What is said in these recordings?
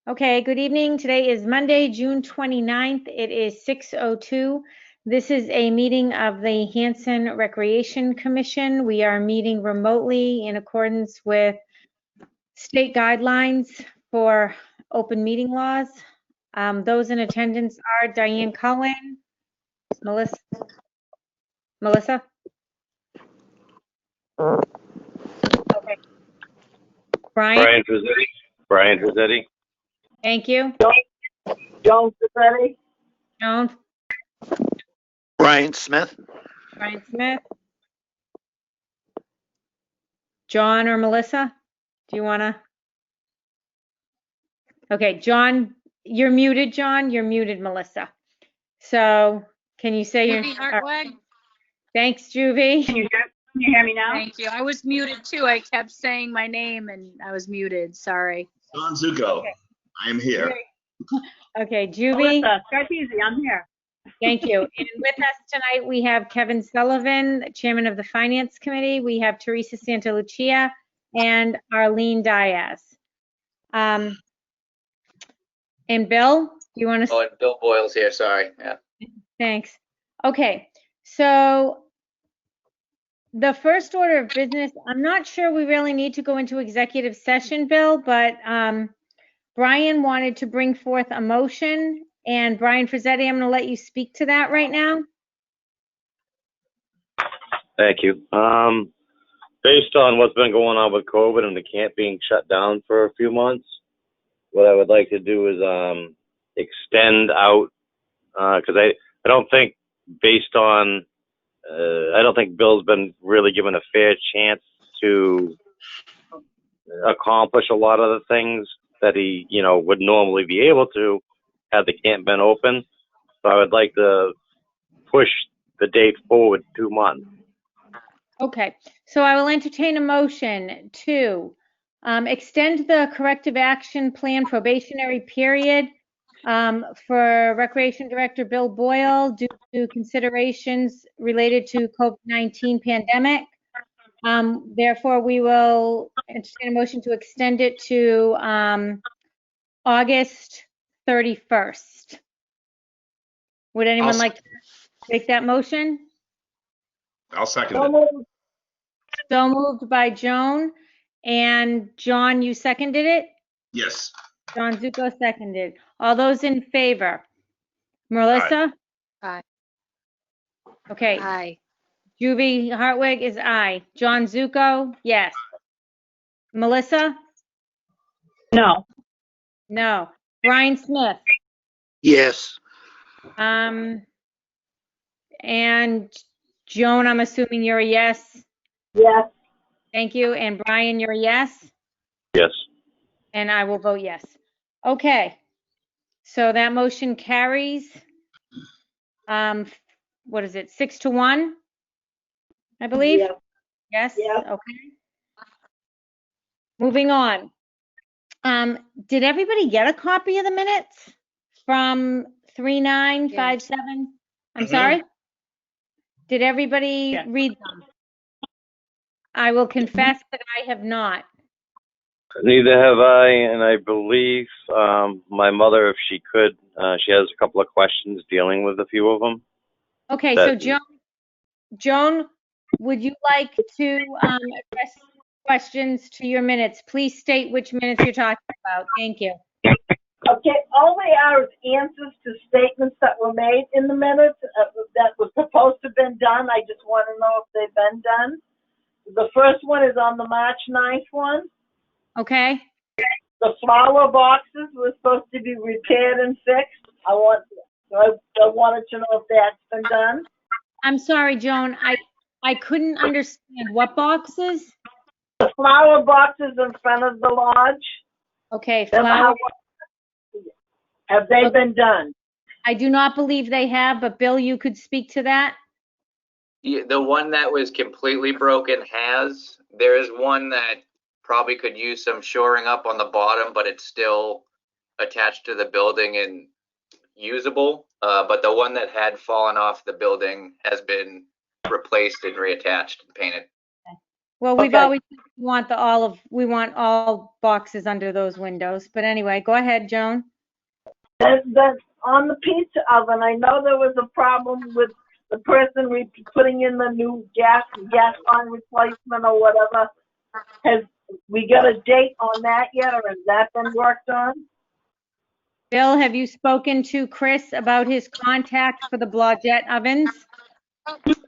Okay, good evening. Today is Monday, June 29th. It is 6:02. This is a meeting of the Hanson Recreation Commission. We are meeting remotely in accordance with state guidelines for open meeting laws. Those in attendance are Diane Cullen, Melissa. Okay. Brian? Brian Frizzetti. Thank you. Joan Frizzetti. Joan? Brian Smith. Brian Smith? John or Melissa? Do you want to? Okay, John, you're muted, John. You're muted, Melissa. So can you say your... Juvie Hartwig. Thanks, Juvie. Can you hear me now? Thank you. I was muted too. I kept saying my name and I was muted. Sorry. Don Zuko. Okay. I am here. Okay, Juvie. Melissa, start easy. I'm here. Thank you. And with us tonight, we have Kevin Sullivan, Chairman of the Finance Committee. We have Teresa Santa Lucia and Arlene Diaz. And Bill, do you want to? Oh, and Bill Boyle's here, sorry, yeah. Thanks. Okay, so the first order of business, I'm not sure we really need to go into executive session, Bill, but Brian wanted to bring forth a motion, and Brian Frizzetti, I'm going to let you speak to that right now. Thank you. Based on what's been going on with COVID and the camp being shut down for a few months, what I would like to do is extend out, because I don't think, based on, I don't think Bill's been really given a fair chance to accomplish a lot of the things that he, would normally be able to had the camp been open. So I would like to push the date forward 2 months. Okay, so I will entertain a motion to extend the corrective action plan probationary period for Recreation Director Bill Boyle due to considerations related to COVID-19 pandemic. Therefore, we will entertain a motion to extend it to August 31st. Would anyone like to make that motion? I'll second it. So moved by Joan. And John, you seconded it? Yes. John Zuko seconded. All those in favor? Melissa? Aye. Okay. Aye. Juvie Hartwig is aye. John Zuko? Yes. Melissa? No. No. Brian Smith? Yes. And Joan, I'm assuming you're a yes? Yes. Thank you. And Brian, you're a yes? Yes. And I will vote yes. Okay. So that motion carries. What is it? 6-1, I believe? Yes. Yes? Yes. Okay. Moving on. Did everybody get a copy of the minutes from 3957? I'm sorry? Did everybody Yes. read them? I will confess that I have not. Neither have I, and I believe my mother, if she could, she has a couple of questions dealing with a few of them. Okay, so Joan, would you like to address questions to your minutes? Please state which minutes you're talking about. Thank you. Okay, all they are is answers to statements that were made in the minutes that was supposed to have been done. I just want to know if they've been done. The first one is on the March 9th one. Okay. The flower boxes were supposed to be repaired and fixed. I wanted to know if that's been done. I'm sorry, Joan. I couldn't understand. What boxes? The flower boxes in front of the lodge. Okay, flower. Have they been done? I do not believe they have, but Bill, you could speak to that. Yeah, the one that was completely broken has. There is one that probably could use some shoring up on the bottom, but it's still attached to the building and usable. But the one that had fallen off the building has been replaced and reattached and painted. Well, we've Okay. always we want all boxes under those windows. But anyway, go ahead, Joan. Then on the pizza oven, I know there was a problem with the person putting in the new gas line replacement or whatever. Has we got a date on that yet, or has that been worked on? Bill, have you spoken to Chris about his contact for the Blodgett ovens?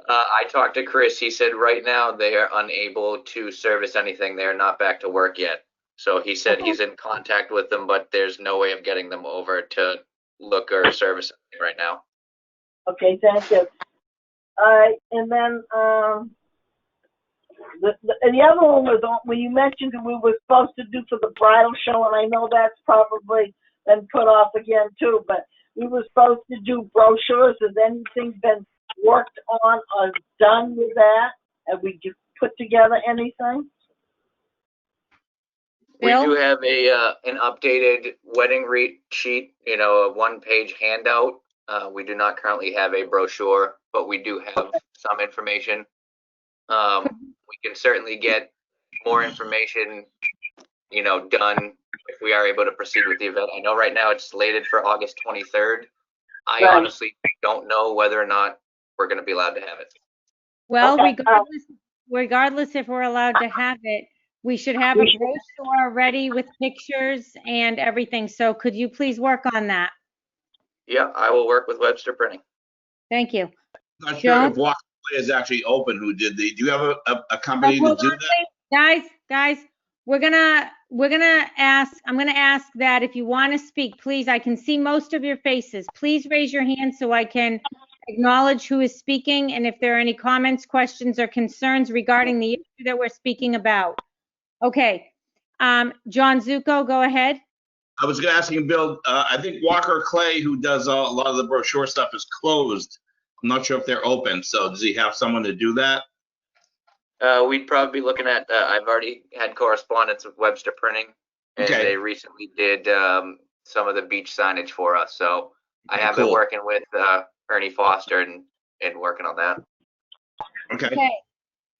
I talked to Chris. He said right now they are unable to service anything. They're not back to work yet. So he said he's in contact with them, but there's no way of getting them over to look or service anything right now. Okay, thank you. All right, and then the other one was when you mentioned that we were supposed to do for the bridal show, and I know that's probably been put off again too, but we were supposed to do brochures. Has anything been worked on or done with that? Have we just put together anything? Bill? We do have an updated wedding wreath sheet, a one-page handout. We do not currently have a brochure, but we do have some information. We can certainly get more information, done if we are able to proceed with the event. I know right now it's slated for August 23rd. I Right. honestly don't know whether or not we're going to be allowed to have it. Well, Okay. regardless if we're allowed to have it, we should have a brochure ready with pictures and everything. So could you please work on that? Yeah, I will work with Webster Printing. Thank you. Not Joan? sure if Walker Clay is actually open, who did do you have a company to Hold do on, that? Guys, I'm gonna ask that if you want to speak, please, I can see most of your faces. Please raise your hand so I can acknowledge who is speaking and if there are any comments, questions, or concerns regarding the issue that we're speaking about. Okay, John Zuko, go ahead. I was asking Bill, I think Walker Clay, who does a lot of the brochure stuff, is closed. I'm not sure if they're open, so does he have someone to do that? We'd probably be looking at, I've already had correspondence with Webster Printing, and Okay. they recently did some of the beach signage for us. So I have been Cool. working with Ernie Foster and working on that. Okay.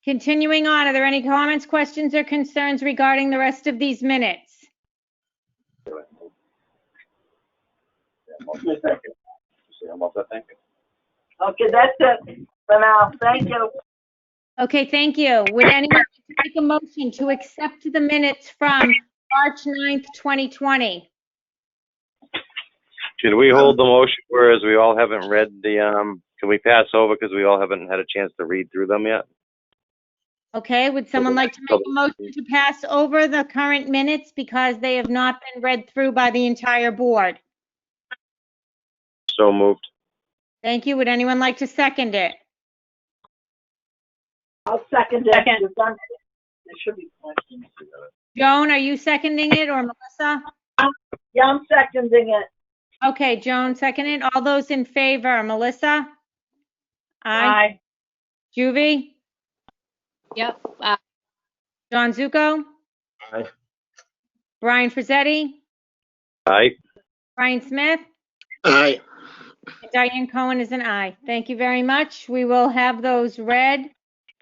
Continuing on, are there any comments, questions, or concerns regarding the rest of these minutes? Okay, that's it for now. Thank you. Okay, thank you. Would anyone like to make a motion to accept the minutes from March 9th, 2020? Should we hold the motion whereas we all haven't read can we pass over because we all haven't had a chance to read through them yet? Okay, would someone like to make a motion to pass over the current minutes because they have not been read through by the entire board? So moved. Thank you. Would anyone like to second it? I'll second it. Second. There should be questions. Joan, are you seconding it or Melissa? Yeah, I'm seconding it. Okay, Joan seconded. All those in favor, Melissa? Aye. Juvie? Yep. John Zuko? Aye. Brian Frizzetti? Aye. Brian Smith? Aye. And Diane Cohen is an aye. Thank you very much. We will have those read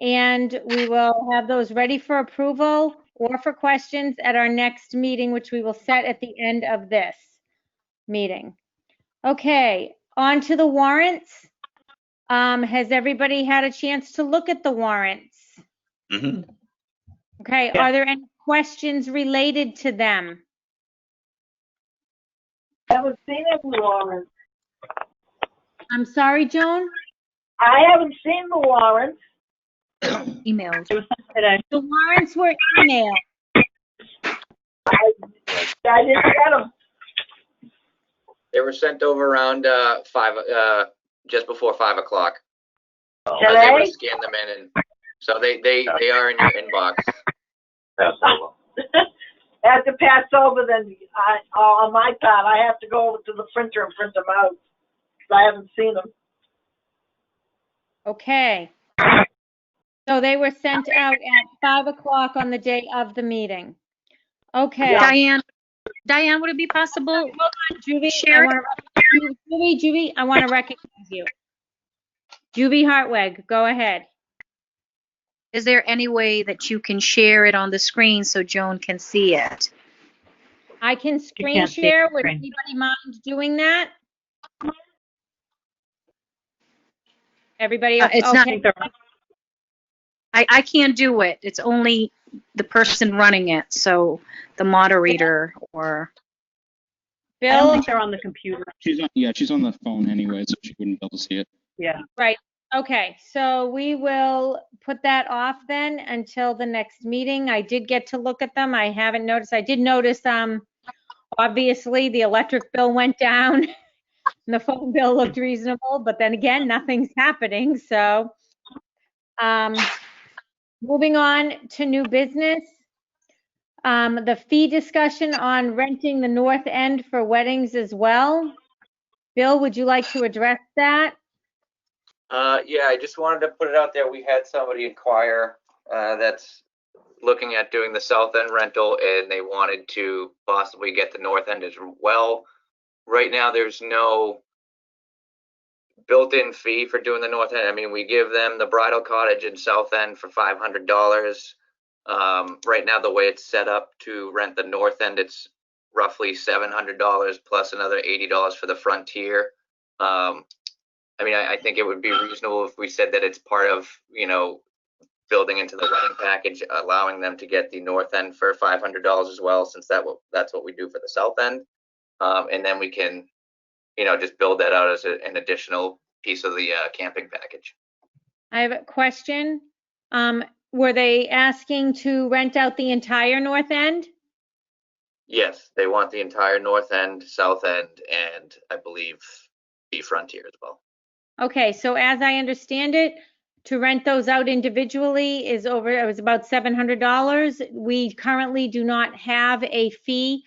and we will have those ready for approval or for questions at our next meeting, which we will set at the end of this meeting. Okay, on to the warrants. Has everybody had a chance to look at the warrants? Mm-hmm. Okay, Yeah. Are there any questions related to them? I haven't seen it in the warrants. I'm sorry, Joan? I haven't seen the warrants. Emails. It was sent today. The warrants were emailed. I didn't get them. They were sent over around just before 5 o'clock. I was able Today? to scan them in, and so they are in your inbox. Pass over. I have to pass over then. On my part, I have to go over to the printer and print them out. 'Cause I haven't seen them. Okay. So they were sent out at 5 o'clock on the day of the meeting. Okay. Diane, would it be possible? Juvie, Share Juvie, I want to recognize you. Juvie Hartwig, go ahead. Is there any way that you can share it on the screen so Joan can see it? I can screen can't see share. the Would screen. anybody mind doing that? Everybody else? It's not, Okay. I can't do it. It's only the person running it, so the moderator or. I don't Bill? think they're on the computer. She's on the phone anyway, so she wouldn't be able to see it. Yeah. Right. Okay, so we will put that off then until the next meeting. I did get to look at them. I haven't noticed. I did notice, obviously the electric bill went down and the phone bill looked reasonable, but then again, nothing's happening. So, moving on to new business. The fee discussion on renting the north end for weddings as well. Bill, would you like to address that? Yeah, I just wanted to put it out there. We had somebody inquire that's looking at doing the south end rental, and they wanted to possibly get the north end as well. Right now, there's no built-in fee for doing the north end. I mean, we give them the bridal cottage in south end for $500. Right now, the way it's set up to rent the north end, it's roughly $700 plus another $80 for the frontier. I mean, I think it would be reasonable if we said that it's part of, building into the wedding package, allowing them to get the north end for $500 as well, since that's what we do for the south end. And then we can, just build that out as an additional piece of the camping package. I have a question. Were they asking to rent out the entire north end? Yes, they want the entire north end, south end, and I believe the frontier as well. Okay, so as I understand it, to rent those out individually it was about $700. We currently do not have a fee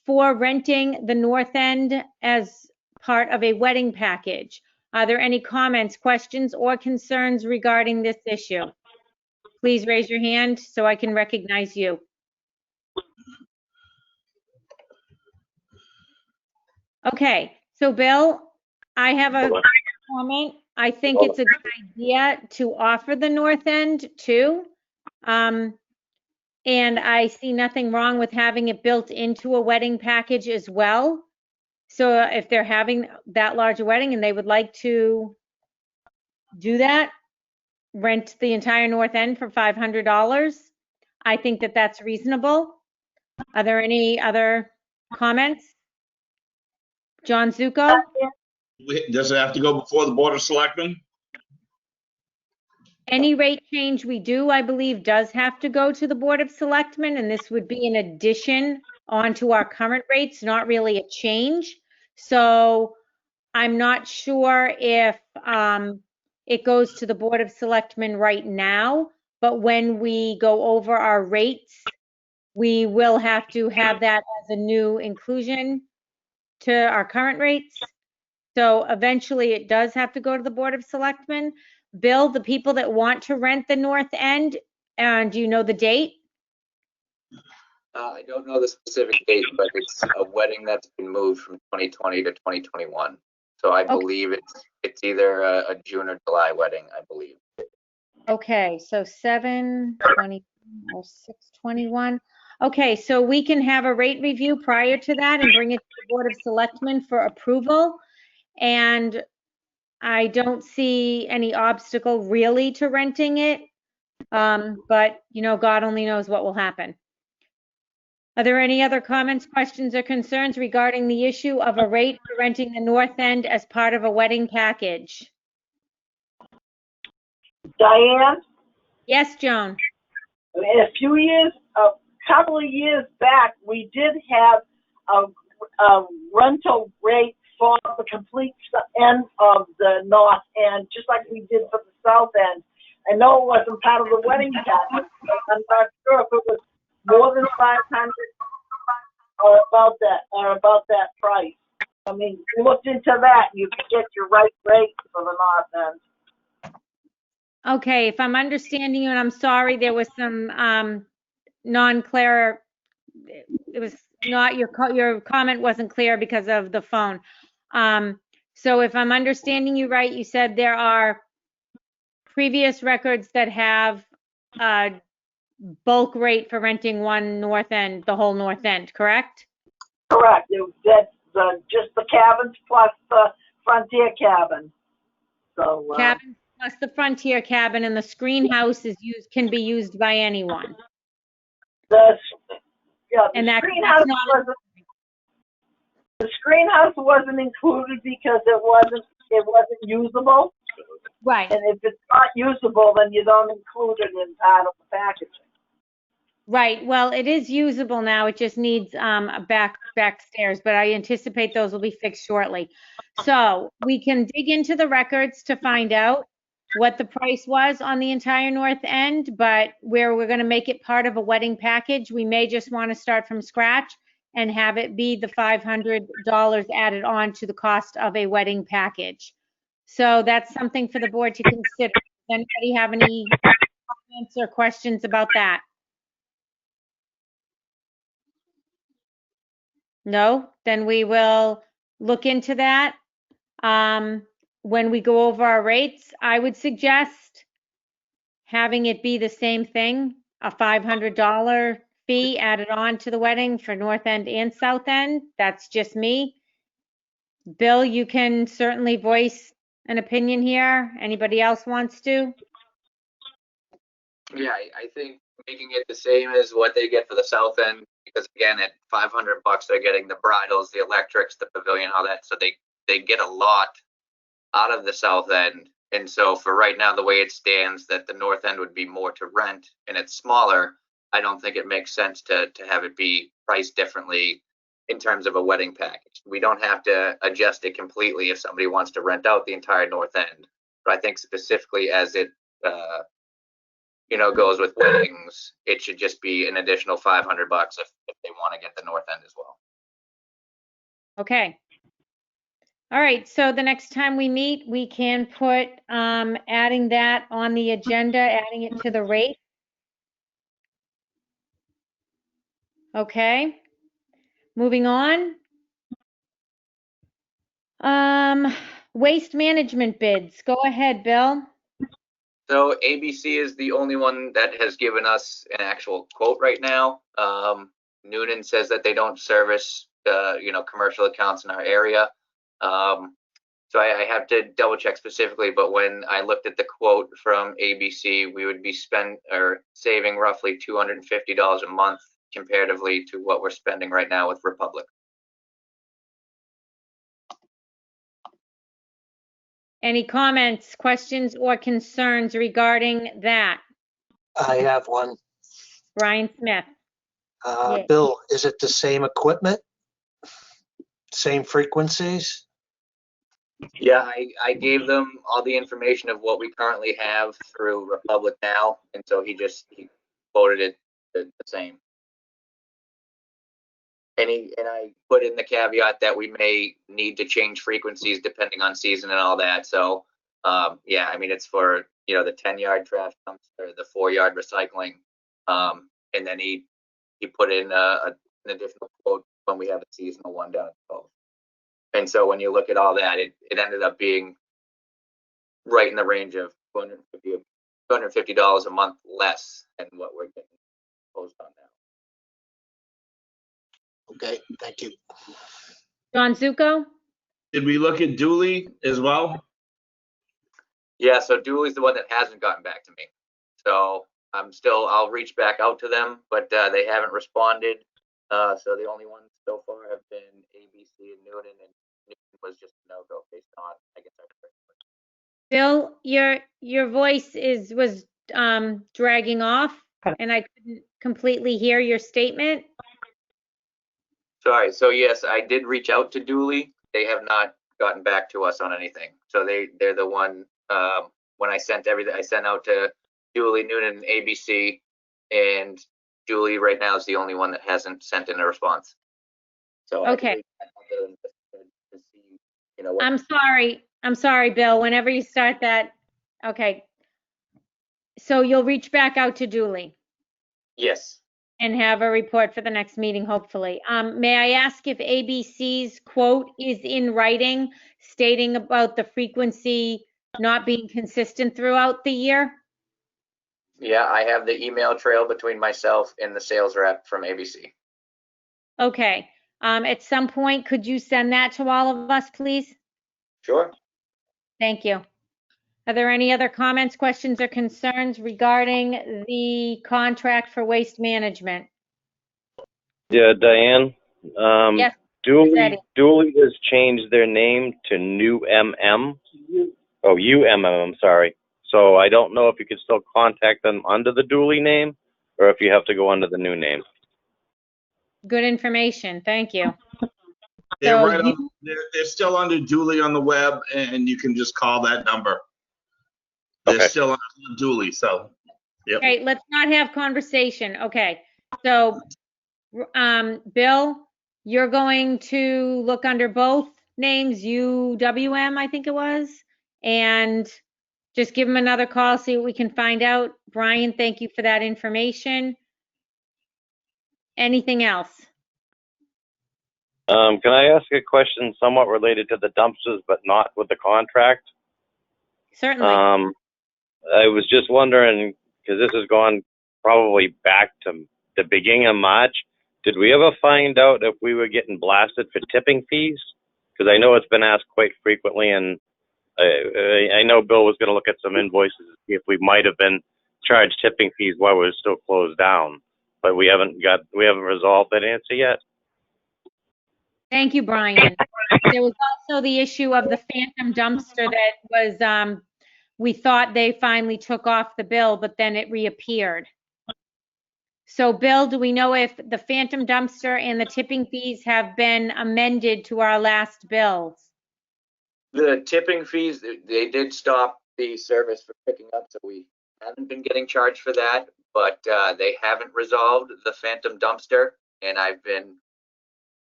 for renting the north end as part of a wedding package. Are there any comments, questions, or concerns regarding this issue? Please raise your hand so I can recognize you. Okay, so Bill, I have a comment. I think it's a good idea to offer the north end too. And I see nothing wrong with having it built into a wedding package as well. So if they're having that large a wedding and they would like to do that, rent the entire north end for $500, I think that that's reasonable. Are there any other comments? John Zuko? Does it have to go before the Board of Selectmen? Any rate change we do, I believe, does have to go to the Board of Selectmen, and this would be an addition onto our current rates, not really a change. So I'm not sure if it goes to the Board of Selectmen right now, but when we go over our rates, we will have to have that as a new inclusion to our current rates. So eventually it does have to go to the Board of Selectmen. Bill, the people that want to rent the north end, do you know the date? I don't know the specific date, but it's a wedding that's been moved from 2020 to 2021. So I believe it's either a June or July wedding, I believe. Okay, so 7/20 or 6/21. Okay, so we can have a rate review prior to that and bring it to the Board of Selectmen for approval. And I don't see any obstacle really to renting it. But God only knows what will happen. Are there any other comments, questions, or concerns regarding the issue of a rate for renting the north end as part of a wedding package? Diane, Yes, Joan. a couple of years back, we did have a rental rate for the complete end of the north end, just like we did for the south end. I know it wasn't part of the wedding package, but I'm not sure if it was more than 500 or about that price. I mean, you looked into that, you could get your right rate for the north end. Okay, if I'm understanding you, and I'm sorry, there was some non-clear, it was not, your comment wasn't clear because of the phone. So if I'm understanding you right, you said there are previous records that have bulk rate for renting one north end, the whole north end, correct? Correct. That's just the cabins plus the Frontier cabin. So, Cabin plus the Frontier cabin, and the screen house can be used by anyone. the And that's screenhouse not- the screenhouse wasn't included because it wasn't usable. Right. And if it's not usable, then you don't include it in part of the packaging. Right. Well, it is usable now. It just needs a back stairs, but I anticipate those will be fixed shortly. So we can dig into the records to find out what the price was on the entire north end, but where we're going to make it part of a wedding package, we may just want to start from scratch and have it be the $500 added on to the cost of a wedding package. So that's something for the board to consider. Does anybody have any comments or questions about that? No? Then we will look into that. When we go over our rates, I would suggest having it be the same thing, a $500 fee added on to the wedding for North End and South End. That's just me. Bill, you can certainly voice an opinion here. Anybody else wants to? Yeah, I think making it the same as what they get for the south end, because again, at $500, they're getting the bridals, the electrics, the pavilion, all that. So they get a lot out of the south end. And so for right now, the way it stands, that the north end would be more to rent and it's smaller. I don't think it makes sense to have it be priced differently in terms of a wedding package. We don't have to adjust it completely if somebody wants to rent out the entire north end. But I think specifically as it goes with weddings, it should just be an additional $500 if they want to get the north end as well. Okay. All right, so the next time we meet, we can put adding that on the agenda, adding it to the rate. Okay. Moving on. Waste management bids. Go ahead, Bill. So ABC is the only one that has given us an actual quote right now. Noonan says that they don't service commercial accounts in our area. So I have to double check specifically, but when I looked at the quote from ABC, we would be saving roughly $250 a month comparatively to what we're spending right now with Republic. Any comments, questions, or concerns regarding that? I have one. Brian Smith. Yeah. Bill, is it the same equipment? Same frequencies? Yeah, I gave them all the information of what we currently have through Republic now, and so he quoted it the same. And I put in the caveat that we may need to change frequencies depending on season and all that. So yeah, I mean it's for the 10-yard trash dumpster, the 4-yard recycling, and then he put in an additional quote when we have a seasonal one down at 12. And so when you look at all that, it ended up being right in the range of $250 a month less than what we're getting posed on now. Okay, thank you. John Zuko? Did we look at Dooley as well? Yeah, so Dooley's the one that hasn't gotten back to me. So I'll reach back out to them, but they haven't responded. So the only ones so far have been ABC and Noonan, and Noonan was just a no-go based on, I guess, our Bill, your voice was dragging off, and I couldn't completely hear your statement. Sorry. So yes, I did reach out to Dooley. They have not gotten back to us on anything. So they're the one, when I sent everything, I sent out to Dooley, Noonan, and ABC, and Dooley right now is the only one that hasn't sent in a response. So Okay. To see, what I'm sorry, Bill. Whenever you start that, okay. So you'll reach back out to Dooley Yes. and have a report for the next meeting, hopefully. May I ask if ABC's quote is in writing stating about the frequency not being consistent throughout the year? Yeah, I have the email trail between myself and the sales rep from ABC. Okay. At some point, could you send that to all of us, please? Sure. Thank you. Are there any other comments, questions, or concerns regarding the contract for waste management? Yeah, Diane. Yes, Dooley has changed their name to New MM. Oh, UMM, I'm sorry. So I don't know if you could still contact them under the Dooley name or if you have to go under the new name. good information. Thank you. They're So right on, they're still under Dooley on the web, and you can just call that number. They're Okay. still under Dooley, so, yep. Okay, let's not have conversation. Okay, so, Bill, you're going to look under both names, UWM, I think it was, and just give them another call, see what we can find out. Brian, thank you for that information. Anything else? Can I ask a question somewhat related to the dumpsters, but not with the contract? Certainly. I was just wondering, because this has gone probably back to the beginning of March, did we ever find out if we were getting blasted for tipping fees? Because I know it's been asked quite frequently, and I know Bill was going to look at some invoices to see if we might have been charged tipping fees while we were still closed down, but we haven't resolved that answer yet. Thank you, Brian. There was also the issue of the phantom dumpster that was, we thought they finally took off the bill, but then it reappeared. So Bill, do we know if the phantom dumpster and the tipping fees have been amended to our last bills? The tipping fees, they did stop the service for picking up, so we haven't been getting charged for that, but they haven't resolved the phantom dumpster, and I've been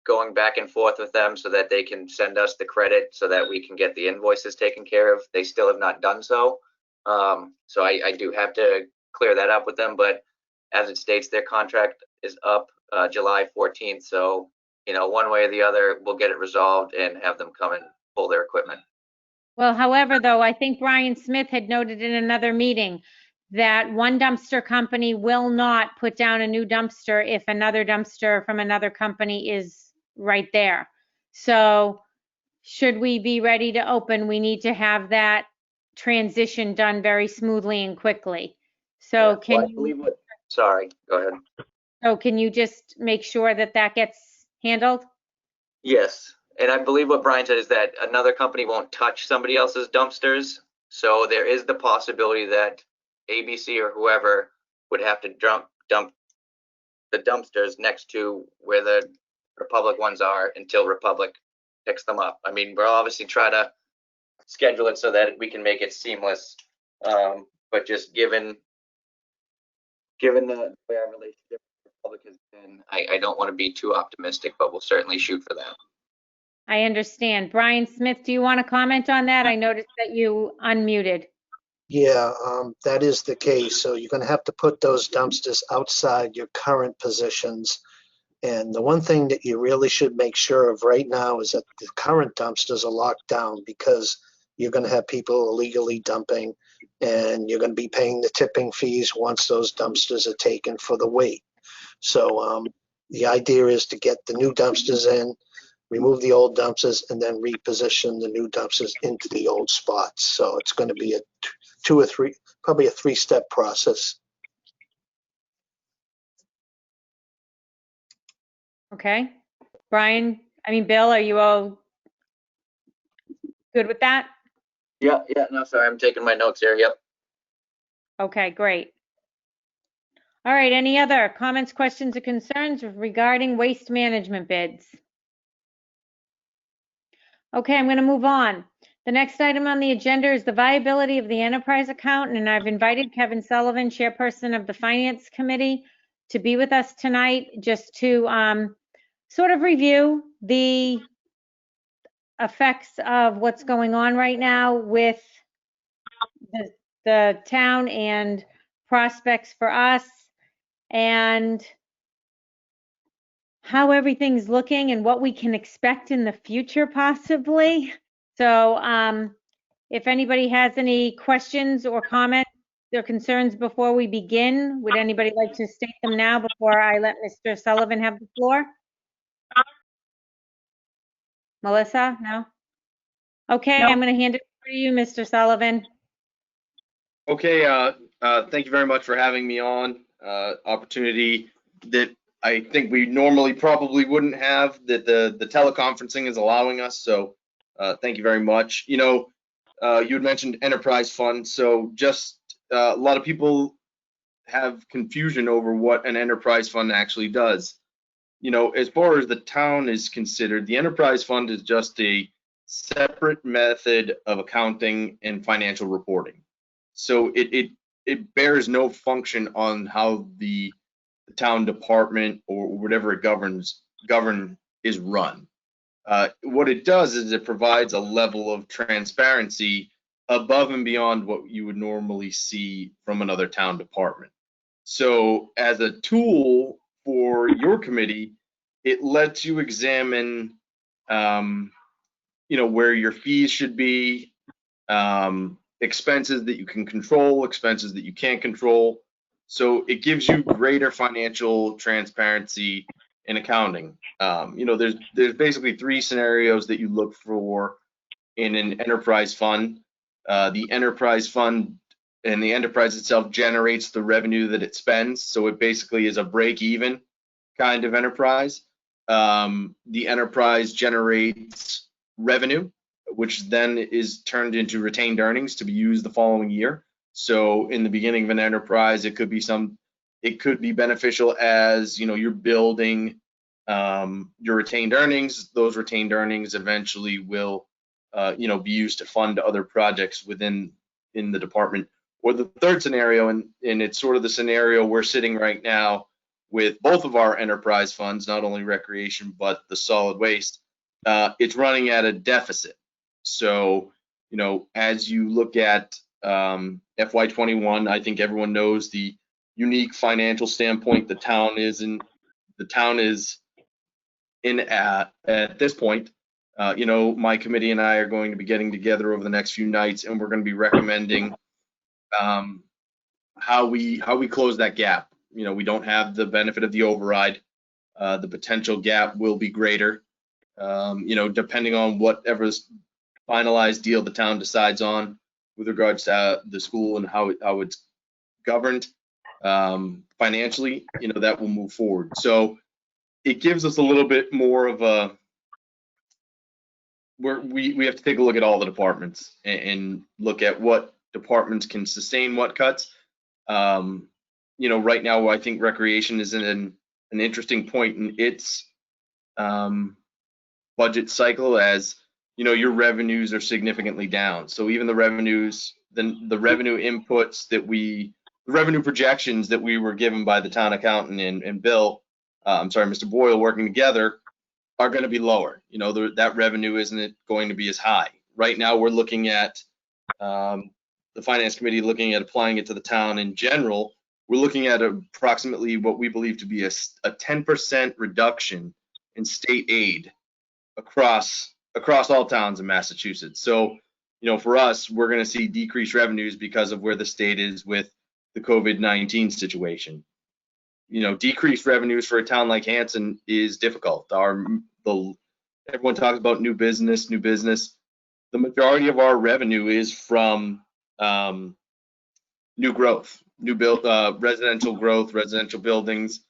going back and forth with them so that they can send us the credit so that we can get the invoices taken care of. They still have not done so. So I do have to clear that up with them, but as it states, their contract is up July 14th. So, one way or the other, we'll get it resolved and have them come and pull their equipment. Well, however, though, I think Brian Smith had noted in another meeting that one dumpster company will not put down a new dumpster if another dumpster from another company is right there. So should we be ready to open, we need to have that transition done very smoothly and quickly. So Sorry, go ahead. So can you just make sure that that gets handled? Yes, and I believe what Brian said is that another company won't touch somebody else's dumpsters. So there is the possibility that ABC or whoever would have to dump the dumpsters next to where the Republic ones are until Republic picks them up. I mean, we'll obviously try to schedule it so that we can make it seamless. But just given the way our relationship with Republic has been, I don't want to be too optimistic, but we'll certainly shoot for that. I understand. Brian Smith, do you want to comment on that? I noticed that you unmuted. Yeah, that is the case. So you're going to have to put those dumpsters outside your current positions. And the one thing that you really should make sure of right now is that the current dumpsters are locked down, because you're going to have people illegally dumping, and you're going to be paying the tipping fees once those dumpsters are taken for the weight. So the idea is to get the new dumpsters in, remove the old dumpsters, and then reposition the new dumpsters into the old spots. So it's going to be probably a three-step process. Okay. Brian, Bill, are you all good with that? Yeah, no, sorry, I'm taking my notes here, yep. Okay, great. All right, any other comments, questions, or concerns regarding waste management bids? Okay, I'm going to move on. The next item on the agenda is the viability of the enterprise account, and I've invited Kevin Sullivan, chairperson of the Finance Committee, to be with us tonight just to sort of review the effects of what's going on right now with the town and prospects for us, and how everything's looking and what we can expect in the future possibly. So if anybody has any questions or comments, their concerns before we begin? Would anybody like to state them now before I let Mr. Sullivan have the floor? Melissa, no? Okay, No. I'm going to hand it over to you, Mr. Sullivan. Okay, thank you very much for having me on. Opportunity that I think we normally probably wouldn't have, that the teleconferencing is allowing us. So thank you very much. You know, you had mentioned enterprise fund. So just a lot of people have confusion over what an enterprise fund actually does. You know, as far as the town is considered, the enterprise fund is just a separate method of accounting and financial reporting. So it bears no function on how the town department or whatever it govern is run. What it does is it provides a level of transparency above and beyond what you would normally see from another town department. So as a tool for your committee, it lets you examine, you know, where your fees should be, expenses that you can control, expenses that you can't control. So it gives you greater financial transparency in accounting. You know, there's basically three scenarios that you look for in an enterprise fund. The enterprise fund and the enterprise itself generates the revenue that it spends. So it basically is a break-even kind of enterprise. The enterprise generates revenue, which then is turned into retained earnings to be used the following year. So in the beginning of an enterprise, it could be beneficial as, you know, you're building your retained earnings. Those retained earnings eventually will, you know, be used to fund other projects in the department. Or the third scenario, and it's sort of the scenario we're sitting right now with both of our enterprise funds, not only recreation, but the solid waste, it's running at a deficit. So, you know, as you look at FY21, I think everyone knows the unique financial standpoint the town is in. The town is in at this point. You know, my committee and I are going to be getting together over the next few nights, and we're going to be recommending how we close that gap. You know, we don't have the benefit of the override. The potential gap will be greater. You know, depending on whatever's finalized deal the town decides on with regards to the school and how it's governed financially, you know, that will move forward. So it gives us a little bit more of a, where we have to take a look at all the departments and look at what departments can sustain what cuts. You know, right now I think recreation is in an interesting point in its budget cycle, as you know, your revenues are significantly down. So even the revenues, the revenue inputs that the revenue projections that we were given by the town accountant and Bill, I'm sorry, Mr. Boyle, working together, are going to be lower. You know, that revenue isn't going to be as high. Right now, we're looking at the finance committee looking at applying it to the town in general. We're looking at approximately what we believe to be a 10% reduction in state aid across all towns in Massachusetts. So, you know, for us, we're going to see decreased revenues because of where the state is with the COVID-19 situation. You know, decreased revenues for a town like Hanson is difficult. Everyone talks about new business. The majority of our revenue is from new growth, residential growth, residential buildings.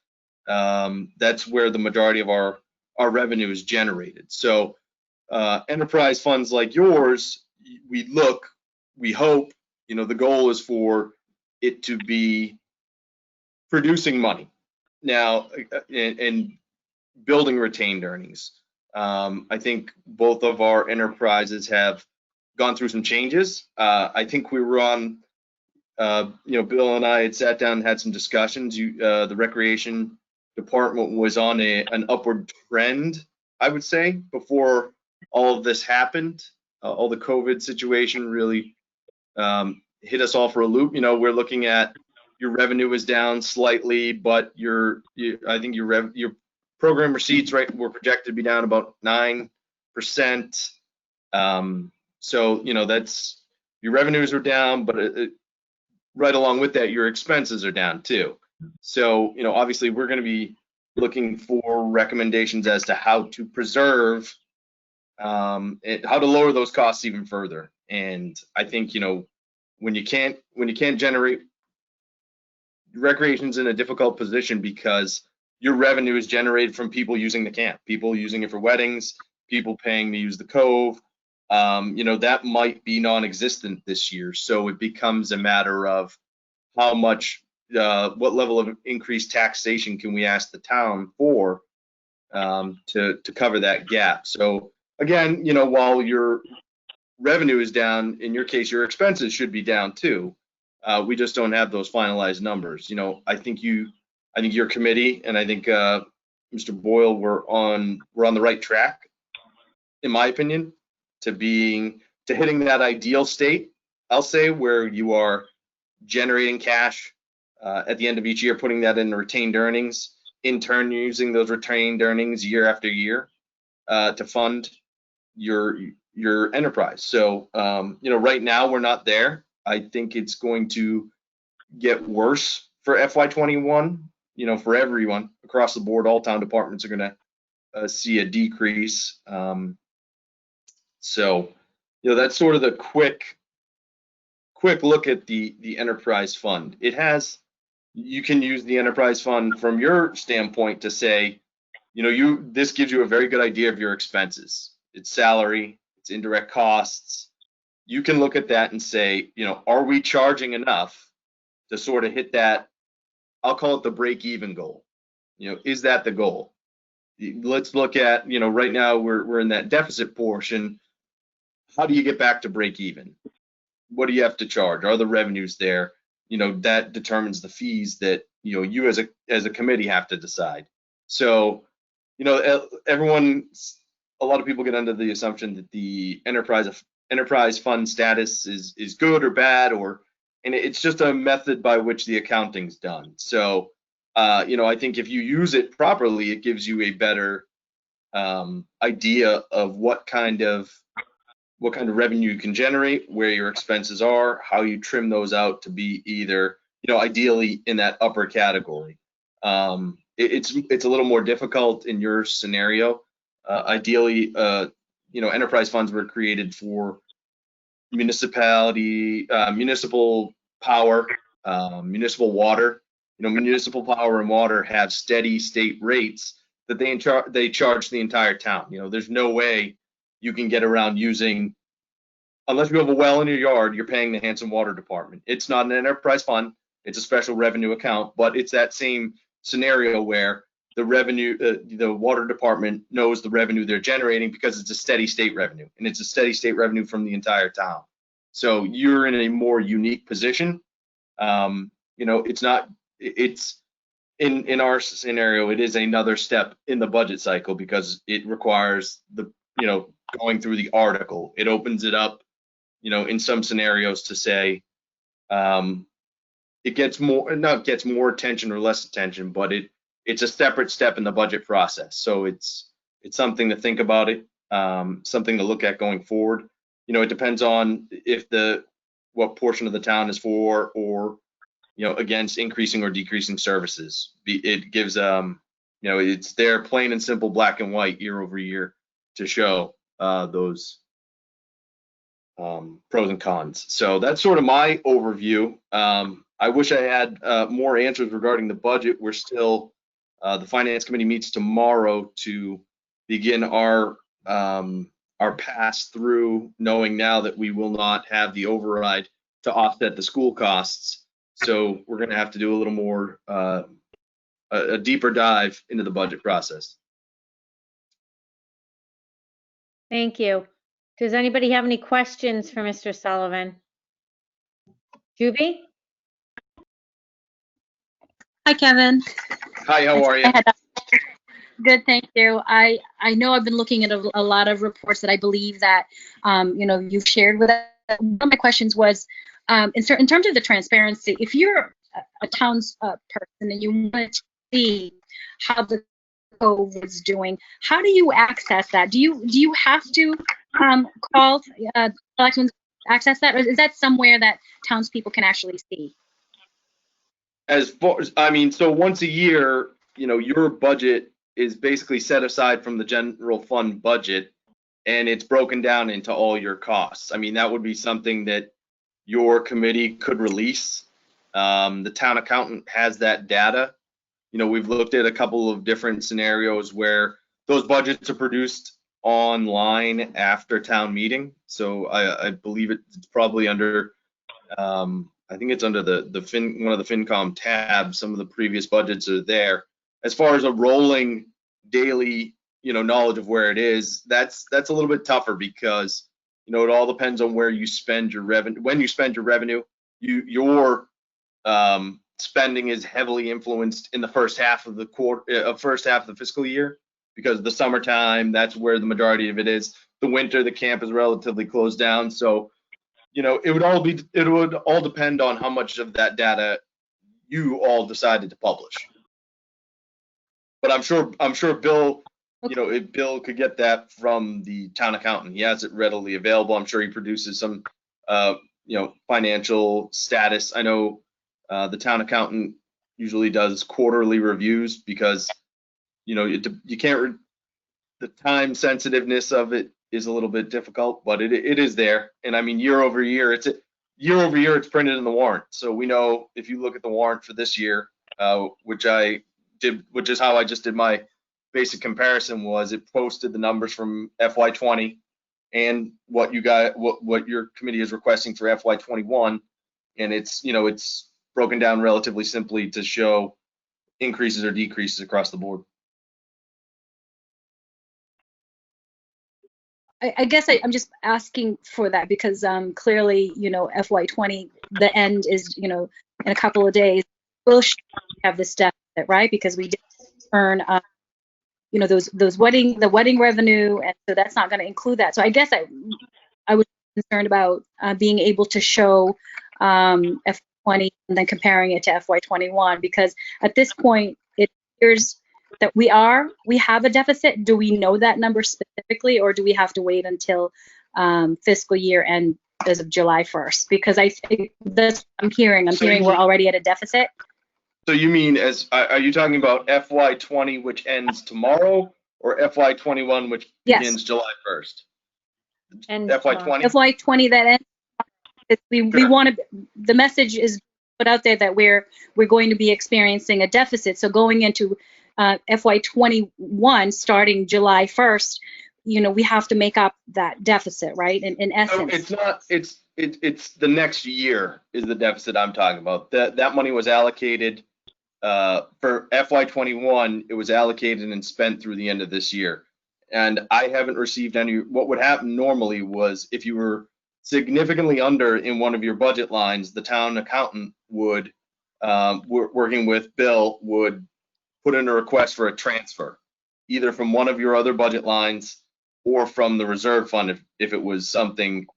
That's where the majority of our revenue is generated. So enterprise funds like yours, we hope, you know, the goal is for it to be producing money now and building retained earnings. I think both of our enterprises have gone through some changes. I think we were on, you know, Bill and I had sat down and had some discussions. The recreation department was on an upward trend, I would say, before all of this happened. All the COVID situation really hit us all for a loop. You know, we're looking at your revenue is down slightly, but I think your program receipts, right, were projected to be down about 9%. So, you know, that's, your revenues are down, but right along with that, your expenses are down too. So, obviously we're going to be looking for recommendations as to how to preserve, how to lower those costs even further. And I think, when you can't generate, recreation's in a difficult position because your revenue is generated from people using the camp, people using it for weddings, people paying to use the cove. That might be non-existent this year. So it becomes a matter of how much, what level of increased taxation can we ask the town for to cover that gap. So again, while your revenue is down, in your case, your expenses should be down too. We just don't have those finalized numbers. I think your committee and I think Mr. Boyle we're on the right track, in my opinion, to hitting that ideal state, I'll say, where you are generating cash at the end of each year, putting that in retained earnings, in turn using those retained earnings year after year to fund your enterprise. So right now we're not there. I think it's going to get worse for FY21. For everyone across the board, all town departments are going to see a decrease. So that's sort of the quick look at the enterprise fund. You can use the enterprise fund from your standpoint to say, this gives you a very good idea of your expenses. It's salary, it's indirect costs. You can look at that and say, are we charging enough to sort of hit that, I'll call it the break-even goal. Is that the goal? Let's look at, right now we're in that deficit portion. How do you get back to break even? What do you have to charge? Are the revenues there? That determines the fees that you as a committee have to decide. So a lot of people get under the assumption that the enterprise fund status is good or bad, and it's just a method by which the accounting's done. So I think if you use it properly, it gives you a better idea of what kind of revenue you can generate, where your expenses are, how you trim those out to be either, ideally in that upper category. It's a little more difficult in your scenario. Ideally, enterprise funds were created for municipal power, municipal water. Municipal power and water have steady state rates that they charge the entire town. There's no way you can get around using, unless you have a well in your yard, you're paying the Hanson Water Department. It's not an enterprise fund, it's a special revenue account, but it's that same scenario where the revenue, the water department knows the revenue they're generating because it's a steady state revenue, and it's a steady state revenue from the entire town. So you're in a more unique position. It's in our scenario, it is another step in the budget cycle because it requires going through the article. It opens it up, in some scenarios to say, it gets more attention or less attention, but it's a separate step in the budget process. So it's something to think about something to look at going forward. It depends on what portion of the town is for or, against increasing or decreasing services. It gives, it's there plain and simple, black and white, year over year to show those pros and cons. So that's sort of my overview. I wish I had more answers regarding the budget. We're still, the Finance Committee meets tomorrow to begin our pass through, knowing now that we will not have the override to offset the school costs. So we're going to have to do a little more, a deeper dive into the budget process. Thank you. Does anybody have any questions for Mr. Sullivan? Juby? Hi, Kevin. Hi, how are you? Good, thank you. I know I've been looking at a lot of reports that I believe that you've shared with us. One of my questions was, in terms of the transparency, if you're a townsperson and you want to see how the cove is doing, how do you access that? Do you have to call elections access that, or is that somewhere that townspeople can actually see? As far as, I mean, so once a year, your budget is basically set aside from the general fund budget, and it's broken down into all your costs. I mean, that would be something that your committee could release. The town accountant has that data. We've looked at a couple of different scenarios where those budgets are produced online after town meeting. So I believe it's probably under, I think it's under one of the FinCom tabs. Some of the previous budgets are there. As far as a rolling daily, knowledge of where it is, that's a little bit tougher because, it all depends on where you spend your revenue. When you spend your revenue, your spending is heavily influenced in the first half of the fiscal year, because the summertime, that's where the majority of it is. The winter, the camp is relatively closed down. So, it would all depend on how much of that data you all decided to publish. But I'm sure Bill, if Bill could get that from the town accountant, he has it readily available. I'm sure he produces some, financial status. I know the town accountant usually does quarterly reviews because, you can't, the time sensitiveness of it is a little bit difficult, but it is there. And I mean, year over year, it's printed in the warrant. So we know if you look at the warrant for this year, which is how I just did my basic comparison, was it posted the numbers from FY20 and what your committee is requesting for FY21, and it's broken down relatively simply to show increases or decreases across the board. I guess I'm just asking for that because clearly, FY20, the end is, in a couple of days. We'll have this deficit, right? Because we did earn, the wedding revenue, and so that's not going to include that. So I guess I was concerned about being able to show FY20 and then comparing it to FY21, because at this point it appears that we have a deficit. Do we know that number specifically, or do we have to wait until fiscal year end as of July 1st? Because I think that's what I'm hearing. I'm hearing we're already at a deficit. So you mean, are you talking about FY20, which ends tomorrow, or FY21, which begins July 1st? And FY20? FY20 that ends. We want to. The message is put out there that we're going to be experiencing a deficit. So going into FY21, starting July 1st, we have to make up that deficit, right? In essence. It's not. It's the next year is the deficit I'm talking about. That money was allocated for FY21. It was allocated and spent through the end of this year, and I haven't received any. What would happen normally was, if you were significantly under in one of your budget lines, the town accountant would, working with Bill, would put in a request for a transfer, either from one of your other budget lines or from the reserve fund if it was something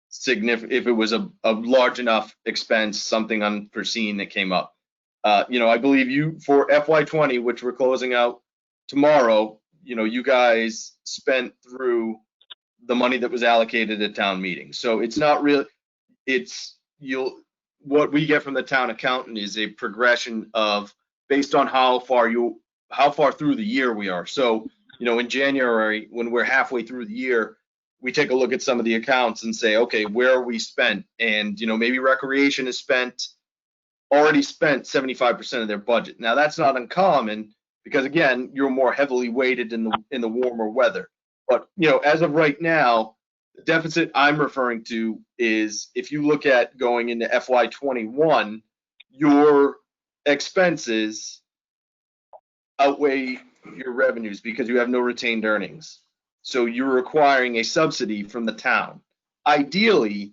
significant, if it was a large enough expense, something unforeseen that came up. I believe for FY20, which we're closing out tomorrow, you guys spent through the money that was allocated at town meeting. So it's not real. What we get from the town accountant is a progression of, based on how far through the year we are. So, in January, when we're halfway through the year, we take a look at some of the accounts and say, okay, where are we spent? And, maybe recreation is already spent 75% of their budget. Now, that's not uncommon because, again, you're more heavily weighted in the warmer weather. But, as of right now, the deficit I'm referring to is, if you look at going into FY21, your expenses outweigh your revenues because you have no retained earnings. So you're requiring a subsidy from the town. Ideally,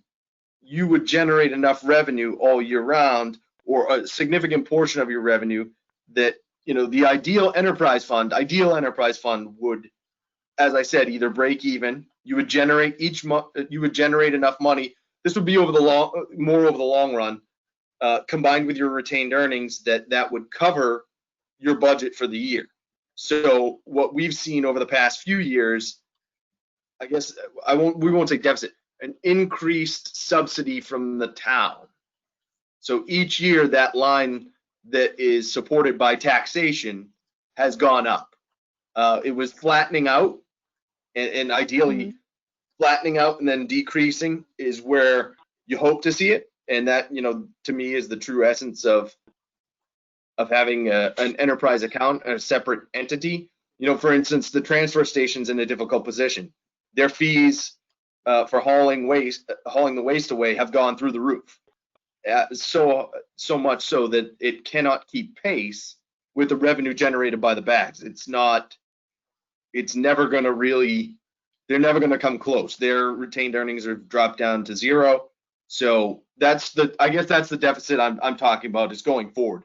you would generate enough revenue all year round, or a significant portion of your revenue, that, the ideal enterprise fund would, as I said, either break even. You would generate each month. You would generate enough money. This would be more over the long run, combined with your retained earnings, that would cover your budget for the year. So what we've seen over the past few years, I guess we won't say deficit, an increased subsidy from the town. So each year that line that is supported by taxation has gone up. It was flattening out, and ideally flattening out and then decreasing is where you hope to see it. And that, to me, is the true essence of having an enterprise account, a separate entity. For instance, the transfer station's in a difficult position. Their fees for hauling the waste away have gone through the roof. So much so that it cannot keep pace with the revenue generated by the bags. It's never going to really, they're never going to come close. Their retained earnings are dropped down to zero. So I guess that's the deficit I'm talking about, is going forward.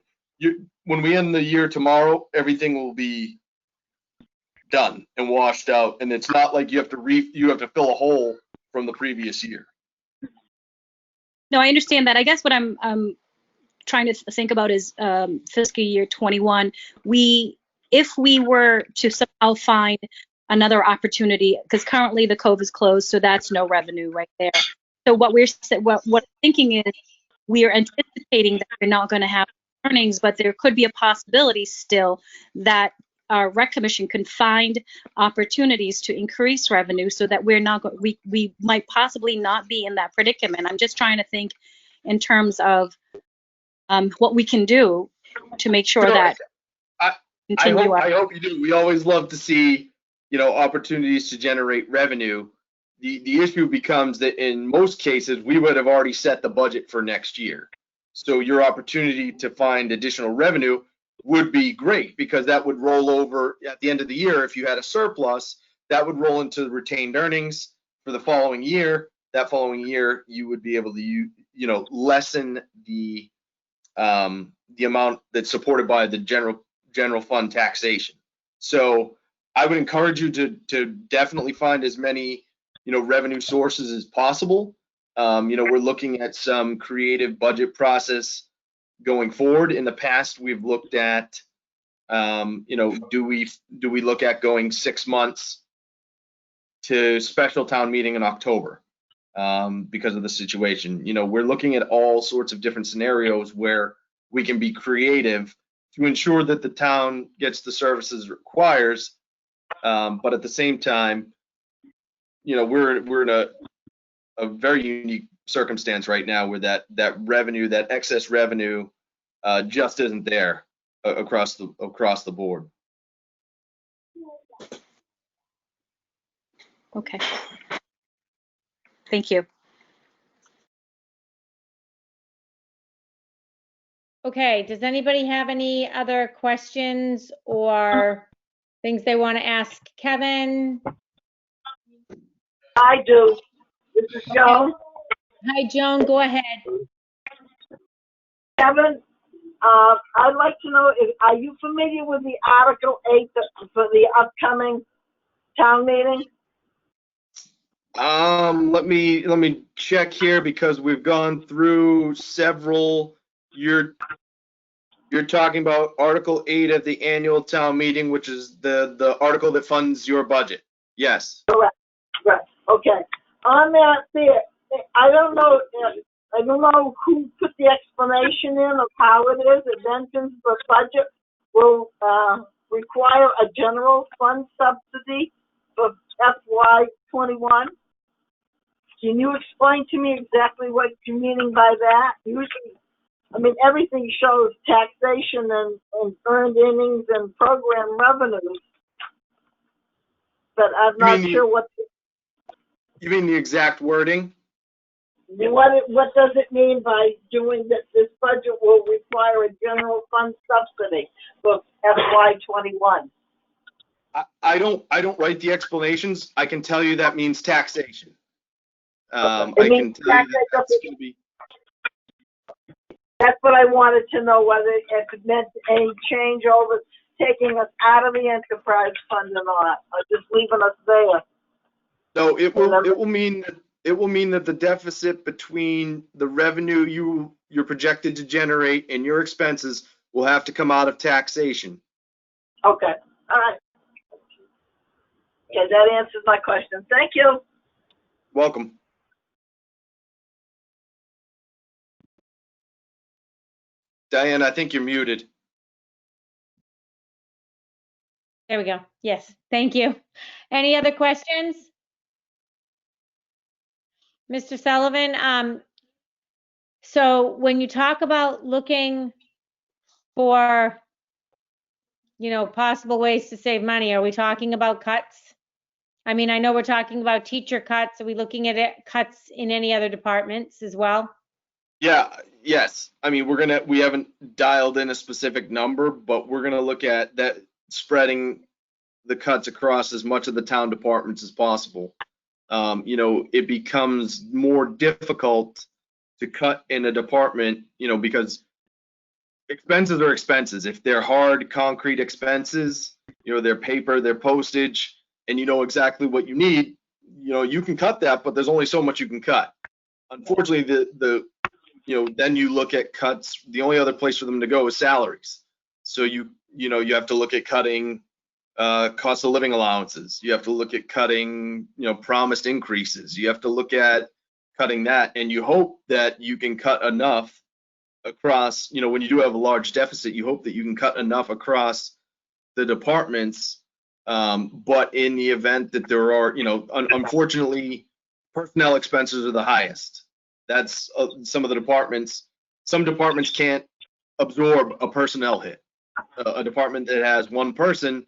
When we end the year tomorrow, everything will be done and washed out, and it's not like you have to fill a hole from the previous year. No, I understand that. I guess what I'm trying to think about is fiscal year 21. If we were to somehow find another opportunity, because currently the cove is closed, so that's no revenue right there. So what I'm thinking is, we are anticipating that we're not going to have earnings, but there could be a possibility still that our rec commission can find opportunities to increase revenue, so that we might possibly not be in that predicament. I'm just trying to think in terms of what we can do to make sure that I hope you do. We always love to see, opportunities to generate revenue. The issue becomes that in most cases we would have already set the budget for next year. So your opportunity to find additional revenue would be great, because that would roll over at the end of the year. If you had a surplus, that would roll into the retained earnings for the following year. That following year, you would be able to, lessen the amount that's supported by the general fund taxation. So I would encourage you to definitely find as many, revenue sources as possible. We're looking at some creative budget process going forward. In the past, we've looked at, do we look at going 6 months to special town meeting in October because of the situation? We're looking at all sorts of different scenarios where we can be creative to ensure that the town gets the services it requires, but at the same time, we're in a very unique circumstance right now where that revenue, that excess revenue, just isn't there across the board. Okay. Thank you. Okay, does anybody have any other questions or things they want to ask Kevin? I do. This is Joan. Hi, Joan, go ahead. Kevin, I'd like to know, are you familiar with the Article 8 for the upcoming town meeting? Let me check here, because we've gone through several. You're talking about Article 8 of the annual town meeting, which is the article that funds your budget. Yes. Correct. Right. Okay. On that, there, I don't know who put the explanation in of how it is. It mentions the budget will require a general fund subsidy for FY21. Can you explain to me exactly what you're meaning by that? Usually, everything shows taxation and earned earnings and program revenues, but I'm not sure what. You mean the exact wording? What does it mean by doing that? This budget will require a general fund subsidy for FY21. I don't write the explanations. I can tell you that means taxation. I can tell you that's going to be. That's what I wanted to know, whether it meant any change over taking us out of the enterprise fund or not, or just leaving us there. No, it will mean that the deficit between the revenue you're projected to generate and your expenses will have to come out of taxation. Okay. All right. Okay, that answers my question. Thank you. Welcome. Diane, I think you're muted. There we go. Yes, thank you. Any other questions? Mr. Sullivan, so when you talk about looking for, possible ways to save money, are we talking about cuts? I mean, I know we're talking about teacher cuts. Are we looking at cuts in any other departments as well? Yeah, yes. I mean, we haven't dialed in a specific number, but we're gonna look at that, spreading the cuts across as much of the town departments as possible. It becomes more difficult to cut in a department, because expenses are expenses. If they're hard concrete expenses, their paper, their postage, and you know exactly what you need, you can cut that, but there's only so much you can cut. Unfortunately, then you look at cuts. The only other place for them to go is salaries. So you have to look at cutting cost of living allowances. You have to look at cutting, promised increases. You have to look at cutting that, and you hope that you can cut enough across, when you do have a large deficit, you hope that you can cut enough across the departments. But in the event that there are, unfortunately, personnel expenses are the highest. That's some departments can't absorb a personnel hit. A department that has one person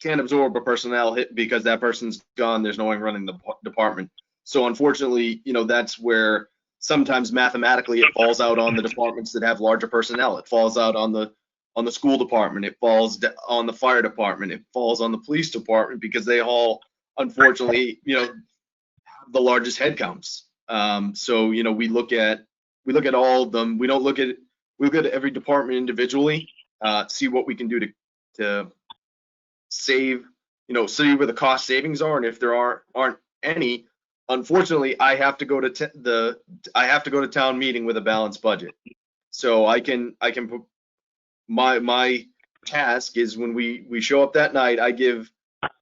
can't absorb a personnel hit because that person's gone. There's no one running the department. So unfortunately, that's where sometimes mathematically it falls out on the departments that have larger personnel. It falls out on the school department. It falls on the fire department. It falls on the police department because they all, unfortunately, have the largest headcounts. So we look at all of them. We look at every department individually, see what we can do to save, see where the cost savings are, and if there aren't any, unfortunately, I have to go to town meeting with a balanced budget. So I can my task is when we show up that night, I give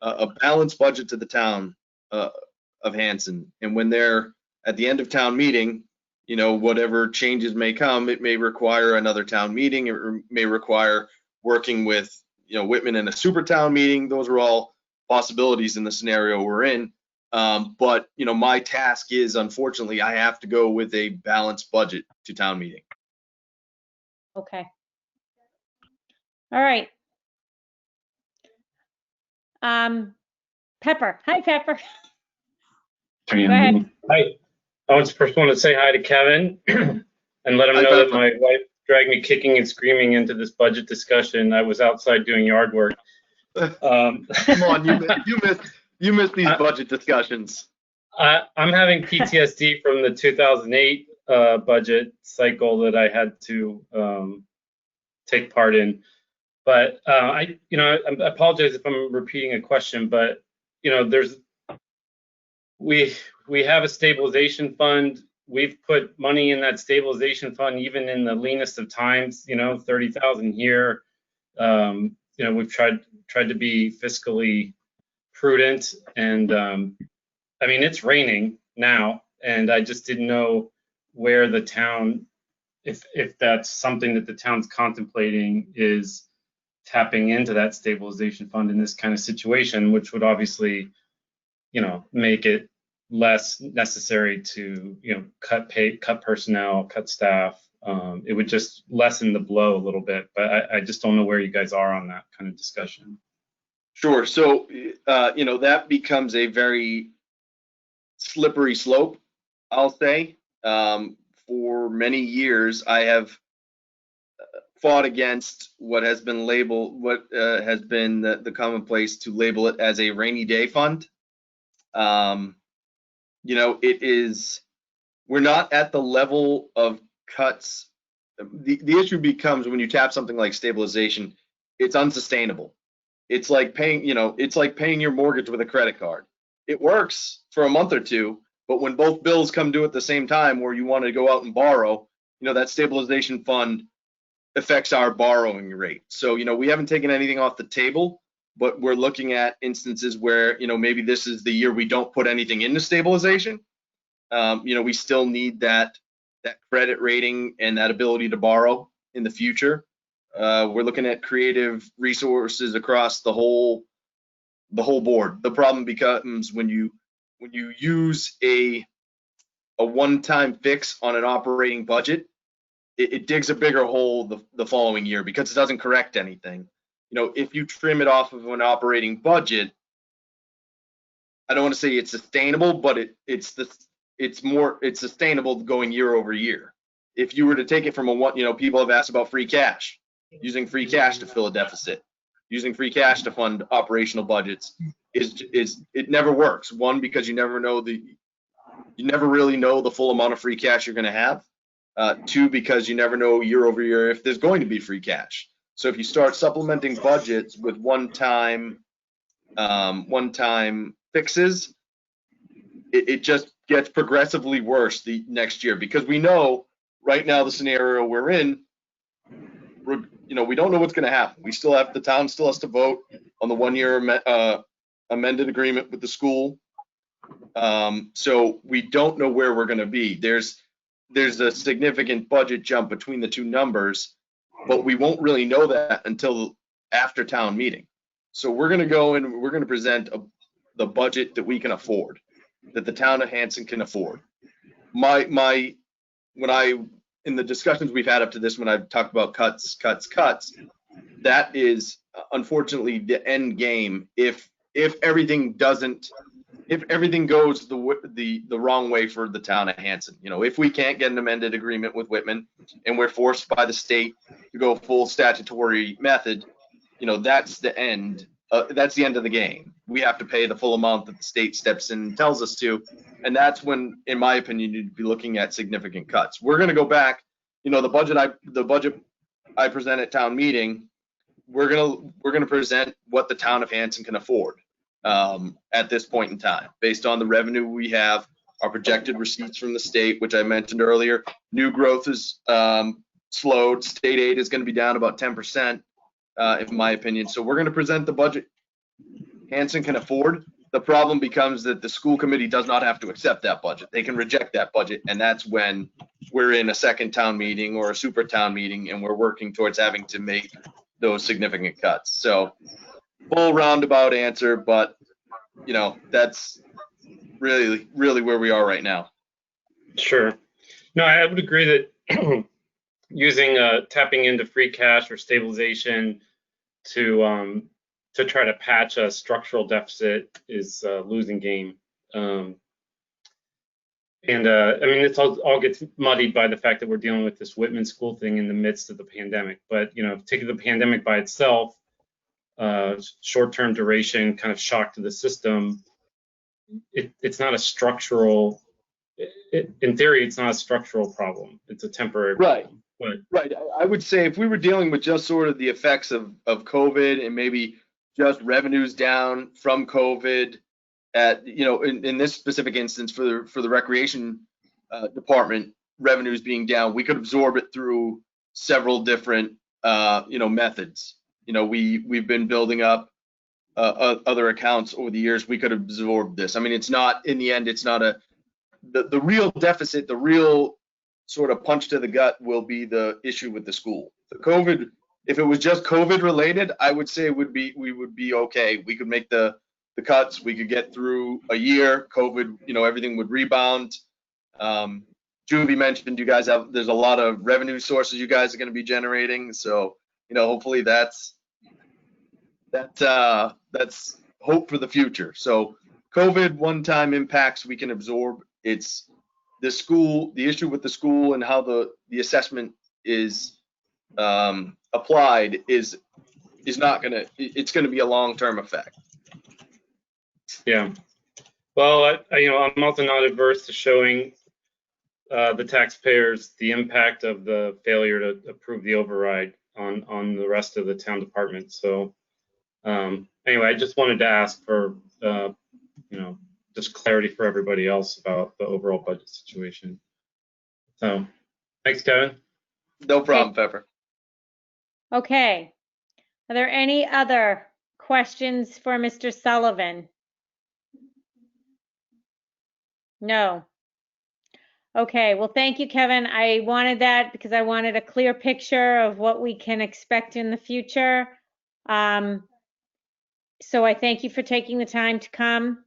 a balanced budget to the town of Hanson, and when they're at the end of town meeting, whatever changes may come, it may require another town meeting. It may require working with Whitman in a super town meeting. Those are all possibilities in the scenario we're in. But my task is, unfortunately, I have to go with a balanced budget to town meeting. Okay. All right. Pepper. Hi, Pepper. Go ahead. Hi. I just first want to say hi to Kevin and let him know that my wife dragged me kicking and screaming into this budget discussion. I was outside doing yard work. Come on, you missed these budget discussions. I'm having PTSD from the 2008 budget cycle that I had to take part in. But I apologize if I'm repeating a question, but we have a stabilization fund. We've put money in that stabilization fund even in the leanest of times. 30,000 here. We've tried to be fiscally prudent, and I mean, it's raining now, and I just didn't know where the town, if that's something that the town's contemplating, is tapping into that stabilization fund in this kind of situation, which would obviously, make it less necessary to, cut personnel, cut staff. It would just lessen the blow a little bit, but I just don't know where you guys are on that kind of discussion. Sure. So, that becomes a very slippery slope, I'll say. For many years, I have fought against what has been the commonplace to label it as a rainy day fund. We're not at the level of cuts. The issue becomes when you tap something like stabilization, it's unsustainable. It's like paying your mortgage with a credit card. It works for a month or two, but when both bills come due at the same time where you want to go out and borrow, that stabilization fund affects our borrowing rate. So, we haven't taken anything off the table, but we're looking at instances where, maybe this is the year we don't put anything into stabilization. We still need that credit rating and that ability to borrow in the future. We're looking at creative resources across the whole board. The problem becomes when you use a one-time fix on an operating budget, it digs a bigger hole the following year because it doesn't correct anything. You know, if you trim it off of an operating budget, I don't want to say it's sustainable, but it's sustainable going year over year. If you were to take it from people have asked about free cash, using free cash to fill a deficit, using free cash to fund operational budgets it never works. One, because you never really know the full amount of free cash you're going to have. Two, because you never know year over year if there's going to be free cash. So if you start supplementing budgets with one-time fixes, it just gets progressively worse the next year, because we know right now the scenario we're in, we don't know what's going to happen. The town still has to vote on the 1-year amended agreement with the school. So we don't know where we're going to be. There's a significant budget jump between the two numbers, but we won't really know that until after town meeting. So we're going to go and we're going to present the budget that we can afford, that the town of Hanson can afford. In the discussions we've had up to this, when I've talked about cuts, that is unfortunately the end game. If everything goes the wrong way for the town of Hanson, if we can't get an amended agreement with Whitman and we're forced by the state to go full statutory method, that's the end. That's the end of the game. We have to pay the full amount that the state steps in and tells us to, and that's when, in my opinion, you'd be looking at significant cuts. We're going to go back. The budget I present at town meeting, we're going to present what the town of Hanson can afford at this point in time, based on the revenue we have, our projected receipts from the state, which I mentioned earlier. New growth is slowed. State aid is going to be down about 10%. In my opinion. So we're going to present the budget Hanson can afford. The problem becomes that the school committee does not have to accept that budget. They can reject that budget, and that's when we're in a second town meeting or a super town meeting, and we're working towards having to make those significant cuts. So full roundabout answer, but that's really where we are right now. Sure. No, I would agree that using tapping into free cash or stabilization to try to patch a structural deficit is a losing game. I mean, it all gets muddied by the fact that we're dealing with this Whitman school thing in the midst of the pandemic. But taking the pandemic by itself, short-term duration, kind of shock to the system, it's not a structural. In theory, it's not a structural problem. It's a temporary problem. Right. I would say if we were dealing with just sort of the effects of COVID and maybe just revenues down from COVID, in this specific instance for the recreation department, revenues being down, we could absorb it through several different methods. We've been building up other accounts over the years. We could absorb this. I mean, it's not, in the end, it's not the real deficit, the real sort of punch to the gut will be the issue with the school. The COVID, if it was just COVID related, I would say we would be okay. We could make the cuts. We could get through a year. COVID, everything would rebound. Julie mentioned there's a lot of revenue sources you guys are going to be generating. So, hopefully that's hope for the future. So COVID one-time impacts we can absorb. It's the issue with the school and how the assessment is applied is not it's going to be a long-term effect. Yeah. Well, I'm also not adverse to showing the taxpayers the impact of the failure to approve the override on the rest of the town departments. So anyway, I just wanted to ask for just clarity for everybody else about the overall budget situation. So thanks, Kevin. No problem, Pepper. Okay. Are there any other questions for Mr. Sullivan? No. Okay, well, thank you, Kevin. I wanted that because I wanted a clear picture of what we can expect in the future. So I thank you for taking the time to come.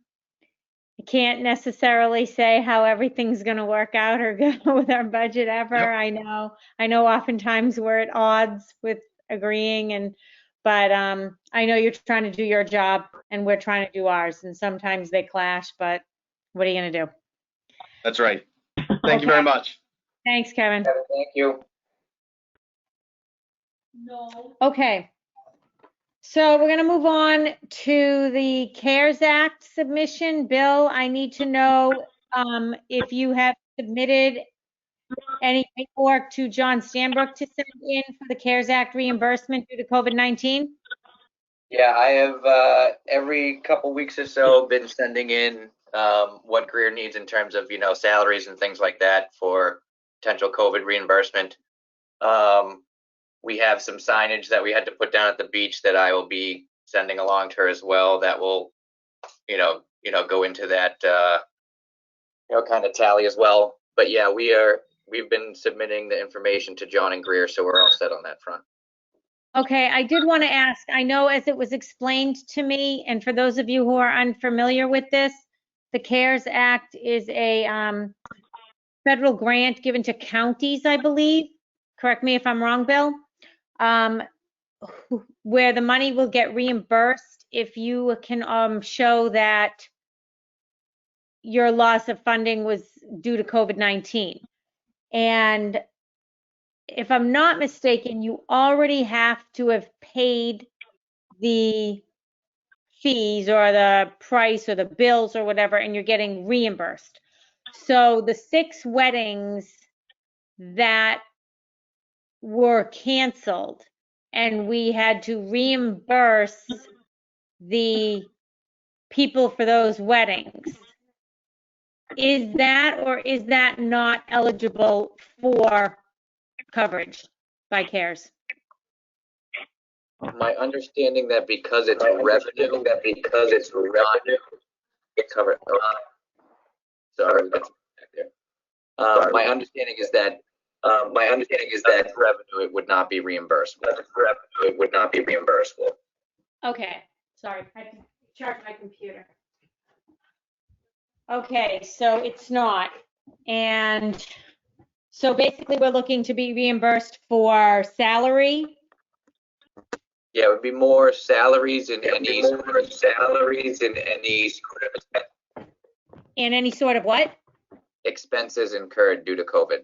I can't necessarily say how everything's going to work out or go with our budget ever. Yep. I know oftentimes we're at odds with agreeing but I know you're trying to do your job and we're trying to do ours, and sometimes they clash, but what are you going to do? That's right. Thank you very much. Thanks, Kevin. Thank you. Okay. So we're going to move on to the CARES Act submission. Bill, I need to know if you have submitted any paperwork to John Stanbrook to send in for the CARES Act reimbursement due to COVID-19. Yeah, I have every couple weeks or so been sending in what Greer needs in terms of, salaries and things like that for potential COVID reimbursement. We have some signage that we had to put down at the beach that I will be sending along to her as well. That will, go into that, kind of tally as well. But yeah, we've been submitting the information to John and Greer, so we're all set on that front. Okay, I did want to ask, I know as it was explained to me, and for those of you who are unfamiliar with this, the CARES Act is a federal grant given to counties, I believe. Correct me if I'm wrong, Bill. Where the money will get reimbursed if you can show that your loss of funding was due to COVID-19. And if I'm not mistaken, you already have to have paid the fees or the price or the bills or whatever, and you're getting reimbursed. So the 6 weddings that were canceled and we had to reimburse the people for those weddings, is that or is that not eligible for coverage by CARES? My understanding that because it's revenue, it's covered. Sorry, that's back there. My understanding is that revenue, it would not be reimbursable. Okay, sorry, I can charge my computer. Okay, so it's not. And so basically we're looking to be reimbursed for salary. Yeah, it would be more salaries and any And any sort of what? expenses incurred due to COVID.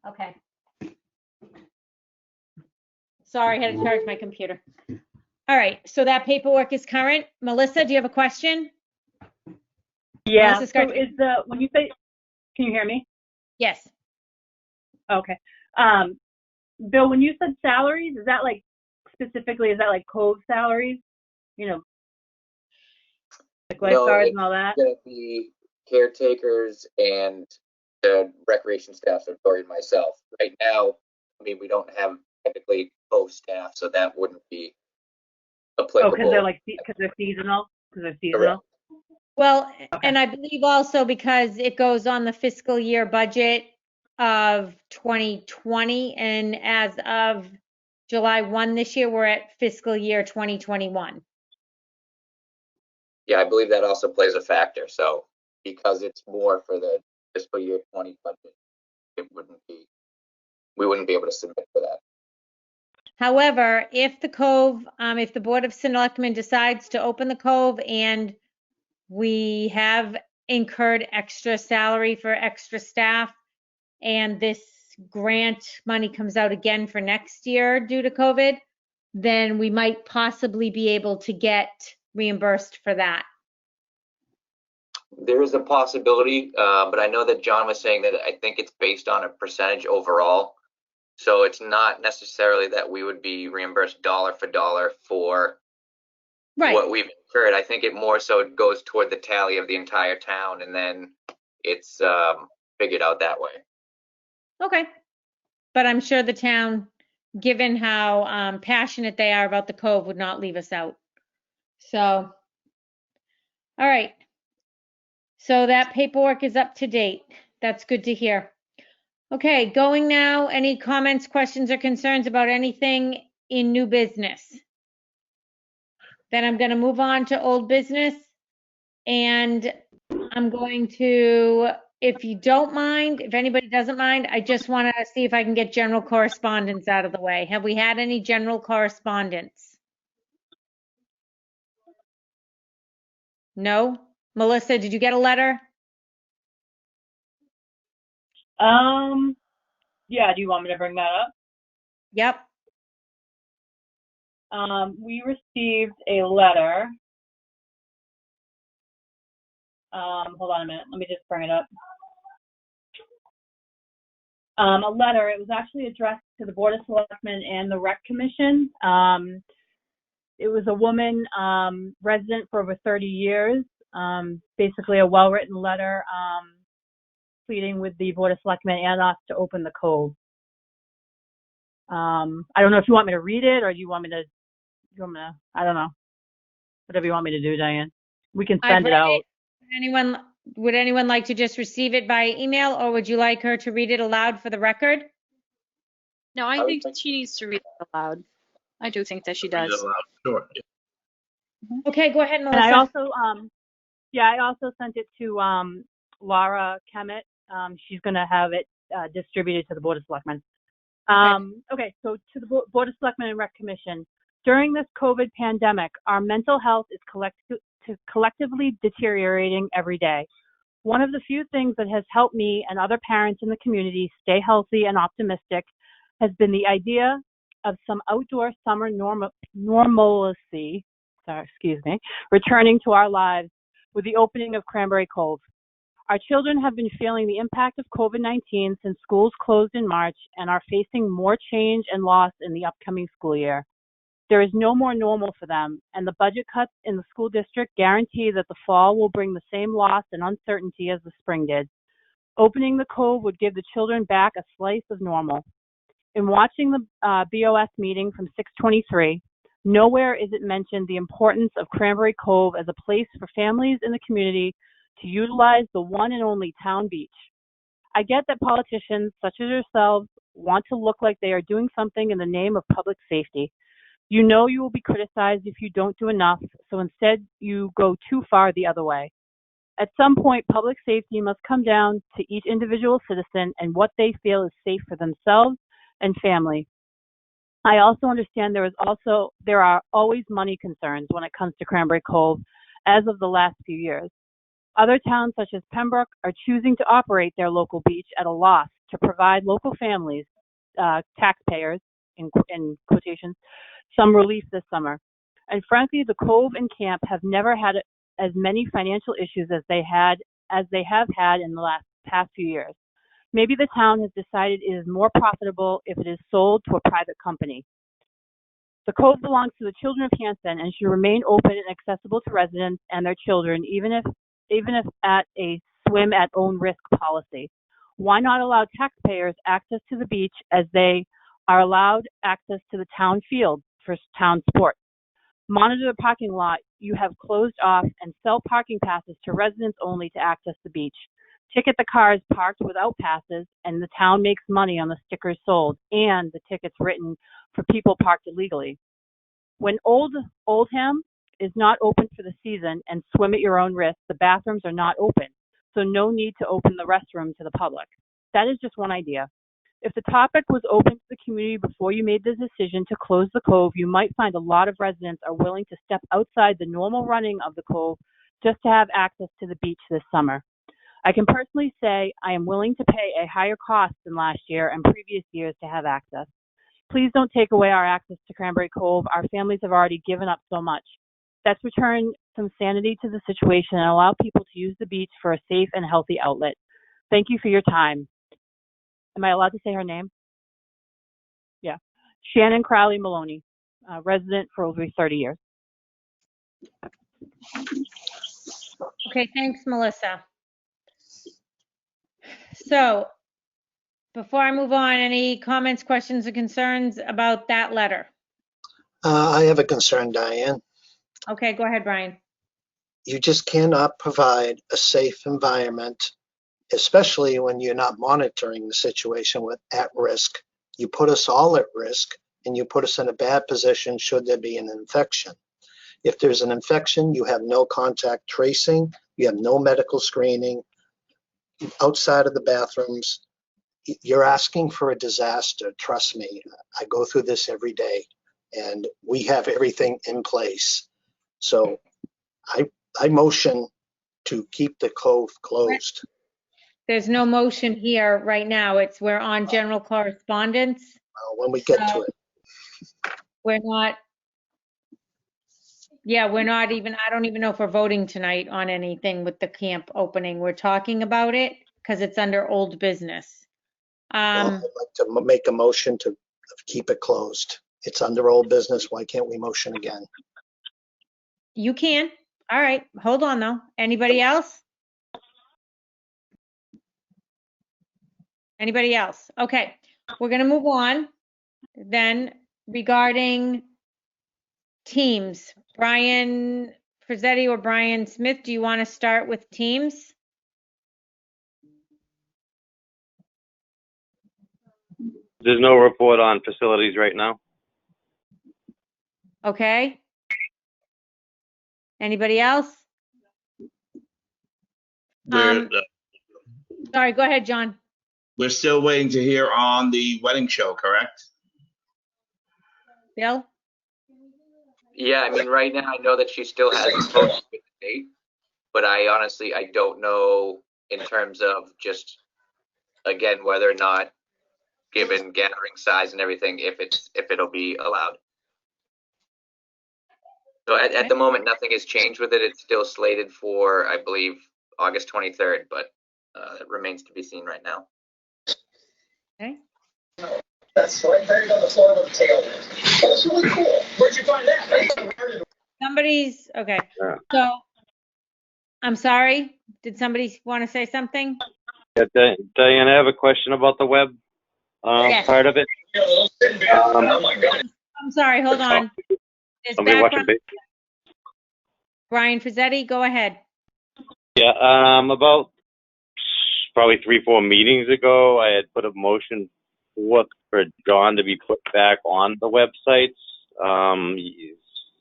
Okay. Sorry, I had to charge my computer. All right, so that paperwork is current. Melissa, do you have a question? Yeah, Melissa so Scarcini. when you say, can you hear me? Yes. Okay. Bill, when you said salaries, is that like Cove salaries? Like lifeguards and all that? It's going to be caretakers and the recreation staff, so Tori and myself. Right now, we don't have technically Cove staff, so that wouldn't be applicable. Oh, because they're seasonal? Correct. Well, Okay. and I believe also because it goes on the fiscal year budget of 2020, and as of July 1 this year, we're at fiscal year 2021. Yeah, I believe that also plays a factor. So because it's more for the fiscal year 20 budget, we wouldn't be able to submit for that. However, if the Cove, if the Board of Selectmen decides to open the Cove and we have incurred extra salary for extra staff, and this grant money comes out again for next year due to COVID, then we might possibly be able to get reimbursed for that. There is a possibility, but I know that John was saying that I think it's based on a percentage overall. So it's not necessarily that we would be reimbursed dollar for dollar for what we've incurred. I think it more so goes toward the tally of the entire town, and then it's figured out that way. Okay. But I'm sure the town, given how passionate they are about the Cove, would not leave us out. So, all right. So that paperwork is up to date. That's good to hear. Okay, going now, any comments, questions, or concerns about anything in new business? Then I'm going to move on to old business, and I'm going to, if you don't mind, if anybody doesn't mind, I just want to see if I can get general correspondence out of the way. Have we had any general correspondence? No? Melissa, did you get a letter? Yeah, do you want me to bring that up? Yep. We received a letter. Hold on a minute. Let me just bring it up. A letter. It was actually addressed to the Board of Selectmen and the Rec Commission. It was a woman, resident for over 30 years. Basically a well-written letter pleading with the Board of Selectmen and us to open the cove. I don't know if you want me to read it or do you want me to, I don't know. Whatever you want me to do, Diane. We can send it out. Would anyone like to just receive it by email, or would you like her to read it aloud for the record? No, I think she needs to read it aloud. I do think that she does. Sure. Okay, go ahead, Melissa. And I also, I also sent it to Laura Kemet. She's going to have it distributed to the Board of Selectmen. Okay, so to the Board of Selectmen and Rec Commission. During this COVID pandemic, our mental health is collectively deteriorating every day. One of the few things that has helped me and other parents in the community stay healthy and optimistic has been the idea of some outdoor summer normalcy, returning to our lives with the opening of Cranberry Cove. Our children have been feeling the impact of COVID-19 since schools closed in March and are facing more change and loss in the upcoming school year. There is no more normal for them, and the budget cuts in the school district guarantee that the fall will bring the same loss and uncertainty as the spring did. Opening the cove would give the children back a slice of normal. In watching the BOS meeting from 6/23, nowhere is it mentioned the importance of Cranberry Cove as a place for families in the community to utilize the one and only town beach. I get that politicians, such as yourselves, want to look like they are doing something in the name of public safety. You know you will be criticized if you don't do enough, so instead you go too far the other way. At some point, public safety must come down to each individual citizen and what they feel is safe for themselves and family. I also understand there are always money concerns when it comes to Cranberry Cove, as of the last few years. Other towns such as Pembroke are choosing to operate their local beach at a loss to provide local families, taxpayers, in quotations, some relief this summer. And frankly, the Cove and camp have never had as many financial issues as they have had in the past few years. Maybe the town has decided it is more profitable if it is sold to a private company. The Cove belongs to the children of Hanson and should remain open and accessible to residents and their children, even if at a swim at own risk policy. Why not allow taxpayers access to the beach as they are allowed access to the town field for town sports? Monitor the parking lot you have closed off and sell parking passes to residents only to access the beach. Ticket the cars parked without passes, and the town makes money on the stickers sold and the tickets written for people parked illegally. When Oldham is not open for the season and swim at your own risk, the bathrooms are not open, so no need to open the restroom to the public. That is just one idea. If the topic was open to the community before you made the decision to close the Cove, you might find a lot of residents are willing to step outside the normal running of the Cove just to have access to the beach this summer. I can personally say I am willing to pay a higher cost than last year and previous years to have access. Please don't take away our access to Cranberry Cove. Our families have already given up so much. Let's return some sanity to the situation and allow people to use the beach for a safe and healthy outlet. Thank you for your time. Am I allowed to say her name? Yeah. Shannon Crowley Maloney, resident for over 30 years. Okay, thanks, Melissa. So before I move on, any comments, questions, or concerns about that letter? I have a concern, Diane. Okay, go ahead, Brian. you just cannot provide a safe environment, especially when you're not monitoring the situation with at risk. You put us all at risk, and you put us in a bad position should there be an infection. If there's an infection, you have no contact tracing, you have no medical screening outside of the bathrooms. You're asking for a disaster. Trust me, I go through this every day, and we have everything in place. So I motion to keep the cove closed. There's no motion here right now. We're on general correspondence. When we get to it. We're not even, I don't even know if we're voting tonight on anything with the camp opening. We're talking about it because it's under old business. I'd like to make a motion to keep it closed. It's under old business. Why can't we motion again? You can. All right. Hold on though. Anybody else? Anybody else? Okay. We're going to move on then regarding teams. Brian Frizzetti or Brian Smith, do you want to start with teams? There's no report on facilities right now. Okay. Anybody else? Sorry, go ahead, John. We're still waiting to hear on the wedding show, correct? Bill? Yeah, I mean, right now I know that she still hasn't posted the date, but I honestly, I don't know in terms of just, again, whether or not, given gathering size and everything, if it'll be allowed. So at the moment, nothing has changed with it. It's still slated for, I believe, August 23rd, but it remains to be seen right now. Okay. That's right buried on the floor with the tail. That's really cool. Where'd you find that? Okay. So, I'm sorry. Did somebody want to say something? Yeah, Diane, I have a question about the web Yes. part of it. Oh my God. I'm sorry. Hold on. There's Somebody watching background. Brian Frizzetti, go ahead. Yeah, about probably 3-4 meetings ago, I had put a motion for John to be put back on the websites.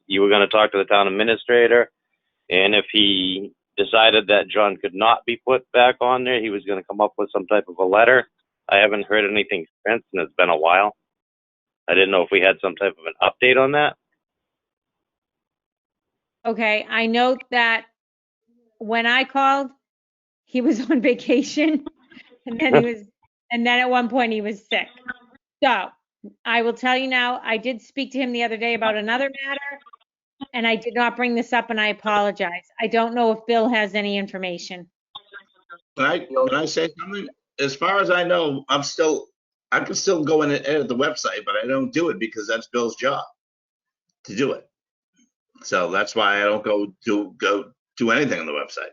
You were going to talk to the town administrator, and if he decided that John could not be put back on there, he was going to come up with some type of a letter. I haven't heard anything since, and it's been a while. I didn't know if we had some type of an update on that. Okay, I note that when I called, he was on vacation, and then at one point he was sick. So I will tell you now, I did speak to him the other day about another matter, and I did not bring this up, and I apologize. I don't know if Bill has any information. Can I say something? As far as I know, I can still go in and edit the website, but I don't do it because that's Bill's job to do it. So that's why I don't go do anything on the website.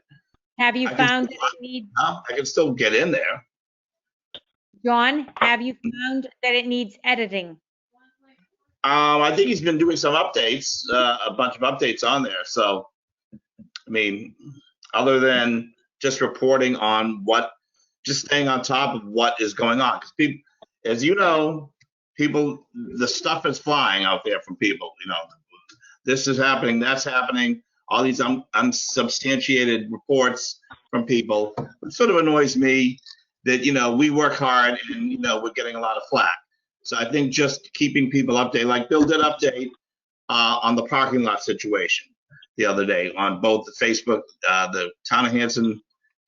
Have you found that it needs, I can still get in there. John, have you found that it needs editing? I think he's been doing some updates, a bunch of updates on there. So, I mean, other than just reporting on just staying on top of what is going on. Because people, as you know, the stuff is flying out there from people. You know, this is happening, that's happening. All these unsubstantiated reports from people. It sort of annoys me that, we work hard and, we're getting a lot of flack. So I think just keeping people updated, like Bill did update on the parking lot situation the other day on both the Facebook, the Town of Hanson,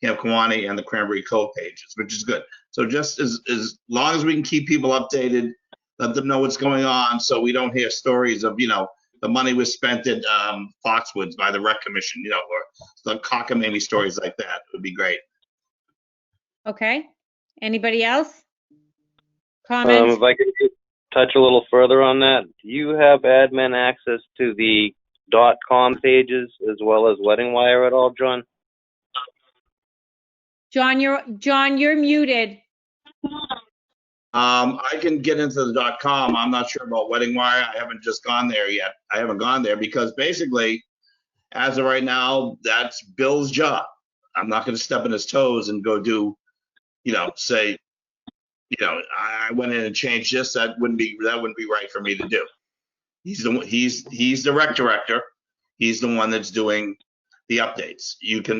Camp Kewanee, and the Cranberry Cove pages, which is good. So just as long as we can keep people updated, let them know what's going on so we don't hear stories of, the money was spent at Foxwoods by the Rec Commission, or the cockamamie stories like that. It would be great. Okay. Anybody else? Comments? If I could touch a little further on that, do you have admin access to the .com pages as well as Wedding Wire at all, John? John, you're muted. I can get into the .com. I'm not sure about Wedding Wire. I haven't just gone there yet. I haven't gone there because basically as of right now, that's Bill's job. I'm not going to step on his toes and go do, say, I went in and changed this. That wouldn't be right for me to do. He's the rec director. He's the one that's doing the updates.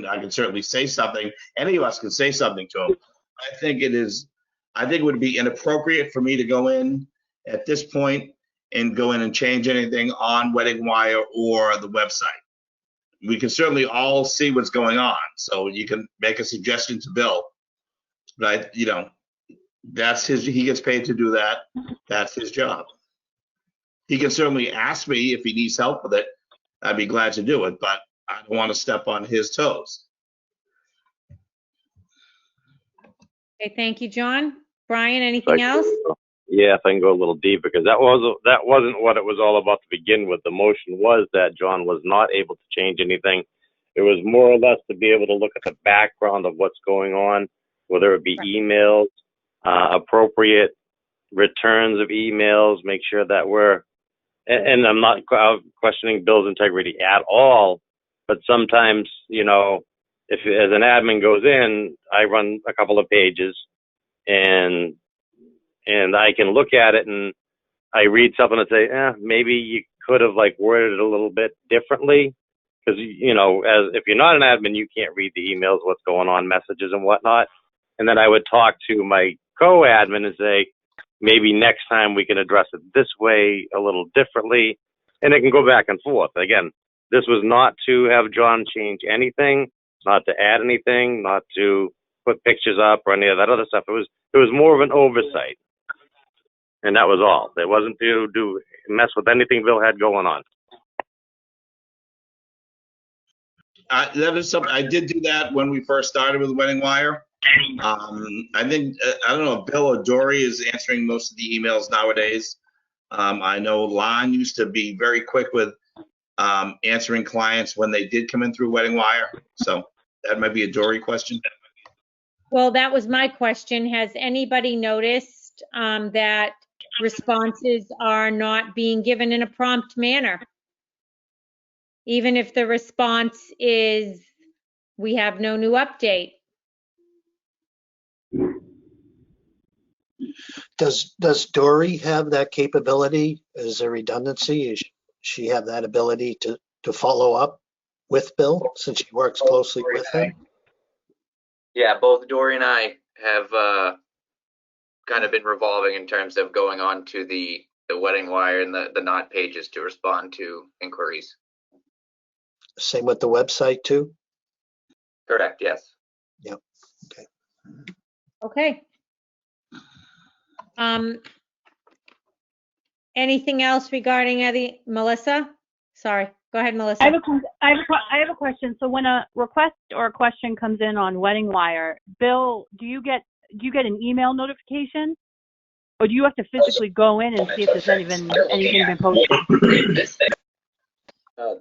I can certainly say something. Any of us can say something to him. I think it would be inappropriate for me to go in at this point and go in and change anything on Wedding Wire or the website. We can certainly all see what's going on, so you can make a suggestion to Bill. But he gets paid to do that. That's his job. He can certainly ask me if he needs help with it. I'd be glad to do it, but I don't want to step on his toes. Okay, thank you, John. Brian, anything else? Yeah, if I can go a little deep, because that wasn't what it was all about to begin with. The motion was that John was not able to change anything. It was more or less to be able to look at the background of what's going on, whether it be emails, appropriate returns of emails, make sure that and I'm not questioning Bill's integrity at all, but sometimes, if as an admin goes in, I run a couple of pages and I can look at it and I read something and say, maybe you could have worded it a little bit differently. Because, if you're not an admin, you can't read the emails, what's going on, messages and whatnot. And then I would talk to my co-admin and say, maybe next time we can address it this way, a little differently. And it can go back and forth. Again, this was not to have John change anything, not to add anything, not to put pictures up or any of that other stuff. It was more of an oversight. And that was all. It wasn't to mess with anything Bill had going on. That is something I did do that when we first started with Wedding Wire. I think I don't know if Bill or Dory is answering most of the emails nowadays. I know Lon used to be very quick with answering clients when they did come in through Wedding Wire. So that might be a Dory question. Well, that was my question. Has anybody noticed that responses are not being given in a prompt manner? Even if the response is, we have no new update. Does Dory have that capability as a redundancy? Does she have that ability to follow up with Bill since she works closely with him? Yeah, both Dory and I have kind of been revolving in terms of going on to the Wedding Wire and the not pages to respond to inquiries. Same with the website too? Correct, yes. Yep. Okay. Okay. Anything else regarding Melissa? Sorry, go ahead, Melissa. I have a question. So when a request or a question comes in on Wedding Wire, Bill, do you get an email notification, or do you have to physically go in and see if there's anything been posted?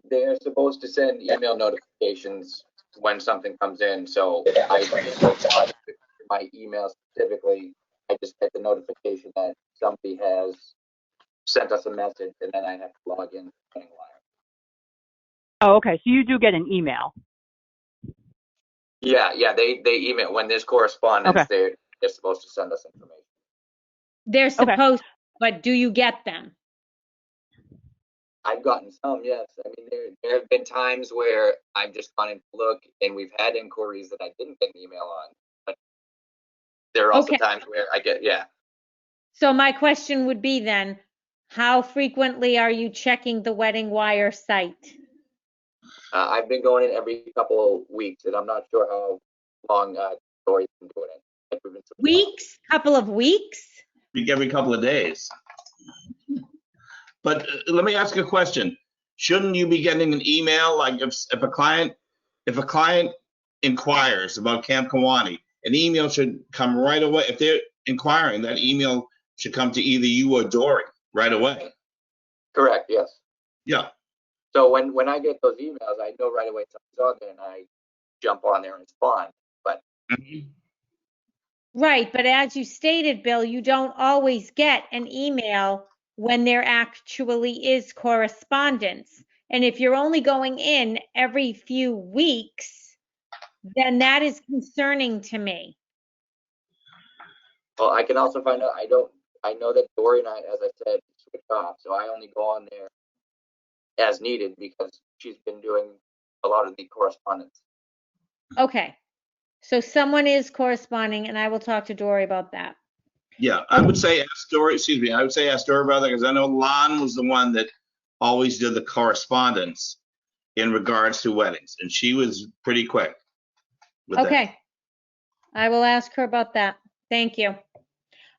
They're supposed to send email notifications when something comes in. So my email specifically, I just get the notification that somebody has sent us a message, and then I have to log in to Wedding Wire. Oh, okay. So you do get an email. Yeah. They email when there's correspondence. Okay. They're supposed to send us information. They're supposed, but do you get them? I've gotten some, yes. I mean, there have been times where I've just gone in to look, and we've had inquiries that I didn't get an email on. But there are also times where I get, So my question would be then, how frequently are you checking the Wedding Wire site? I've been going in every couple of weeks, and I'm not sure how long Dory's been doing it. Weeks? Couple of weeks? Every couple of days. But let me ask you a question. Shouldn't you be getting an email, like if a client inquires about Camp Kiwanee, an email should come right away. If they're inquiring, that email should come to either you or Dory right away. Correct, yes. Yeah. So when I get those emails, I know right away something's on there, and I jump on there and respond. But Right, but as you stated, Bill, you don't always get an email when there actually is correspondence. And if you're only going in every few weeks, then that is concerning to me. Well, I can also find out, I know that Dory and I, as I said, switch off, so I only go on there as needed because she's been doing a lot of the correspondence. Okay. So someone is corresponding, and I will talk to Dory about that. Yeah, I would say ask Dory, excuse me, I would say ask Dory about that because I know Lon was the one that always did the correspondence in regards to weddings, and she was pretty quick with that. Okay. I will ask her about that. Thank you.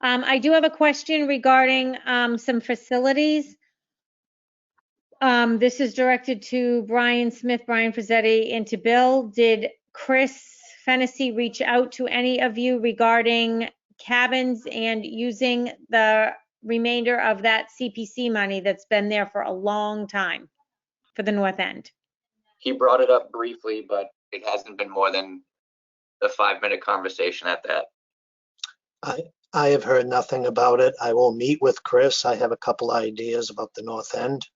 I do have a question regarding some facilities. This is directed to Brian Smith, Brian Frazzetti, and to Bill. Did Chris Fennessy reach out to any of you regarding cabins and using the remainder of that CPC money that's been there for a long time for the North End? He brought it up briefly, but it hasn't been more than a 5-minute conversation at that. I have heard nothing about it. I will meet with Chris. I have a couple ideas about the North End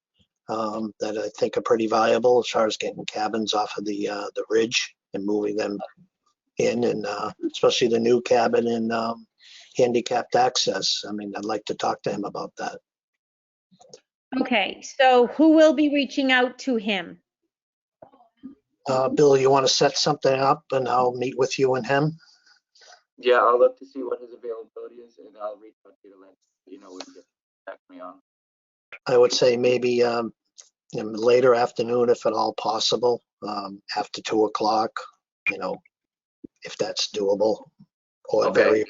that I think are pretty viable as far as getting cabins off of the ridge and moving them in, and especially the new cabin in handicapped access. I mean, I'd like to talk to him about that. Okay, so who will be reaching out to him? Bill, you want to set something up and I'll meet with you and him? Yeah, I'll look to see what his availability is, and I'll reach out to you to let you know when you get back to me on. I would say maybe later afternoon, if at all possible, after 2 o'clock, if that's doable. Or Okay.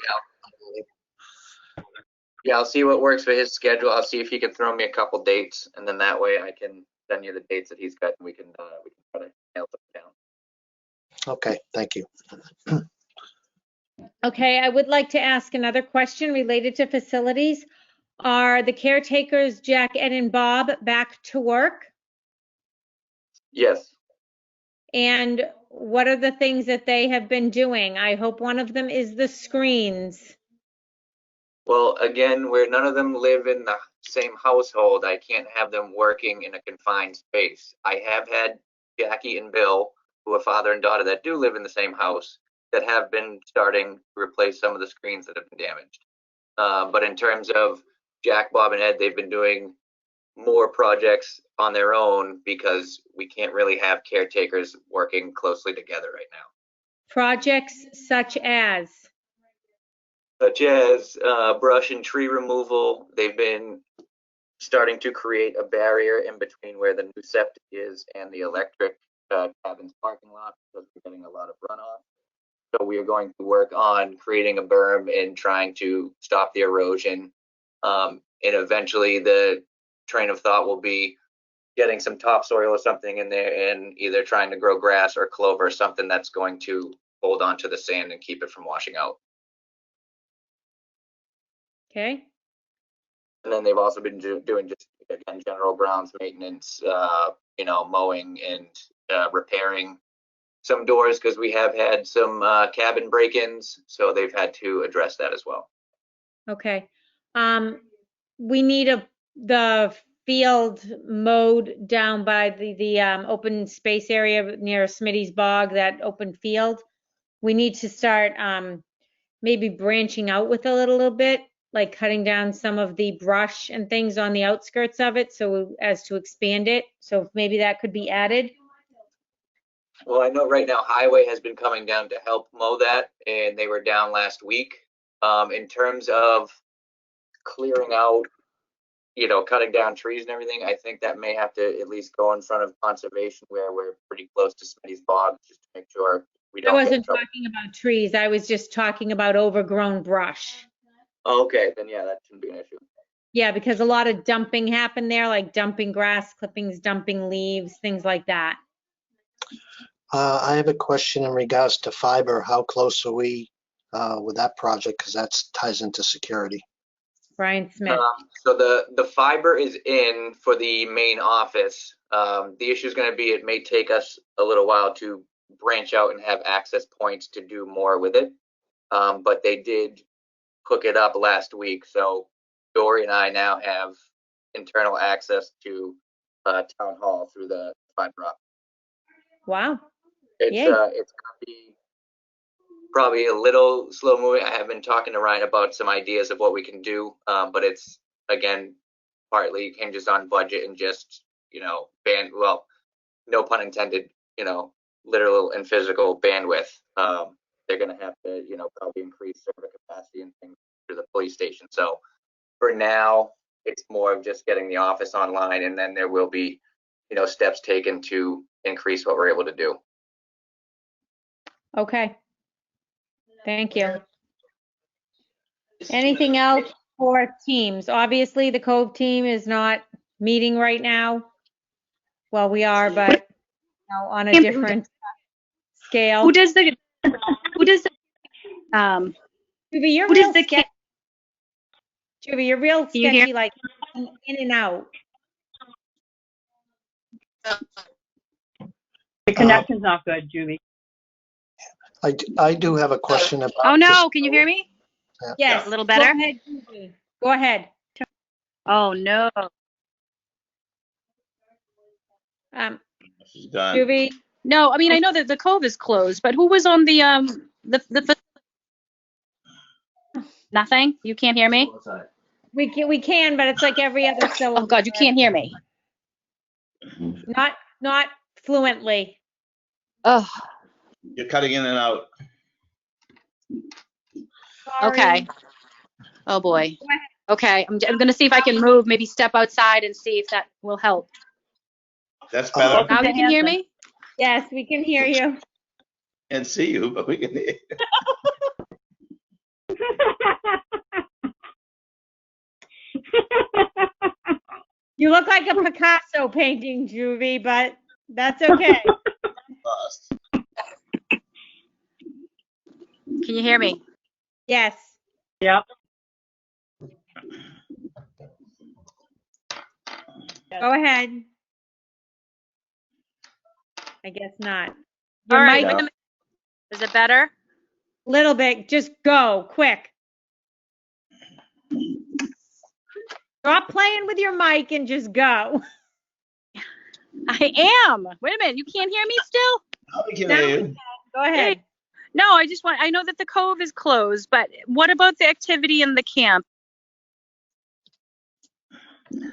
Yeah, I'll see what works for his schedule. I'll see if he can throw me a couple dates, and then that way I can send you the dates that he's got, and we can try to nail them down. Okay, thank you. Okay, I would like to ask another question related to facilities. Are the caretakers, Jack, Ed, and Bob, back to work? Yes. And what are the things that they have been doing? I hope one of them is the screens. Well, again, where none of them live in the same household, I can't have them working in a confined space. I have had Jackie and Bill, who are father and daughter that do live in the same house, that have been starting to replace some of the screens that have been damaged. But in terms of Jack, Bob, and Ed, they've been doing more projects on their own because we can't really have caretakers working closely together right now. Projects such as? Brush and tree removal. They've been starting to create a barrier in between where the new septic is and the electric cabin's parking lot because we're getting a lot of runoff. So we are going to work on creating a berm and trying to stop the erosion. And eventually the train of thought will be getting some topsoil or something in there and either trying to grow grass or clover, something that's going to hold on to the sand and keep it from washing out. Okay. And then they've also been doing just, again, general grounds maintenance, mowing and repairing some doors because we have had some cabin break-ins, so they've had to address that as well. Okay. We need the field mowed down by the open space area near Smitty's Bog, that open field. We need to start maybe branching out with a little bit, like cutting down some of the brush and things on the outskirts of it so as to expand it. So maybe that could be added. Well, I know right now Highway has been coming down to help mow that, and they were down last week. In terms of clearing out, cutting down trees and everything, I think that may have to at least go in front of conservation where we're pretty close to Smitty's Bog, just to make sure we don't I wasn't get in trouble. talking about trees. I was just talking about overgrown brush. Okay, then yeah, that shouldn't be an issue. Yeah, because a lot of dumping happened there, like dumping grass clippings, dumping leaves, things like that. I have a question in regards to fiber. How close are we with that project? Because that ties into security. Brian Smith. So the fiber is in for the main office. The issue is going to be it may take us a little while to branch out and have access points to do more with it. But they did hook it up last week. So Dory and I now have internal access to town hall through the fiber optic. Wow. It's Yay. it's gonna be probably a little slow moving. I have been talking to Ryan about some ideas of what we can do, but it's again partly hinges on budget and just well, no pun intended, literal and physical bandwidth. They're gonna have to probably increase server capacity and things through the police station. So for now, it's more of just getting the office online, and then there will be steps taken to increase what we're able to do. Okay. Thank you. Anything else for teams? Obviously, the Cove team is not meeting right now. Well, we are, but on a different scale. Who does the Juby, you're who real does the sketchy. Juby, you're real you hear- sketchy, like in and out. The connection's not good, Juby. I do have a question about. Oh no, this. can you hear me? Yes. A little better? Go ahead, Juby. Go ahead. Oh no. She's done. Juby, No, I mean I know that the Cove is closed, but who was on the nothing? You can't hear me? we can, but it's like every other syllable. Oh God, you can't hear me. Not fluently. Oh, You're cutting in and out. Sorry. okay. Oh boy. Okay, I'm gonna see if I can move, maybe step outside and see if that will help. That's better. Now you can hear me? Yes, we can hear you. Can't see you, but we can hear you. You look like a Picasso painting, Juby, but that's okay. Can you hear me? Yes. Yep. Go ahead. I guess not. Your All right. mic- wait a minute. Is it better? Little bit. Just go quick. Stop playing with your mic and just go. I am. Wait a minute. You can't hear me still? Oh, we can Now hear we you. can. Go ahead. No, I know that the Cove is closed, but what about the activity in the camp?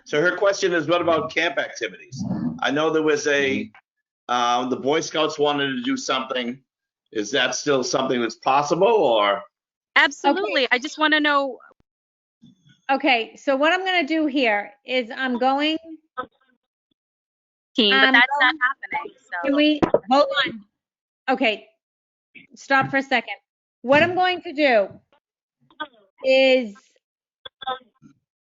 So her question is, what about camp activities? I know there was the Boy Scouts wanted to do something. Is that still something that's possible, or? Absolutely. I just want to know. Okay, so what I'm going to do here is I'm going. Team, but that's not happening. Can So we hold on? Okay, stop for a second. What I'm going to do is,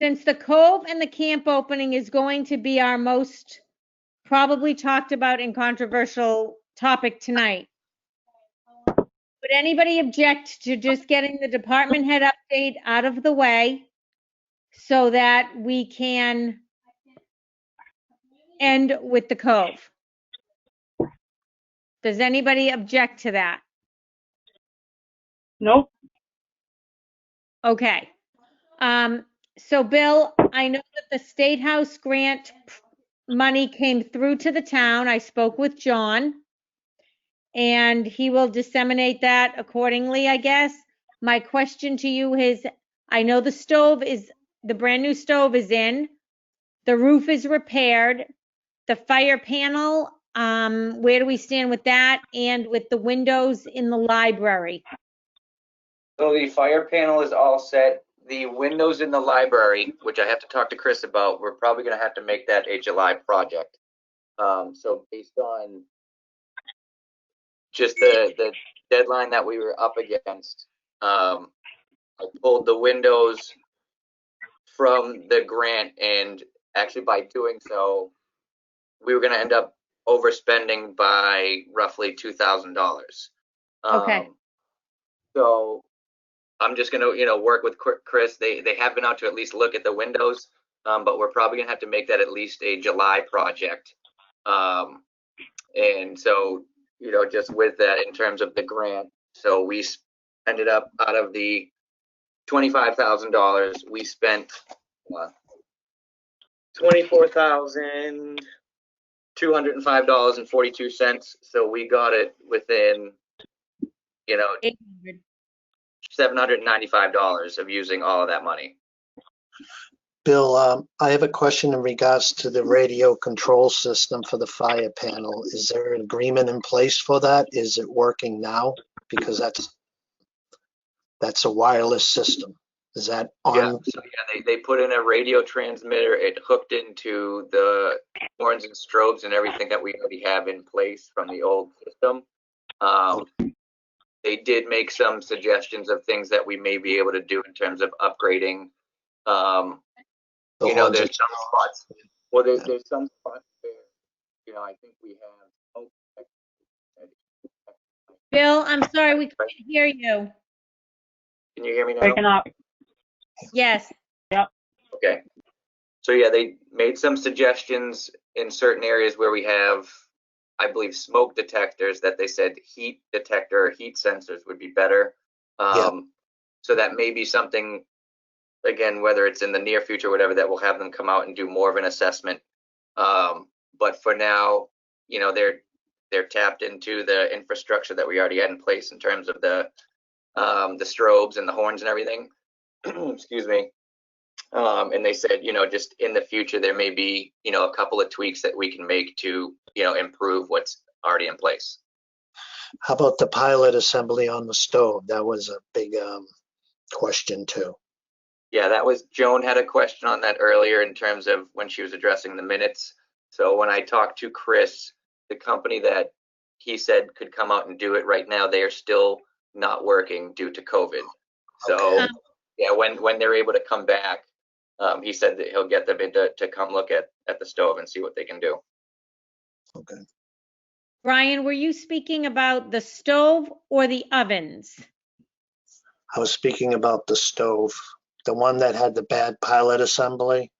since the Cove and the camp opening is going to be our most probably talked about and controversial topic tonight, would anybody object to just getting the department head update out of the way so that we can end with the Cove? Does anybody object to that? Nope. Okay. So Bill, I know that the State House grant money came through to the town. I spoke with John, and he will disseminate that accordingly, I guess. My question to you is, I know the brand new stove is in, the roof is repaired, the fire panel, where do we stand with that, and with the windows in the library? So the fire panel is all set. The windows in the library, which I have to talk to Chris about, we're probably going to have to make that a July project. So based on just the deadline that we were up against, I pulled the windows from the grant, and actually by doing so, we were going to end up overspending by roughly $2,000. Okay. So I'm just gonna, work with Chris. They have been out to at least look at the windows, but we're probably gonna have to make that at least a July project. And so, just with that in terms of the grant, so we ended up out of the $25,000, we spent $24,205.42. So we got it within, you know, 800. $795 of using all of that money. Bill, I have a question in regards to the radio control system for the fire panel. Is there an agreement in place for that? Is it working now? Because that's a wireless system. Is that on? Yeah, so yeah, they put in a radio transmitter. It hooked into the horns and strobes and everything that we already have in place from the old system. They did make some suggestions of things that we may be able to do in terms of upgrading. You know, there's some spots. Well, there's some spots where, you know, I think we have. Oh, Bill, I'm sorry, we can't hear you. can you hear me now? Breaking up. Yes. Okay. So yeah, they made some suggestions in certain areas where we have, I believe, smoke detectors that they said heat detector or heat sensors would be better. So that may be something, again, whether it's in the near future, whatever, that we'll have them come out and do more of an assessment. But for now, you know, they're tapped into the infrastructure that we already had in place in terms of the strobes and the horns and everything. Excuse me. And they said, you know, just in the future, there may be, you know, a couple of tweaks that we can make to, you know, improve what's already in place. How about the pilot assembly on the stove? That was a big question too. Yeah, that was, Joan had a question on that earlier in terms of when she was addressing the minutes. So when I talked to Chris, the company that he said could come out and do it right now, they are still not working due to COVID. So Okay. yeah, when they're able to come back, he said that he'll get them in to come look at the stove and see what they can do. Okay. Brian, were you speaking about the stove or the ovens? I was speaking about the stove, the one that had the bad pilot assembly.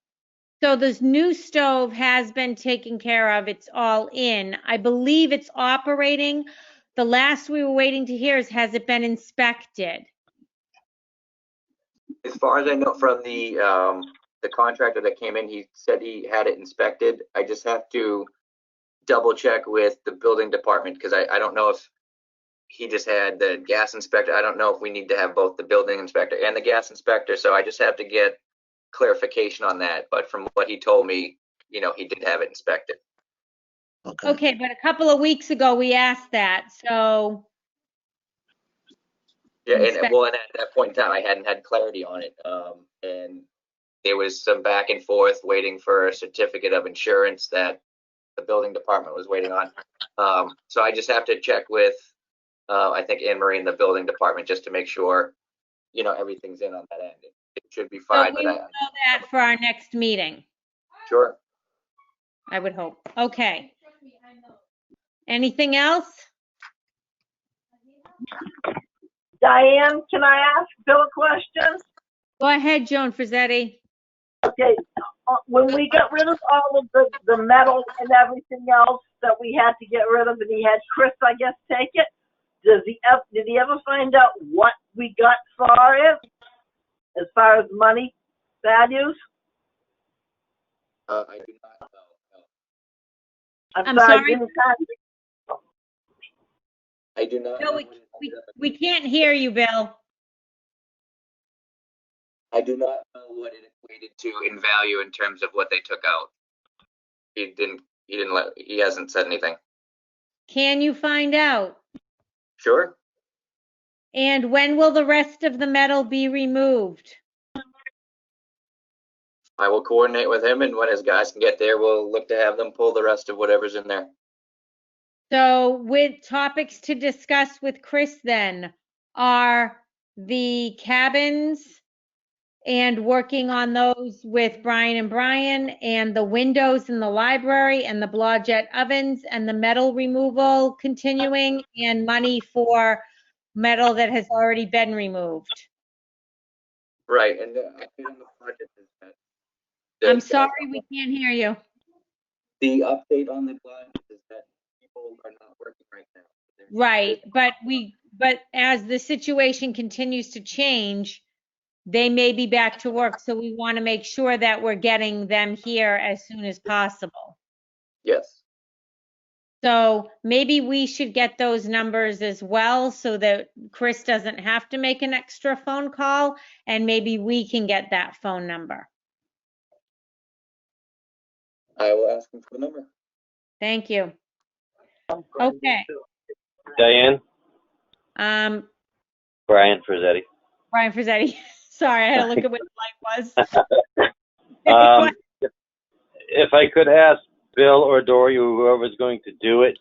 So this new stove has been taken care of. It's all in. I believe it's operating. The last we were waiting to hear is, has it been inspected? As far as I know from the contractor that came in, he said he had it inspected. I just have to double check with the building department because I don't know if he just had the gas inspector. I don't know if we need to have both the building inspector and the gas inspector. So I just have to get clarification on that. But from what he told me, you know, he did have it inspected. Okay. Okay, but a couple of weeks ago we asked that, so. Yeah, and well, and at that point in time, I hadn't had clarity on it. And there was some back and forth waiting for a certificate of insurance that the building department was waiting on. So I just have to check with, I think, Anne Marie in the building department just to make sure, you know, everything's in on that end. It should be fine. So we will know that for our next meeting, Sure. I would hope. Okay. Anything else? Diane, can I ask Bill a question? Go ahead, Joan Frizzetti. Okay, when we got rid of all of the metal and everything else that we had to get rid of, and he had Chris, I guess, take it, did he ever find out what we got for it, as far as money values? I do not know. No. I'm sorry. I do not. No, we can't hear you, Bill. I do not know what it equated to in value in terms of what they took out. He hasn't said anything. Can you find out? Sure. And when will the rest of the metal be removed? I will coordinate with him, and when his guys can get there, we'll look to have them pull the rest of whatever's in there. So with topics to discuss with Chris then are the cabins and working on those with Brian and the windows in the library and the Blodgett ovens and the metal removal continuing and money for metal that has already been removed. Right, and the update on the project is that. I'm sorry, we can't hear you. The update on the project is that people are not working right now. Right, but as the situation continues to change, they may be back to work. So we want to make sure that we're getting them here as soon as possible. Yes. So maybe we should get those numbers as well so that Chris doesn't have to make an extra phone call, and maybe we can get that phone number. I will ask him for the number. Thank you. Okay. Diane, Um, Brian Frizzetti. Brian Frizzetti. Sorry, I had to look at what the light was. If I could ask Bill or Dory or whoever's going to do it,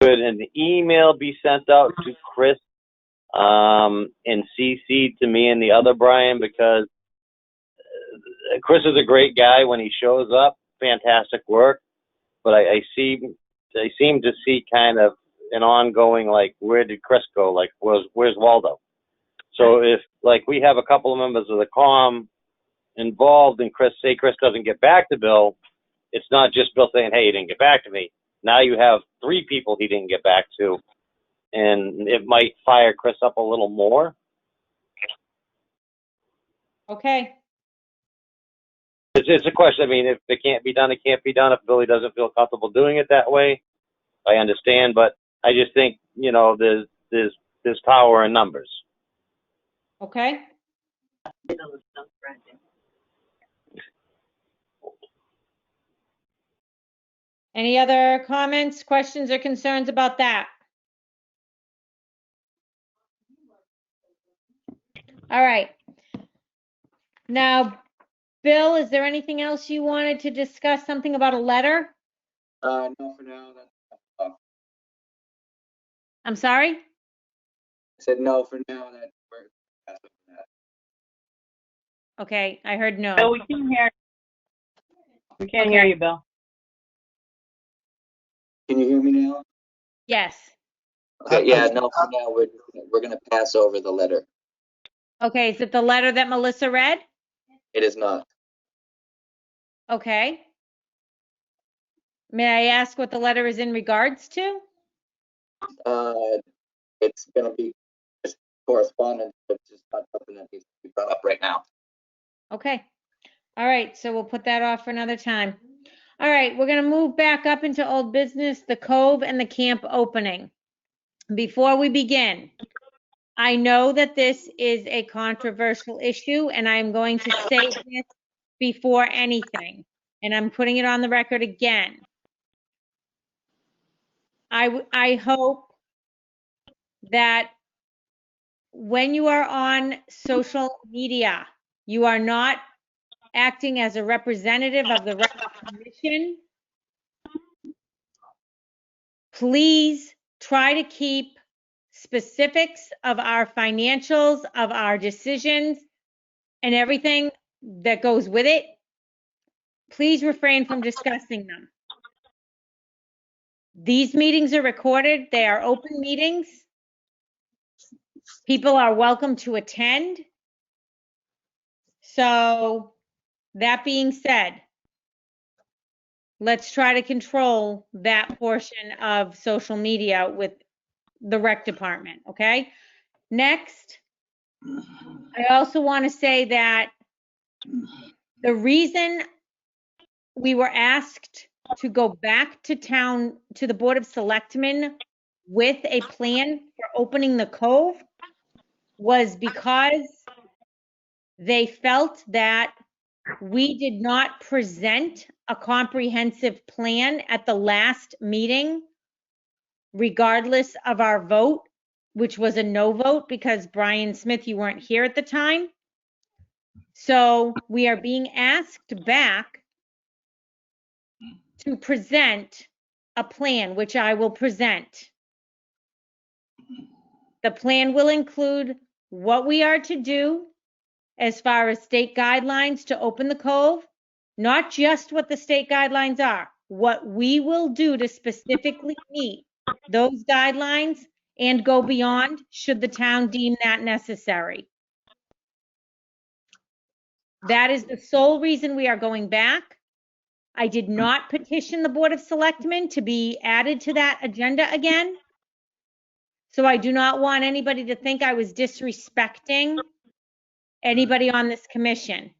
could an email be sent out to Chris and CC to me and the other Brian, because Chris is a great guy when he shows up, fantastic work, but I seem to see kind of an ongoing, like, where did Chris go? Like, where's Waldo? So if, like, we have a couple of members of the comm involved and Chris doesn't get back to Bill, it's not just Bill saying, hey, he didn't get back to me. Now you have 3 people he didn't get back to, and it might fire Chris up a little more. Okay. It's a question. I mean, if it can't be done, it can't be done. If Billy doesn't feel comfortable doing it that way, I understand. But I just think, you know, there's power in numbers. Okay. Any other comments, questions, or concerns about that? All right. Now, Bill, is there anything else you wanted to discuss? Something about a letter? No, for now. I'm sorry? I said no for now. That we're past that. Okay, I heard no. Bill, we can't hear. We can't hear you, Bill. Can you hear me now? Yes. Okay, yeah, no, for now we're gonna pass over the letter. Okay, is it the letter that Melissa read? It is not. Okay. May I ask what the letter is in regards to? It's gonna be just correspondence, but just not something that needs to be brought up right now. Okay. All right, so we'll put that off for another time. All right, we're going to move back up into old business, the Cove and the camp opening. Before we begin, I know that this is a controversial issue, and I'm going to say this before anything, and I'm putting it on the record again. I hope that when you are on social media, you are not acting as a representative of the Rec Commission. Please try to keep specifics of our financials, of our decisions, and everything that goes with it. Please refrain from discussing them. These meetings are recorded. They are open meetings. People are welcome to attend. So, that being said, let's try to control that portion of social media with the rec department, okay? Next, I also want to say that the reason we were asked to go back to town, to the Board of Selectmen with a plan for opening the Cove was because they felt that we did not present a comprehensive plan at the last meeting, regardless of our vote, which was a no vote because Brian Smith, you weren't here at the time. So we are being asked back to present a plan, which I will present. The plan will include what we are to do as far as state guidelines to open the Cove, not just what the state guidelines are, what we will do to specifically meet those guidelines and go beyond should the town deem that necessary. That is the sole reason we are going back. I did not petition the Board of Selectmen to be added to that agenda again. So I do not want anybody to think I was disrespecting Anybody on this commission?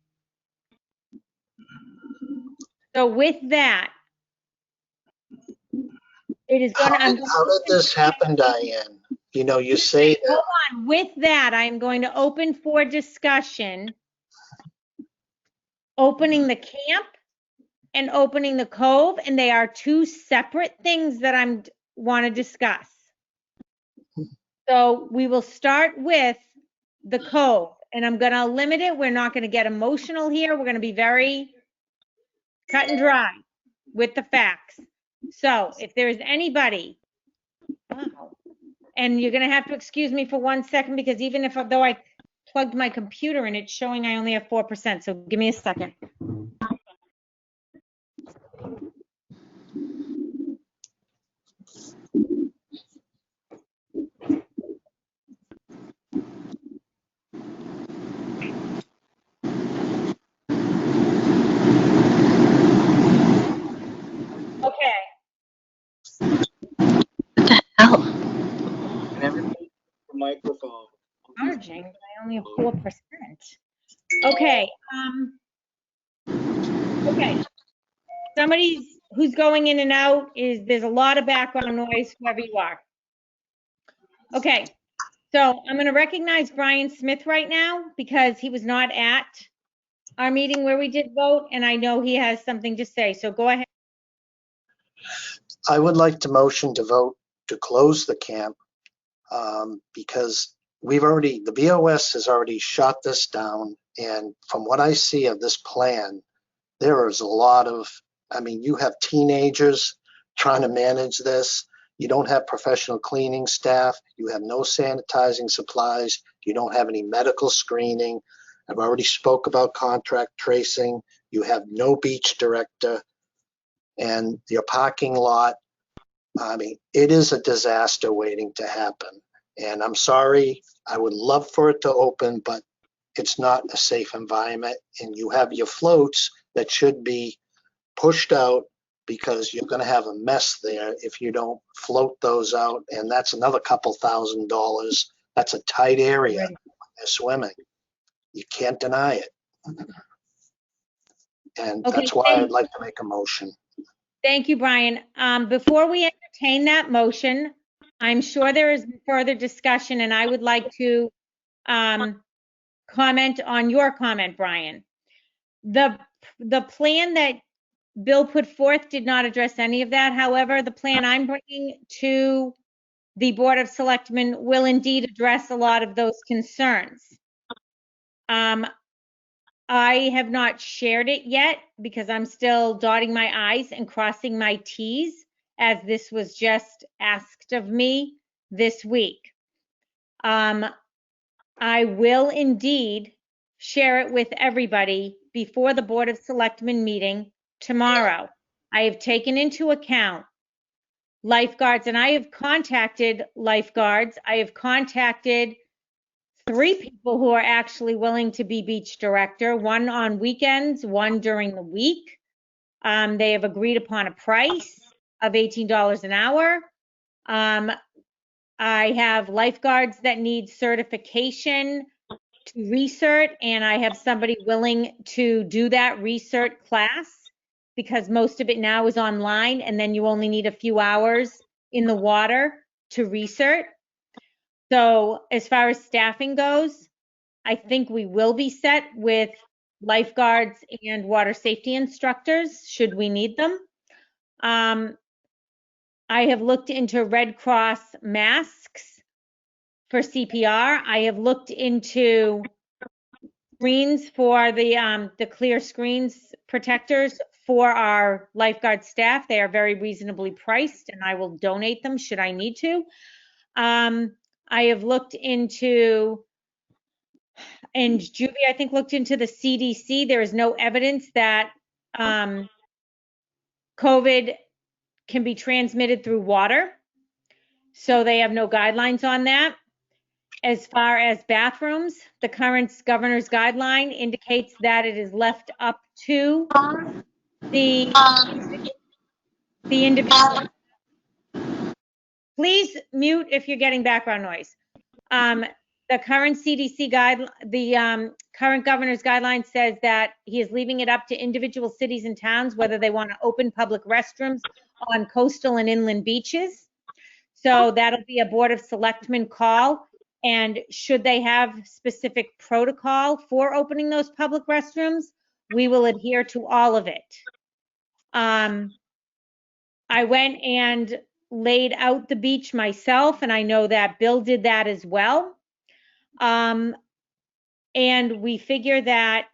So with that, it is going to, How did this happen, Diane? You know, you say that. hold on. With that, I'm going to open for discussion, opening the camp and opening the cove, and they are two separate things that I'm want to discuss. So we will start with the cove, and I'm going to limit it. We're not going to get emotional here. We're going to be very cut and dry with the facts. So if there's anybody, wow, and you're going to have to excuse me for 1 second, because even if, though I plugged my computer in, it's showing I only have 4%. So give me a second. Okay. Hell. And everybody, microphone. Charging, but I only have 4%. Okay. Okay. Somebody who's going in and out there's a lot of background noise, whoever you are. Okay. So I'm going to recognize Brian Smith right now because he was not at our meeting where we did vote, and I know he has something to say. So go ahead. I would like to motion to vote to close the camp because the BOS has already shot this down. And from what I see of this plan, there is a lot of, you have teenagers trying to manage this. You don't have professional cleaning staff. You have no sanitizing supplies. You don't have any medical screening. I've already spoke about contract tracing. You have no beach director. And your parking lot, it is a disaster waiting to happen. And I'm sorry, I would love for it to open, but it's not a safe environment. And you have your floats that should be pushed out because you're going to have a mess there if you don't float those out. And that's another couple $1,000s. That's a tight area when they're swimming. You can't deny it. And Okay, that's why I'd like to make a motion. Thank you, Brian. Before we entertain that motion, I'm sure there is further discussion, and I would like to comment on your comment, Brian. The plan that Bill put forth did not address any of that. However, the plan I'm bringing to the Board of Selectmen will indeed address a lot of those concerns. I have not shared it yet because I'm still dotting my I's and crossing my T's, as this was just asked of me this week. I will indeed share it with everybody before the Board of Selectmen meeting tomorrow. I have taken into account lifeguards, and I have contacted lifeguards. I have contacted 3 people who are actually willing to be beach director, one on weekends, one during the week. They have agreed upon a price of $18 an hour. I have lifeguards that need certification to recert, and I have somebody willing to do that recert class because most of it now is online, and then you only need a few hours in the water to recert. So as far as staffing goes, I think we will be set with lifeguards and water safety instructors should we need them. I have looked into Red Cross masks for CPR. I have looked into screens for the clear screens protectors for our lifeguard staff. They are very reasonably priced, and I will donate them should I need to. I have looked into, and Juby, I think, looked into the CDC. There is no evidence that COVID can be transmitted through water. So they have no guidelines on that. As far as bathrooms, the current governor's guideline indicates that it is left up to the individual. Please mute if you're getting background noise. the current CDC current governor's guideline says that he is leaving it up to individual cities and towns whether they want to open public restrooms on coastal and inland beaches. So that'll be a Board of Selectmen call. And should they have specific protocol for opening those public restrooms, we will adhere to all of it. I went and laid out the beach myself, and I know that Bill did that as well. And we figure that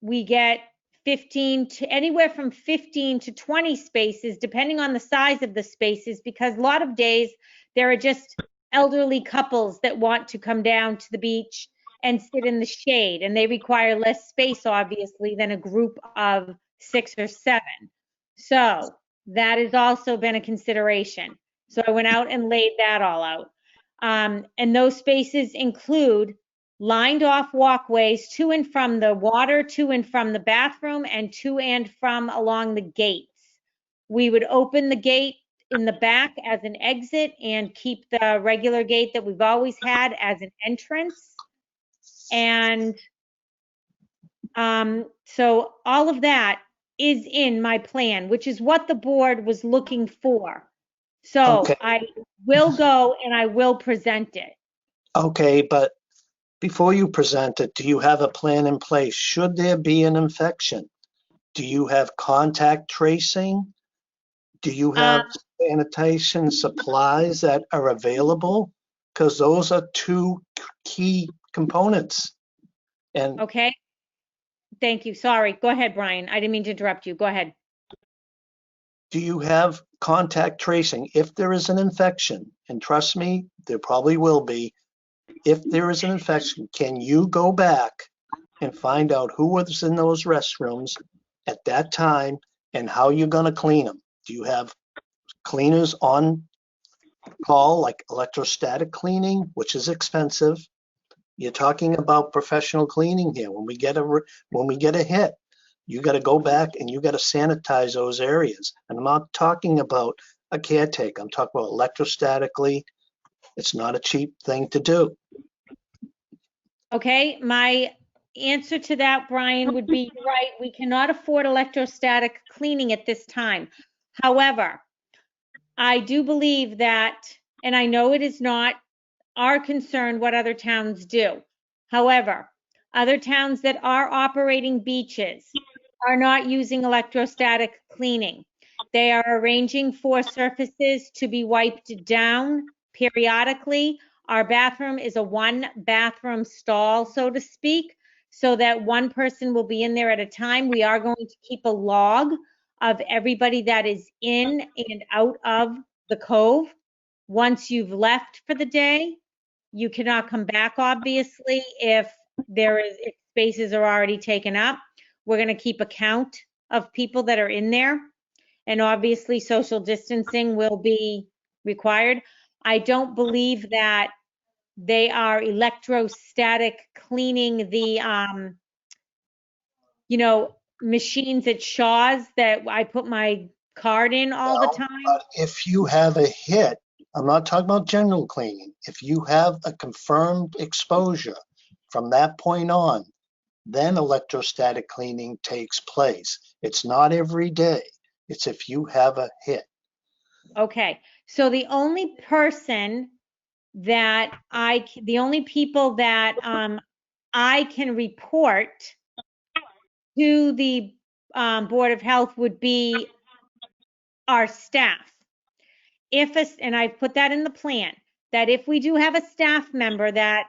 we get anywhere from 15 to 20 spaces, depending on the size of the spaces, because a lot of days there are just elderly couples that want to come down to the beach and sit in the shade, and they require less space, obviously, than a group of 6 or 7. So that has also been a consideration. So I went out and laid that all out. And those spaces include lined off walkways to and from the water, to and from the bathroom, and to and from along the gates. We would open the gate in the back as an exit and keep the regular gate that we've always had as an entrance. And so all of that is in my plan, which is what the board was looking for. So Okay. I will go and I will present it. Okay, but before you present it, do you have a plan in place? Should there be an infection? Do you have contact tracing? Do you have sanitation supplies that are available? Because those are 2 key components. And Okay. Thank you. Sorry. Go ahead, Brian. I didn't mean to interrupt you. Go ahead. do you have contact tracing? If there is an infection, and trust me, there probably will be, if there is an infection, can you go back and find out who was in those restrooms at that time and how you're going to clean them? Do you have cleaners on call, like electrostatic cleaning, which is expensive? You're talking about professional cleaning here. When we get a hit, you got to go back and you got to sanitize those areas. And I'm not talking about a caretaker. I'm talking about electrostatically. It's not a cheap thing to do. Okay, my answer to that, Brian, would be right. We cannot afford electrostatic cleaning at this time. However, I do believe that, and I know it is not our concern what other towns do. However, other towns that are operating beaches are not using electrostatic cleaning. They are arranging for surfaces to be wiped down periodically. Our bathroom is a 1-bathroom stall, so to speak, so that one person will be in there at a time. We are going to keep a log of everybody that is in and out of the cove. Once you've left for the day, you cannot come back, obviously, if spaces are already taken up. We're going to keep a count of people that are in there, and obviously social distancing will be required. I don't believe that they are electrostatic cleaning the, machines at Shaw's that I put my card in all the time. But if you have a hit, I'm not talking about general cleaning. If you have a confirmed exposure from that point on, then electrostatic cleaning takes place. It's not every day. It's if you have a hit. Okay, so the only people that I can report to the Board of Health would be our staff. And I put that in the plan, that if we do have a staff member that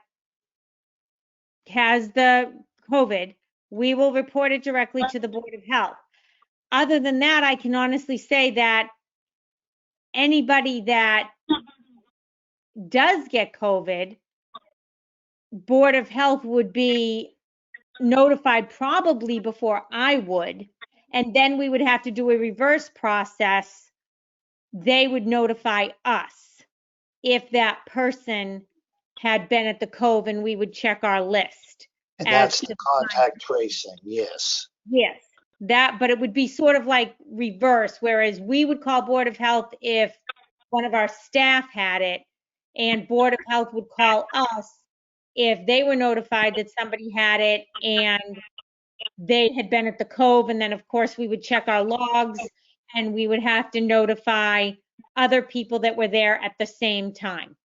has the COVID, we will report it directly to the Board of Health. Other than that, I can honestly say that anybody that does get COVID, Board of Health would be notified probably before I would, and then we would have to do a reverse process. They would notify us if that person had been at the cove, and we would check our list. And that's the contact tracing, yes. Yes, but it would be sort of like reverse, whereas we would call Board of Health if one of our staff had it, and Board of Health would call us if they were notified that somebody had it and they had been at the Cove, and then of course we would check our logs and we would have to notify other people that were there at the same time.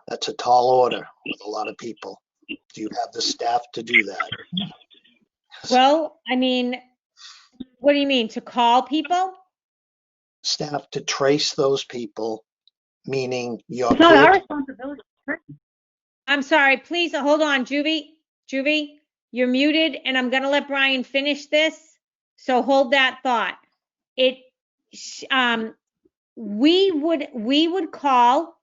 That's a tall order with a lot of people. Do you have the staff to do that? Well, I mean, what do you mean, to call people? Staff to trace those people, meaning your It's not our care. responsibility. I'm sorry, please hold on, Juvie, you're muted, and I'm gonna let Brian finish this. So hold that thought. We would call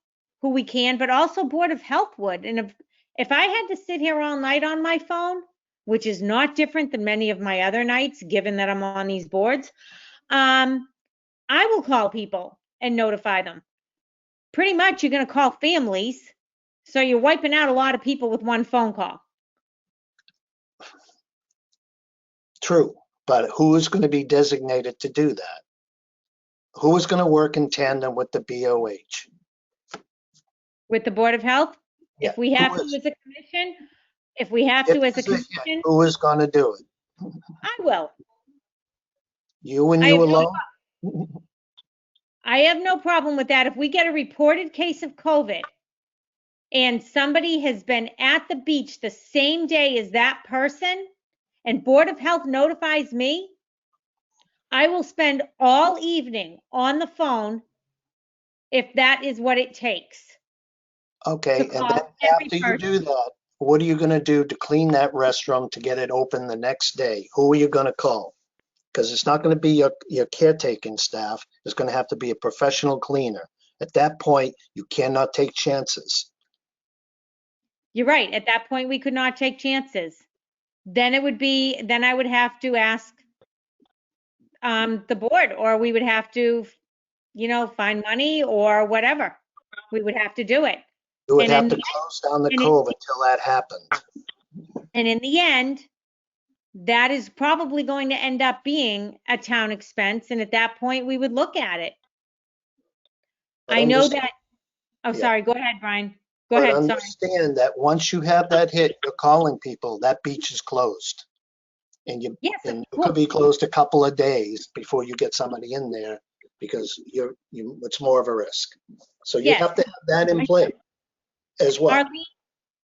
who we can, but also Board of Health would. And if I had to sit here all night on my phone, which is not different than many of my other nights, given that I'm on these boards, I will call people and notify them. Pretty much you're gonna call families. So you're wiping out a lot of people with one phone call. True, but who is going to be designated to do that? Who is going to work in tandem with the BOH? With the Board of Health? Yeah, If we have to as a commission, if we have to as a commission, Who is going to do it? I will. You and I you have no alone? I have no problem with that. If we get a reported case of COVID and somebody has been at the beach the same day as that person and Board of Health notifies me, I will spend all evening on the phone if that is what it takes. Okay, To and call then every after you person. do that, what are you going to do to clean that restroom to get it open the next day? Who are you going to call? Because it's not going to be your caretaking staff. It's going to have to be a professional cleaner. At that point, you cannot take chances. You're right. At that point, we could not take chances. Then I would have to ask the board, or we would have to, find money or whatever. We would have to do it. You would And have in to the close down the and it- cove until that happened. And in the end, that is probably going to end up being a town expense. And at that point, we would look at it. But I know understand- that. Oh, Yeah. sorry. Go ahead, Brian. Go But ahead. Sorry. understand that once you have that hit, you're calling people, that beach is closed. And Yes, and of it course. could be closed a couple of days before you get somebody in there because it's more of a risk. So you Yes. have to have that in place as well.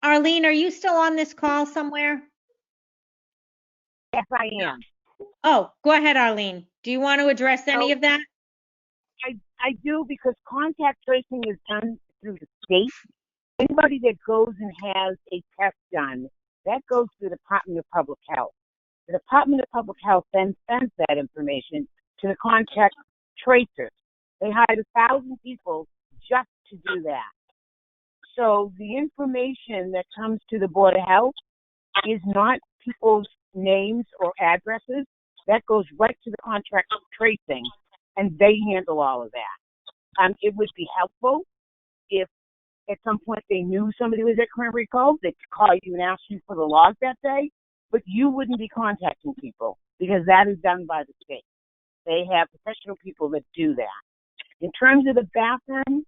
Arlene, are you still on this call somewhere? Yes, I am. Oh, go ahead, Arlene. Do you want to address any of that? I do, because contact tracing is done through the state. Anybody that goes and has a test done, that goes to the Department of Public Health. The Department of Public Health then sends that information to the contact tracers. They hired 1,000 people just to do that. So the information that comes to the Board of Health is not people's names or addresses. That goes right to the contract tracing, and they handle all of that. It would be helpful if at some point they knew somebody was at Cranberry Cove, they could call you and ask you for the log that day, but you wouldn't be contacting people because that is done by the state. They have professional people that do that. In terms of the bathroom,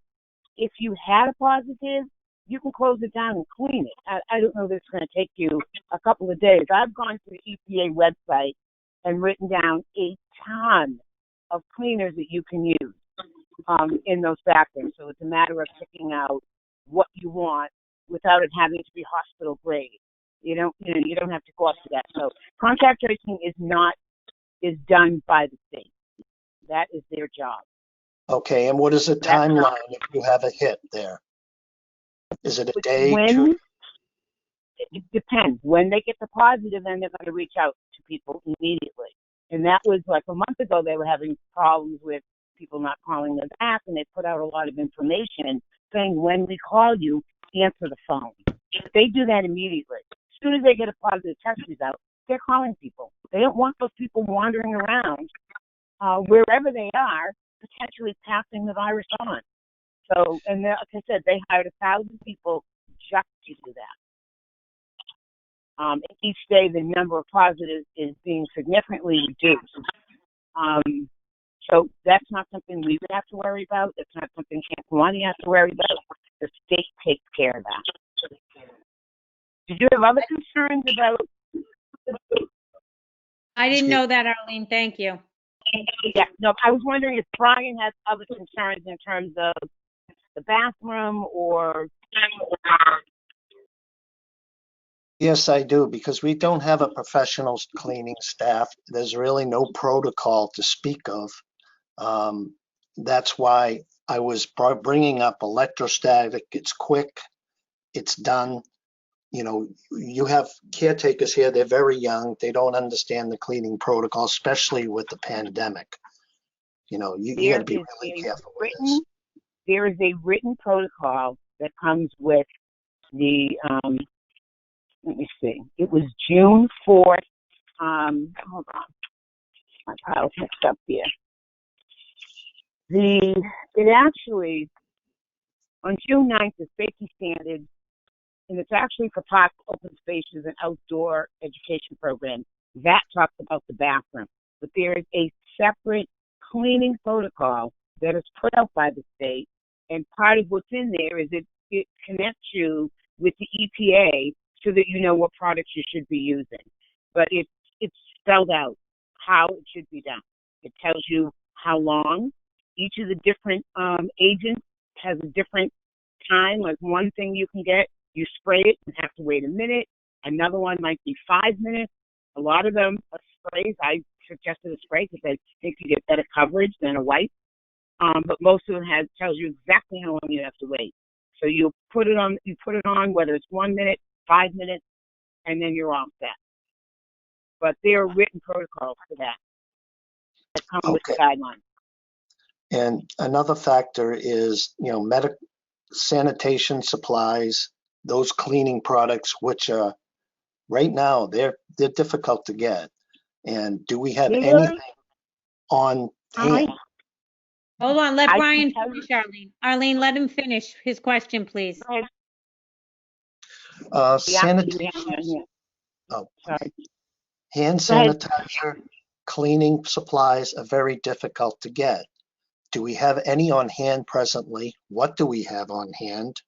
if you had a positive, you can close it down and clean it. I don't know that it's going to take you a couple of days. I've gone to the EPA website and written down a ton of cleaners that you can use in those bathrooms. So it's a matter of picking out what you want without it having to be hospital grade. You don't have to go up to that. So contact tracing is done by the state. That is their job. Okay, and what is the timeline if you have a hit there? Is it a day? It depends. When they get the positive, then they're going to reach out to people immediately. And that was like a month ago, they were having problems with people not calling them back, and they put out a lot of information saying, when we call you, answer the phone. They do that immediately. As soon as they get a positive test result, they're calling people. They don't want those people wandering around wherever they are, potentially passing the virus on. So, and like I said, they hired 1,000 people just to do that. And each day, the number of positives is being significantly reduced. So that's not something we would have to worry about. It's not something Camp Kawani has to worry about. The state takes care of that. Did you have other concerns about? I didn't know that, Arlene. Thank you. Yeah, no, I was wondering if Brian has other concerns in terms of the bathroom or. Yes, I do, because we don't have a professional cleaning staff. There's really no protocol to speak of. That's why I was bringing up electrostatic. It's quick, it's done. You know, you have caretakers here, they're very young. They don't understand the cleaning protocol, especially with the pandemic. You know, you got to be really careful with this. There is a written protocol that comes with the, let me see, it was June 4th. Hold on, my pile's mixed up here. It actually, on June 9th, the safety standards, and it's actually for parks, open spaces, and outdoor education programs. That talks about the bathroom. But there is a separate cleaning protocol that is put out by the state, and part of what's in there is it connects you with the EPA so that you know what products you should be using. But it's spelled out how it should be done. It tells you how long. Each of the different agents has a different time. Like one thing you can get, you spray it and have to wait a minute. Another one might be 5 minutes. A lot of them are sprays. I suggested a spray because I think you get better coverage than a wipe. But most of them tells you exactly how long you have to wait. So you put it on, whether it's 1 minute, 5 minutes, and then you're all set. But there are written protocols for that come with the guidelines. And another factor is, you know, sanitation supplies, those cleaning products, which are right now they're difficult to get. And do we have anything on hand? Hold on, let Brian finish, Arlene. Arlene, let him finish his question, please. Sanitation. Oh, sorry. Hand sanitizer, cleaning supplies are very difficult to get. Do we have any on hand presently? What do we have on hand?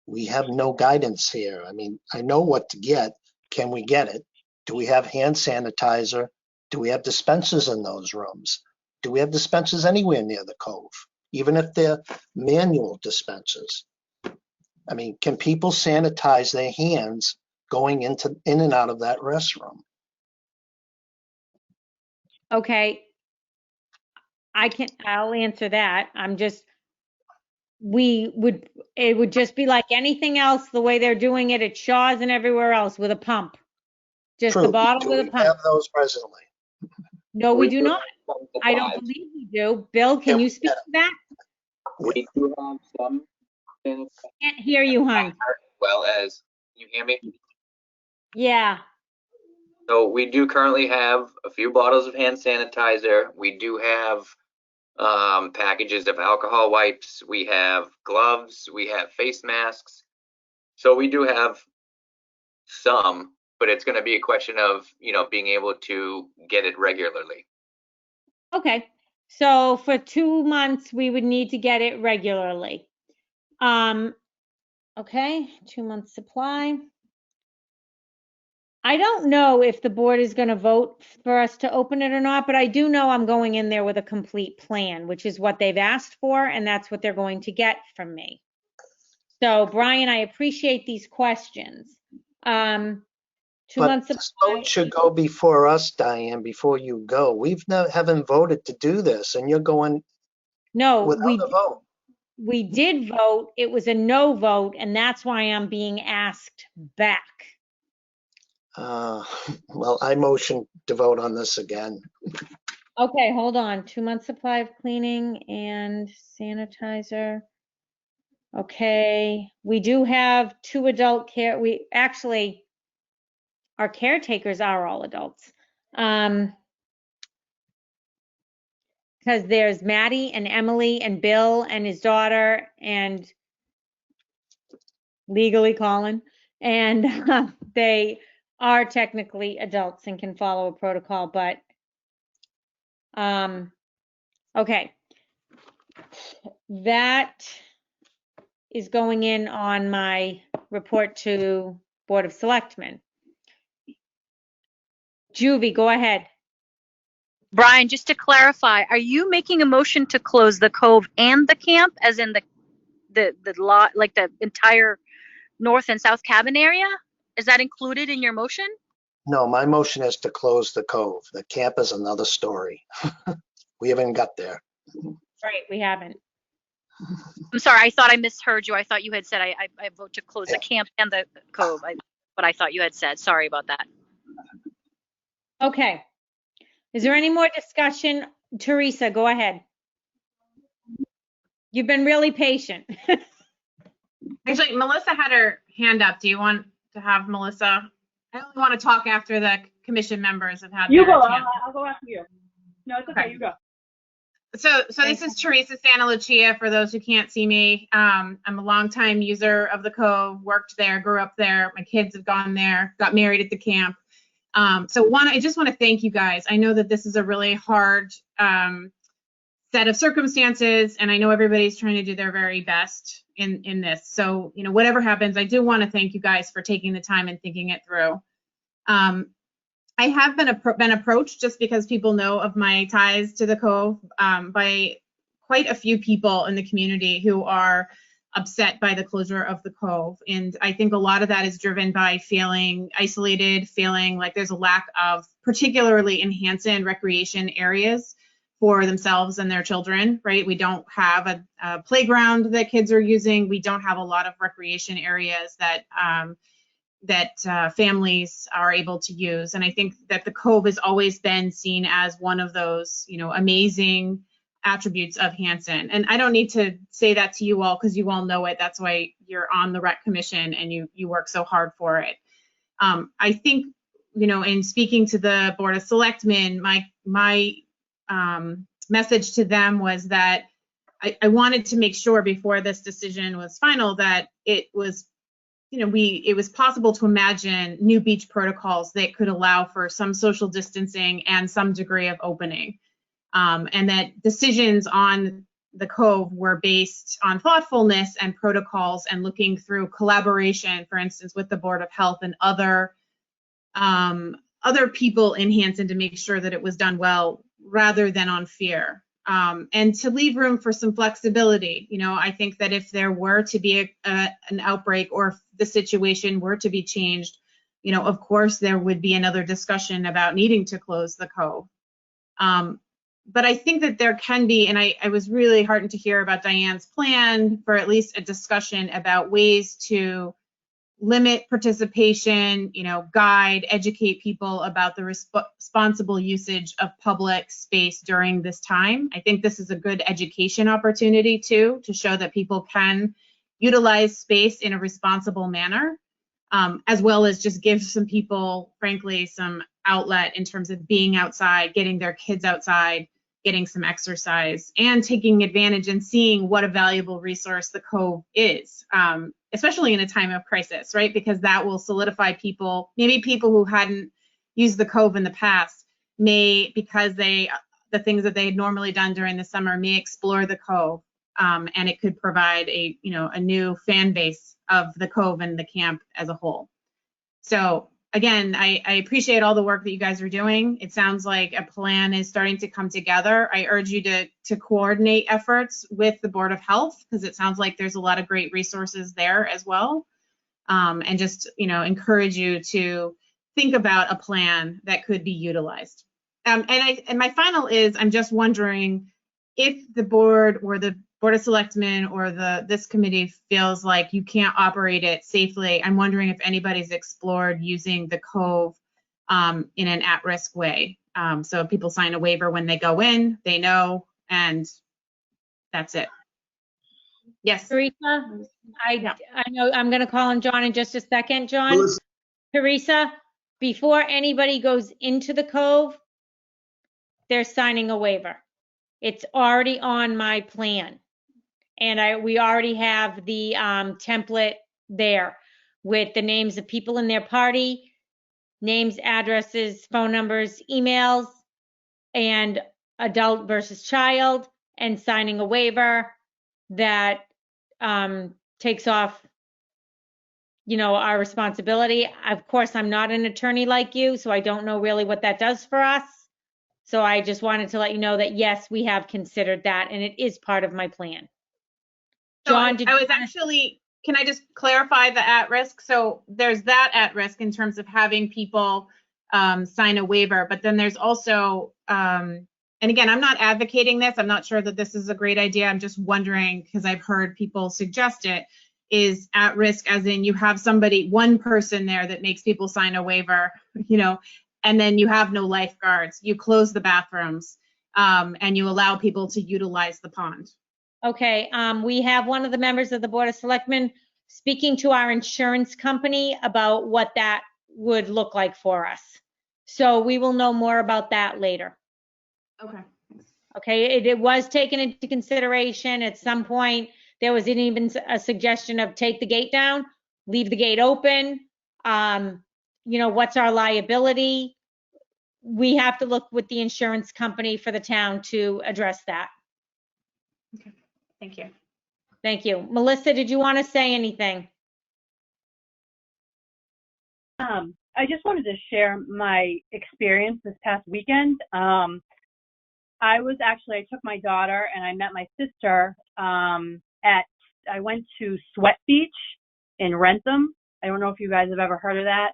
We have no guidance here. I mean, I know what to get. Can we get it? Do we have hand sanitizer? Do we have dispensers in those rooms? Do we have dispensers anywhere near the cove? Even if they're manual dispensers. I mean, can people sanitize their hands going in and out of that restroom? Okay. I'll answer that. It would just be like anything else, the way they're doing it at Shaw's and everywhere else with a pump. Just True. the bottle Do with a we pump. have those presently? No, we do not. I don't believe we do. Bill, can you speak to that? We do have some. Can't hear you, hon. Well as, you hear me? Yeah. So we do currently have a few bottles of hand sanitizer. We do have packages of alcohol wipes. We have gloves. We have face masks. So we do have some, but it's going to be a question of, you know, being able to get it regularly. Okay. So for 2 months, we would need to get it regularly. Okay, 2 months supply. I don't know if the board is going to vote for us to open it or not, but I do know I'm going in there with a complete plan, which is what they've asked for, and that's what they're going to get from me. So, Brian, I appreciate these questions. 2 months This vote should go before us, Diane, before you go. Haven't voted to do this, and you're going without a vote. We did vote. It was a no vote, and that's why I'm being asked back. Well, I motion to vote on this again. Okay, hold on. 2 months supply of cleaning and sanitizer. Okay, we do have 2 adult care. Our caretakers are all adults. Because there's Maddie and Emily and Bill and his daughter and legally Colin, and they are technically adults and can follow a protocol, but okay. That is going in on my report to Board of Selectmen. Juvie, go ahead. Brian, just to clarify, are you making a motion to close the cove and the camp, as in the lot, like the entire north and south cabin area? Is that included in your motion? No, my motion is to close the cove. The camp is another story. We haven't got there. Right, we haven't. I'm sorry, I thought I misheard you. I thought you had said I vote to close the camp and the cove. What I thought you had said. Sorry about that. Okay. Is there any more discussion? Teresa, go ahead. You've been really patient. Actually, Melissa had her hand up. Do you want to have Melissa? I only want to talk after the commission members have had You their go. chance. I'll go after you. No, it's okay. You go. So this is Teresa Santa Lucia, for those who can't see me. I'm a longtime user of the Cove, worked there, grew up there. My kids have gone there, got married at the camp. I just want to thank you guys. I know that this is a really hard set of circumstances, and I know everybody's trying to do their very best in this. So, whatever happens, I do want to thank you guys for taking the time and thinking it through. I have been approached, just because people know of my ties to the Cove, by quite a few people in the community who are upset by the closure of the Cove. And I think a lot of that is driven by feeling isolated, feeling like there's a lack of, particularly in Hanson, recreation areas for themselves and their children, right? We don't have a playground that kids are using. We don't have a lot of recreation areas that families are able to use. And I think that the Cove has always been seen as one of those, amazing attributes of Hanson. And I don't need to say that to you all, because you all know it. That's why you're on the Rec Commission and you work so hard for it. I think, in speaking to the Board of Selectmen, my message to them was that I wanted to make sure before this decision was final that it was it was possible to imagine new beach protocols that could allow for some social distancing and some degree of opening. And that decisions on the Cove were based on thoughtfulness and protocols and looking through collaboration, for instance, with the Board of Health and other people in Hanson to make sure that it was done well rather than on fear. And to leave room for some flexibility. I think that if there were to be an outbreak, or if the situation were to be changed, of course there would be another discussion about needing to close the Cove. But I think that there can be, and I was really heartened to hear about Diane's plan for at least a discussion about ways to limit participation, guide, educate people about the responsible usage of public space during this time. I think this is a good education opportunity too, to show that people can utilize space in a responsible manner, as well as just give some people, frankly, some outlet in terms of being outside, getting their kids outside, getting some exercise, and taking advantage and seeing what a valuable resource the Cove is, especially in a time of crisis, right? Because that will solidify people, maybe people who hadn't used the Cove in the past may, because the things that they had normally done during the summer, may explore the Cove, and it could provide a new fan base of the Cove and the camp as a whole. So again, I appreciate all the work that you guys are doing. It sounds like a plan is starting to come together. I urge you to coordinate efforts with the Board of Health, because it sounds like there's a lot of great resources there as well. And just, encourage you to think about a plan that could be utilized. And my final is, I'm just wondering if the board or the Board of Selectmen or this committee feels like you can't operate it safely. I'm wondering if anybody's explored using the Cove in an at-risk way. So people sign a waiver when they go in, they know, and that's it. Yes. Teresa, I know I'm going to call on John in just a second. John, Melissa. Teresa, before anybody goes into the Cove, they're signing a waiver. It's already on my plan. And we already have the template there with the names of people in their party, names, addresses, phone numbers, emails, and adult versus child, and signing a waiver that takes off our responsibility. Of course, I'm not an attorney like you, so I don't know really what that does for us. So I just wanted to let you know that, yes, we have considered that, and it is part of my plan. So John, I was actually, can I just clarify the at-risk? So there's that at-risk in terms of having people sign a waiver, but then there's also, and again, I'm not advocating this. I'm not sure that this is a great idea. I'm just wondering, because I've heard people suggest it, is at risk as in you have somebody, one person there that makes people sign a waiver, and then you have no lifeguards. You close the bathrooms and you allow people to utilize the pond. Okay, we have one of the members of the Board of Selectmen speaking to our insurance company about what that would look like for us. So we will know more about that later. Okay. Okay, it was taken into consideration. At some point, there was even a suggestion of take the gate down, leave the gate open. What's our liability? We have to look with the insurance company for the town to address that. Okay, thank you. Thank you. Melissa, did you want to say anything? I just wanted to share my experience this past weekend. I took my daughter and I met my sister I went to Sweat Beach in Rentham. I don't know if you guys have ever heard of that.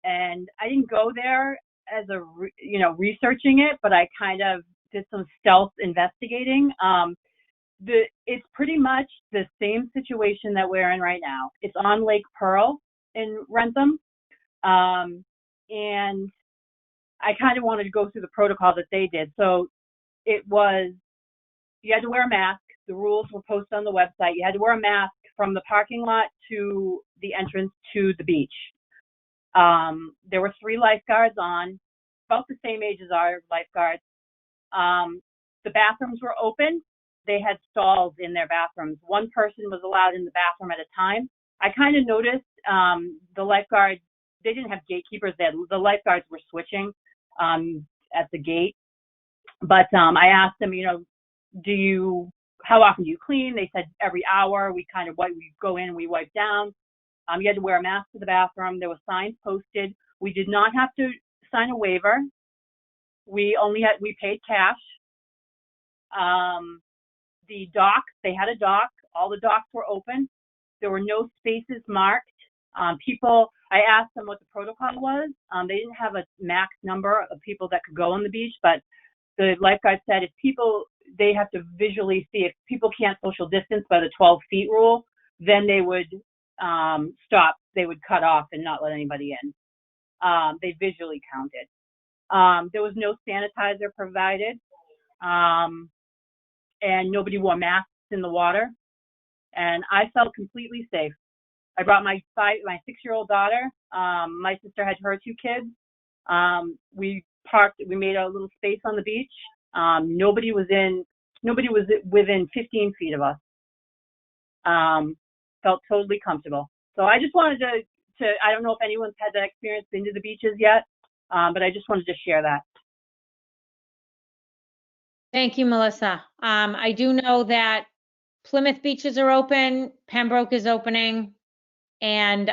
And I didn't go there as researching it, but I kind of did some stealth investigating. It's pretty much the same situation that we're in right now. It's on Lake Pearl in Rentham. And I kind of wanted to go through the protocol that they did. So you had to wear a mask. The rules were posted on the website. You had to wear a mask from the parking lot to the entrance to the beach. There were 3 lifeguards on, about the same age as our lifeguards. The bathrooms were open. They had stalls in their bathrooms. One person was allowed in the bathroom at a time. I kind of noticed the lifeguards, they didn't have gatekeepers there. The lifeguards were switching at the gate. But I asked them, how often do you clean? They said every hour. We kind of we go in, we wipe down. You had to wear a mask to the bathroom. There were signs posted. We did not have to sign a waiver. We paid cash. The dock, they had a dock. All the docks were open. There were no spaces marked. I asked them what the protocol was. They didn't have a max number of people that could go on the beach, but the lifeguard said they have to visually see if people can't social distance by the 12 feet rule, then they would stop. They would cut off and not let anybody in. They visually counted. There was no sanitizer provided, and nobody wore masks in the water. And I felt completely safe. I brought my 6-year-old daughter. My sister had her 2 kids. We made a little space on the beach. Nobody was within 15 feet of us. Felt totally comfortable. So I just wanted to I don't know if anyone's had that experience, been to the beaches yet, but I just wanted to share that. Thank you, Melissa. I do know that Plymouth beaches are open, Pembroke is opening, and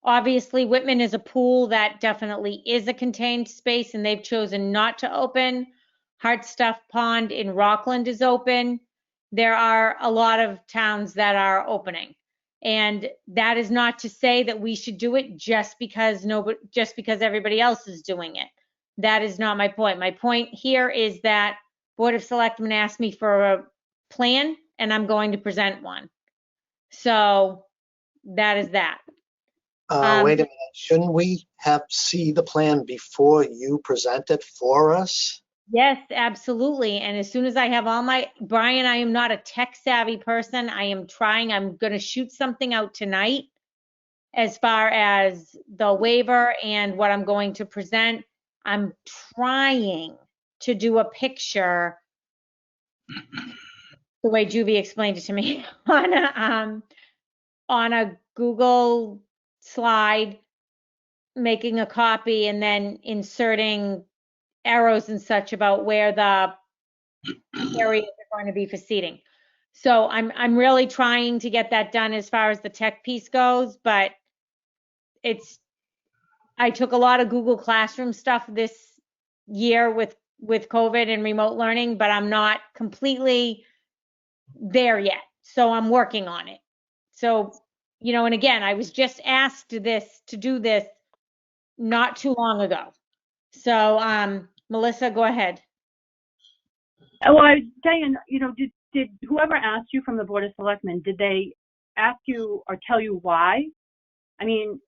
obviously Whitman is a pool that definitely is a contained space, and they've chosen not to open. Hartstuff Pond in Rockland is open. There are a lot of towns that are opening. And that is not to say that we should do it just because everybody else is doing it. That is not my point. My point here is that Board of Selectmen asked me for a plan, and I'm going to present one. So that is that. Wait a minute. Shouldn't we see the plan before you present it for us? Yes, absolutely. And as soon as I have Brian, I am not a tech savvy person. I'm going to shoot something out tonight as far as the waiver and what I'm going to present. I'm trying to do a picture the way Juvie explained it to me on a Google slide, making a copy and then inserting arrows and such about where the areas are going to be for seating. So I'm really trying to get that done as far as the tech piece goes, but I took a lot of Google Classroom stuff this year with COVID and remote learning, but I'm not completely there yet. So I'm working on it. So, and again, I was just asked to do this not too long ago. So, Melissa, go ahead. Well, I was saying, did whoever asked you from the Board of Selectmen, did they ask you or tell you why? I mean,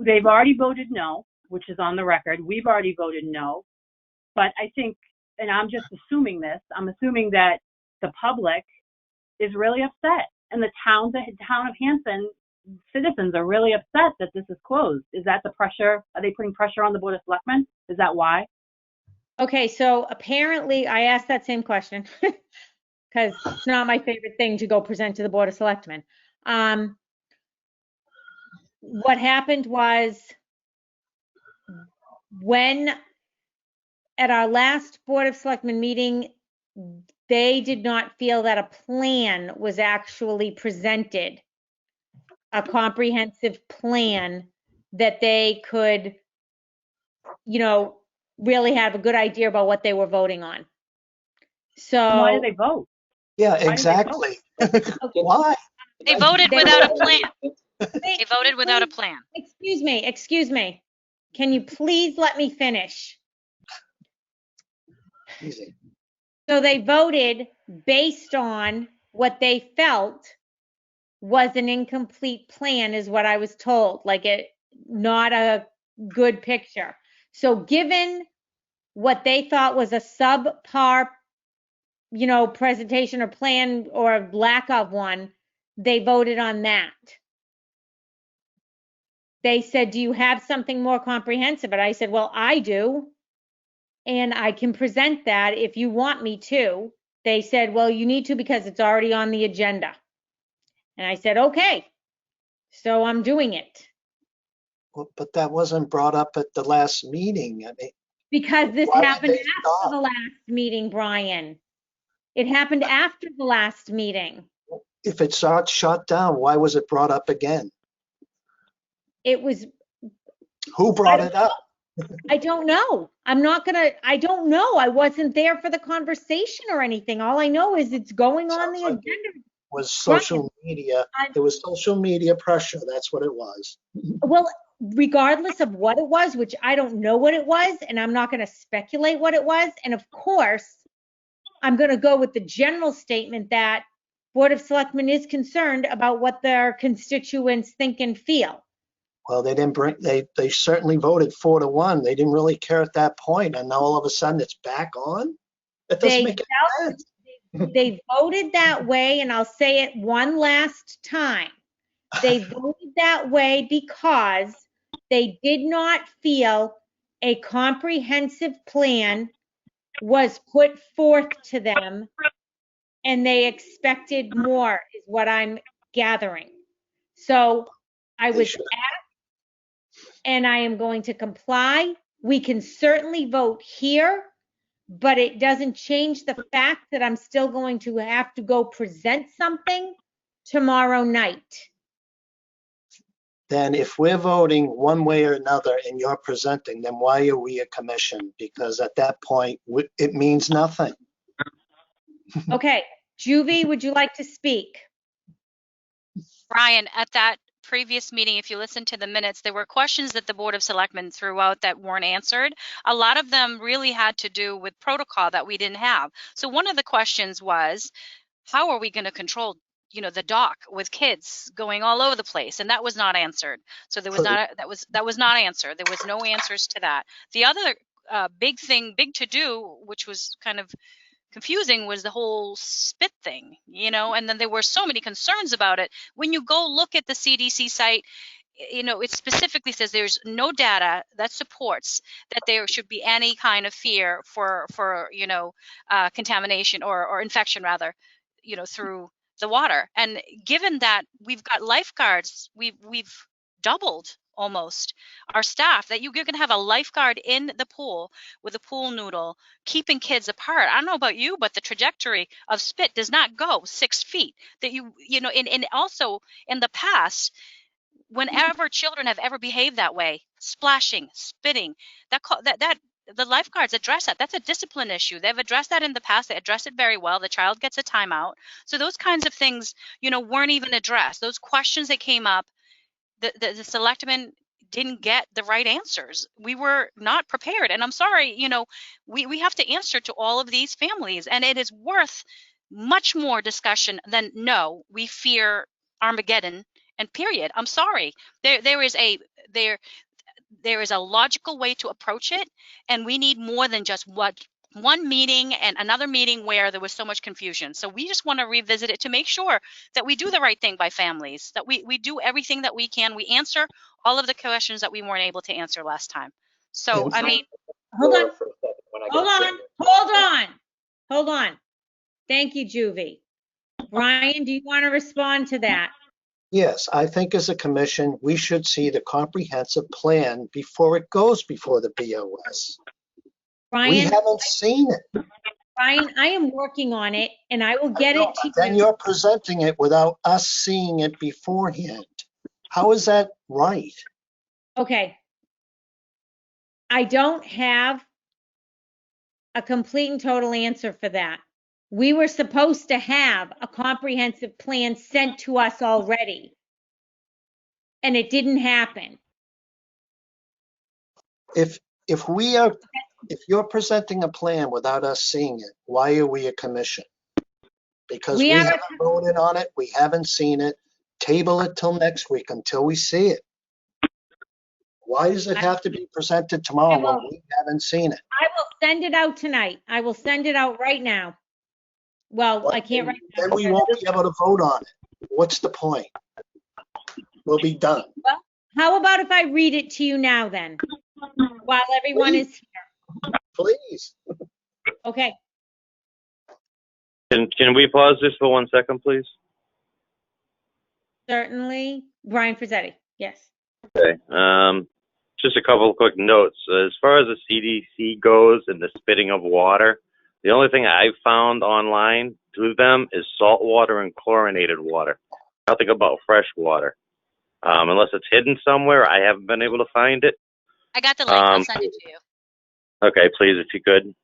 they've already voted no, which is on the record. We've already voted no. But I think, and I'm just assuming this, I'm assuming that the public is really upset. And the town of Hanson citizens are really upset that this is closed. Is that the pressure? Are they putting pressure on the Board of Selectmen? Is that why? Okay, so apparently I asked that same question because it's not my favorite thing to go present to the Board of Selectmen. What happened was when at our last Board of Selectmen meeting, they did not feel that a plan was actually presented, a comprehensive plan that they could, really have a good idea about what they were voting on. So why did they vote? Yeah, exactly. Why? They voted without a plan. They voted without a plan. Excuse me. Can you please let me finish? Easy. So they voted based on what they felt was an incomplete plan, is what I was told, not a good picture. So given what they thought was a subpar, presentation or plan or lack of one, they voted on that. They said, do you have something more comprehensive? And I said, well, I do. And I can present that if you want me to. They said, well, you need to because it's already on the agenda. And I said, okay. So I'm doing it. Well, but that wasn't brought up at the last meeting. I mean, because this happened after the last meeting, Brian. It happened after the last meeting. If it's not shut down, why was it brought up again? It was. Who brought it up? I don't know. I don't know. I wasn't there for the conversation or anything. All I know is it's going on the agenda. Was social media. It was social media pressure. That's what it was. Well, regardless of what it was, which I don't know what it was, and I'm not going to speculate what it was. And of course, I'm going to go with the general statement that Board of Selectmen is concerned about what their constituents think and feel. Well, they didn't bring, they certainly voted 4-1. They didn't really care at that point, and now all of a sudden it's back on? That doesn't make any sense. They voted that way, and I'll say it one last time. They voted that way because they did not feel a comprehensive plan was put forth to them, and they expected more, is what I'm gathering. So I was asked, and I am going to comply. We can certainly vote here, but it doesn't change the fact that I'm still going to have to go present something tomorrow night. Then if we're voting one way or another and you're presenting, then why are we a commission? Because at that point, it means nothing. Okay, Juvie, would you like to speak? Brian, at that previous meeting, if you listen to the minutes, there were questions that the Board of Selectmen threw out that weren't answered. A lot of them really had to do with protocol that we didn't have. So one of the questions was, how are we going to control the dock with kids going all over the place? And that was not answered. So there was not, that was not answered. There was no answers to that. The other big to do, which was kind of confusing, was the whole spit thing, and then there were so many concerns about it. When you go look at the CDC site, it specifically says there's no data that supports that there should be any kind of fear for contamination or infection rather, through the water. And given that we've got lifeguards, we've doubled almost our staff, that you're going to have a lifeguard in the pool with a pool noodle keeping kids apart. I don't know about you, but the trajectory of spit does not go 6 feet. That you know, and also in the past, whenever children have ever behaved that way, splashing, spitting, that the lifeguards address that. That's a discipline issue. They've addressed that in the past. They address it very well. The child gets a timeout. So those kinds of things, you know, weren't even addressed. Those questions that came up, the selectmen didn't get the right answers. We were not prepared. And I'm sorry, you know, we have to answer to all of these families, and it is worth much more discussion than, no, we fear Armageddon and period. I'm sorry. There is a logical way to approach it, and we need more than just one meeting and another meeting where there was so much confusion. So we just want to revisit it to make sure that we do the right thing by families, that we do everything that we can. We answer all of the questions that we weren't able to answer last time. So, I mean, Hold on. Thank you, Juvie. Brian, do you want to respond to that? Yes, I think as a commission, we should see the comprehensive plan before it goes before the BOS. Brian, We haven't seen it. Brian, I am working on it, and I will get it to Then you. you're presenting it without us seeing it beforehand. How is that right? Okay. I don't have a complete and total answer for that. We were supposed to have a comprehensive plan sent to us already, and it didn't happen. If you're presenting a plan without us seeing it, why are we a commission? Because we haven't voted on it, we haven't seen it. Table it till next week until we see it. Why does it have to be presented tomorrow when we haven't seen it? I will send it out tonight. I will send it out right now. Well, I can't right now. Then we won't be able to vote on it. What's the point? We'll be done. Well, how about if I read it to you now then, while everyone is here? Please. Okay. Can we pause this for 1 second, please? Certainly. Brian Frazzetti, yes. Okay. Just a couple of quick notes. As far as the CDC goes and the spitting of water, the only thing I've found online through them is salt water and chlorinated water. Nothing about fresh water. Unless it's hidden somewhere, I haven't been able to find it. I got the link. I'll send it to you. Okay, please, if you could.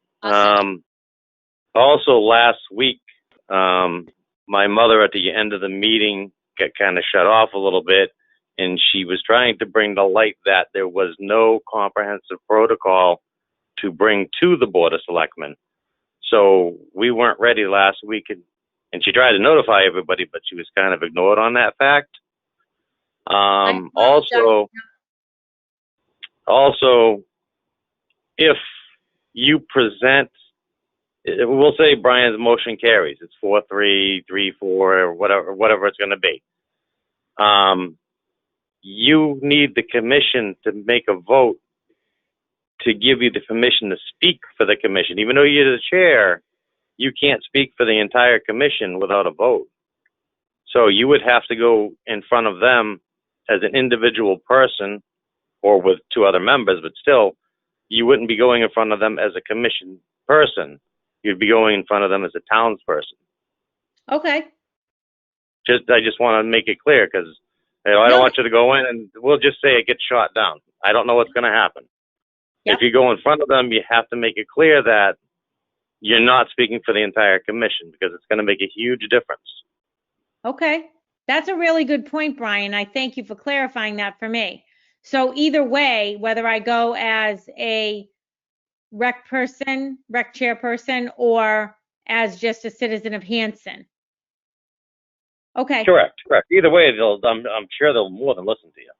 Also, last week, my mother at the end of the meeting got kind of shut off a little bit, and she was trying to bring to light that there was no comprehensive protocol to bring to the Board of Selectmen. So we weren't ready last week, and she tried to notify everybody, but she was kind of ignored on that fact. Also, if you present, we'll say Brian's motion carries, it's 4-3, 3-4, or whatever it's going to be. You need the commission to make a vote to give you the permission to speak for the commission. Even though you're the chair, you can't speak for the entire commission without a vote. So you would have to go in front of them as an individual person or with 2 other members, but still, you wouldn't be going in front of them as a commission person. You'd be going in front of them as a townsperson. Okay. I just want to make it clear because I don't want you to go in and we'll just say it gets shot down. I don't know what's going to happen. Yep. If you go in front of them, you have to make it clear that you're not speaking for the entire commission because it's going to make a huge difference. Okay. That's a really good point, Brian. I thank you for clarifying that for me. So either way, whether I go as a rec chairperson, or as just a citizen of Hanson. Okay. Correct. Either way, I'm sure they'll more than listen to you.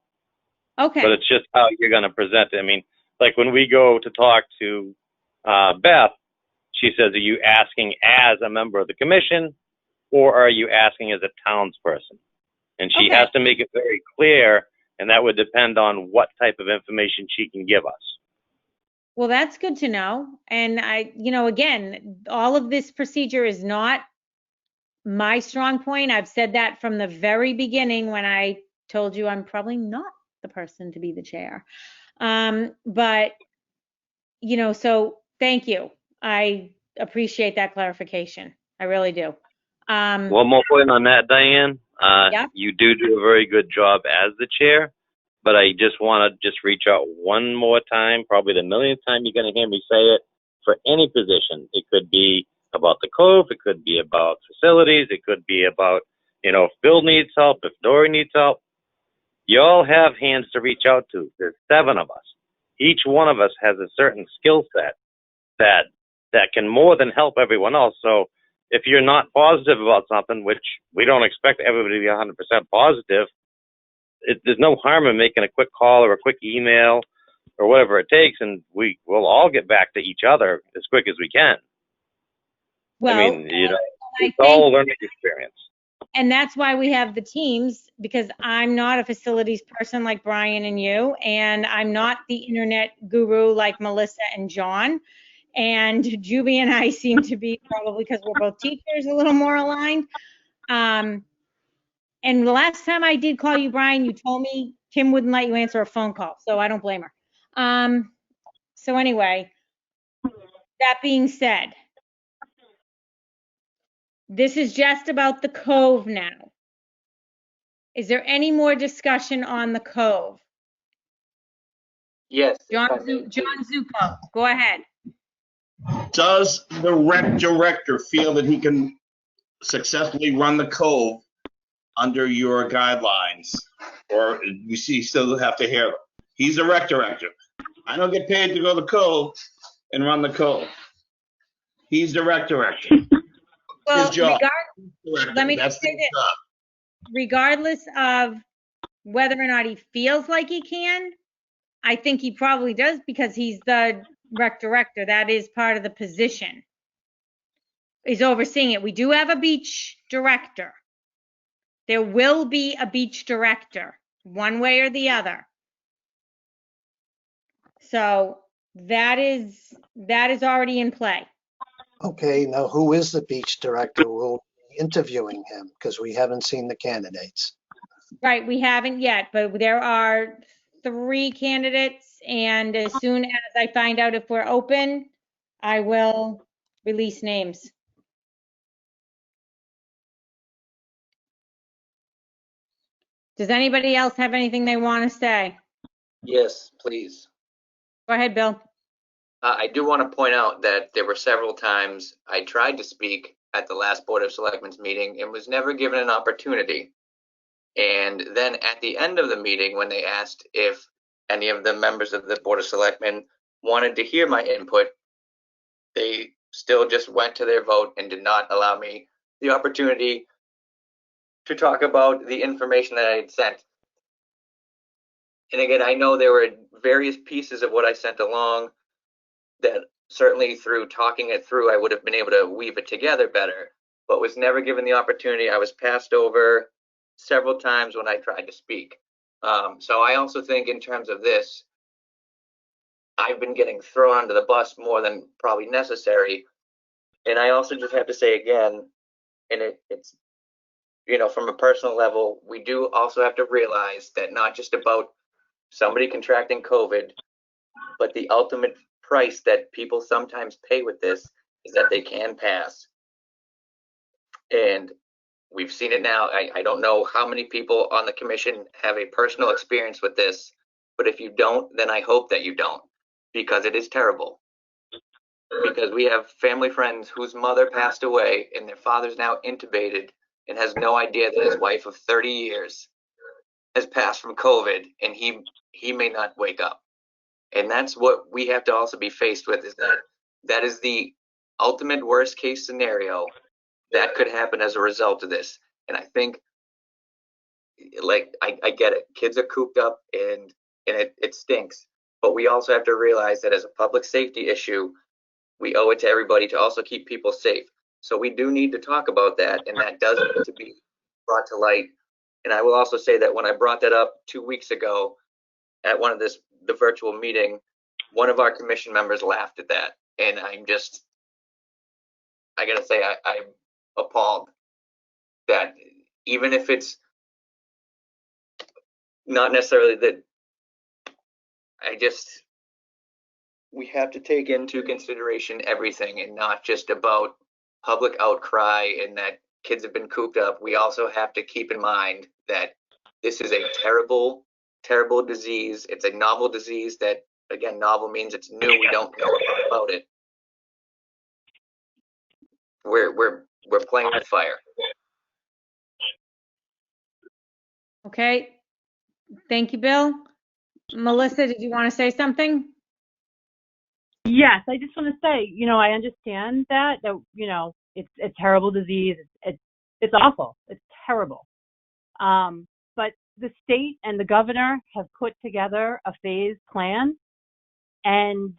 Okay. But it's just how you're going to present it. I mean, like when we go to talk to Beth, she says, are you asking as a member of the commission or are you asking as a townsperson? And she has to make it very clear, and that would depend on what type of information she can give us. Well, that's good to know. And again, all of this procedure is not my strong point. I've said that from the very beginning when I told you I'm probably not the person to be the chair. But, you know, so thank you. I appreciate that clarification. I really do. One more point on that, Diane. Yeah. You do a very good job as the chair, but I just want to just reach out one more time, probably the millionth time you're going to hear me say it, for any position. It could be about the cove, it could be about facilities, it could be about, you know, if Bill needs help, if Dory needs help. You all have hands to reach out to. There's 7 of us. Each one of us has a certain skill set that can more than help everyone else. So if you're not positive about something, which we don't expect everybody to be 100% positive, there's no harm in making a quick call or a quick email or whatever it takes, and we'll all get back to each other as quick as we can. Well, I mean, you know, it's I all think- a learning experience. And that's why we have the teams, because I'm not a facilities person like Brian and you, and I'm not the internet guru like Melissa and John. And Juby and I seem to be, probably because we're both teachers, a little more aligned. And the last time I did call you, Brian, you told me Kim wouldn't let you answer a phone call, so I don't blame her. So anyway, that being said, this is just about the Cove now. Is there any more discussion on the Cove? Yes. John Zuko, go ahead. Does the rec director feel that he can successfully run the cove under your guidelines? Or you still have to hear them? He's the rec director. I don't get paid to go to the cove and run the cove. He's the rec director. Well, His job. let me That's just say his this. job. Regardless of whether or not he feels like he can, I think he probably does, because he's the rec director. That is part of the position. He's overseeing it. We do have a beach director. There will be a beach director, one way or the other. So that is already in play. Okay, now who is the beach director? We'll be interviewing him because we haven't seen the candidates. Right, we haven't yet, but there are 3 candidates, and as soon as I find out if we're open, I will release names. Does anybody else have anything they want to say? Yes, please. Go ahead, Bill. I do want to point out that there were several times I tried to speak at the last Board of Selectmen's meeting and was never given an opportunity. And then at the end of the meeting, when they asked if any of the members of the Board of Selectmen wanted to hear my input, they still just went to their vote and did not allow me the opportunity to talk about the information that I had sent. And again, I know there were various pieces of what I sent along that certainly through talking it through, I would have been able to weave it together better, but was never given the opportunity. I was passed over several times when I tried to speak. So I also think in terms of this, I've been getting thrown under the bus more than probably necessary. And I also just have to say again, and it's, you know, from a personal level, we do also have to realize that not just about somebody contracting COVID, but the ultimate price that people sometimes pay with this is that they can pass. And we've seen it now. I don't know how many people on the commission have a personal experience with this, but if you don't, then I hope that you don't, because it is terrible. Because we have family friends whose mother passed away and their father's now intubated and has no idea that his wife of 30 years has passed from COVID, and he may not wake up. And that's what we have to also be faced with, is that is the ultimate worst case scenario that could happen as a result of this. And I think, like, I get it. Kids are cooped up and it stinks. But we also have to realize that as a public safety issue, we owe it to everybody to also keep people safe. So we do need to talk about that, and that does need to be brought to light. And I will also say that when I brought that up 2 weeks ago at one of the virtual meeting, one of our commission members laughed at that. And I gotta say, I'm appalled that even if it's not necessarily that We have to take into consideration everything and not just about public outcry and that kids have been cooped up. We also have to keep in mind that this is a terrible, terrible disease. It's a novel disease that, again, novel means it's new. We don't know about it. We're playing with fire. Okay. Thank you, Bill. Melissa, did you want to say something? Yes, I just want to say, I understand that it's a terrible disease. It's awful. It's terrible. But the state and the governor have put together a phased plan, and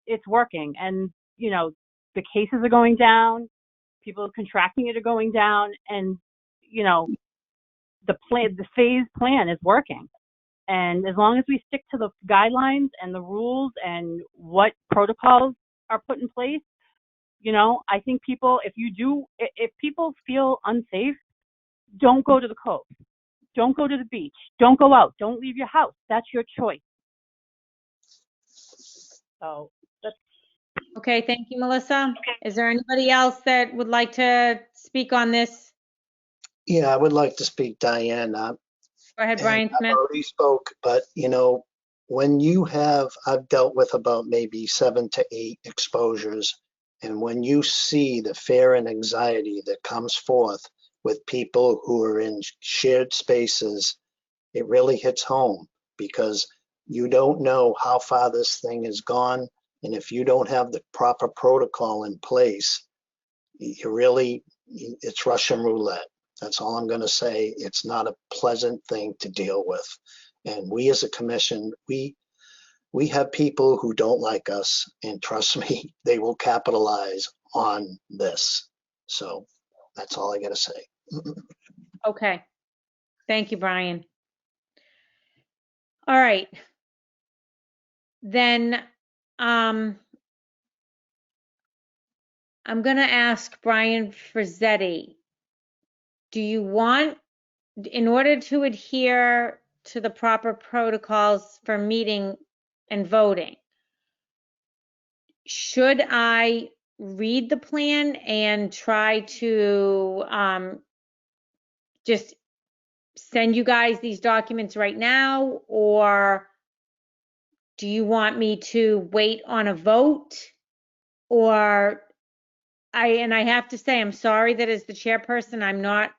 it's working. And, the cases are going down, people contracting it are going down, and, the phased plan is working. And as long as we stick to the guidelines and the rules and what protocols are put in place, I think people, if people feel unsafe, don't go to the coast. Don't go to the beach. Don't go out. Don't leave your house. That's your choice. So that's Okay, thank you, Melissa. Is there anybody else that would like to speak on this? Yeah, I would like to speak, Diane. Go ahead, And Brian I've Smith. already spoke, but when I've dealt with about maybe 7 to 8 exposures, and when you see the fear and anxiety that comes forth with people who are in shared spaces, it really hits home, because you don't know how far this thing has gone. And if you don't have the proper protocol in place, it's Russian roulette. That's all I'm going to say. It's not a pleasant thing to deal with. And we as a commission, we have people who don't like us, and trust me, they will capitalize on this. So that's all I got to say. Okay. Thank you, Brian. All right. Then I'm going to ask Brian Frizzetti, do you want, in order to adhere to the proper protocols for meeting and voting, should I read the plan and try to just send you guys these documents right now, or do you want me to wait on a vote? Or I have to say, I'm sorry that as the chairperson, I'm not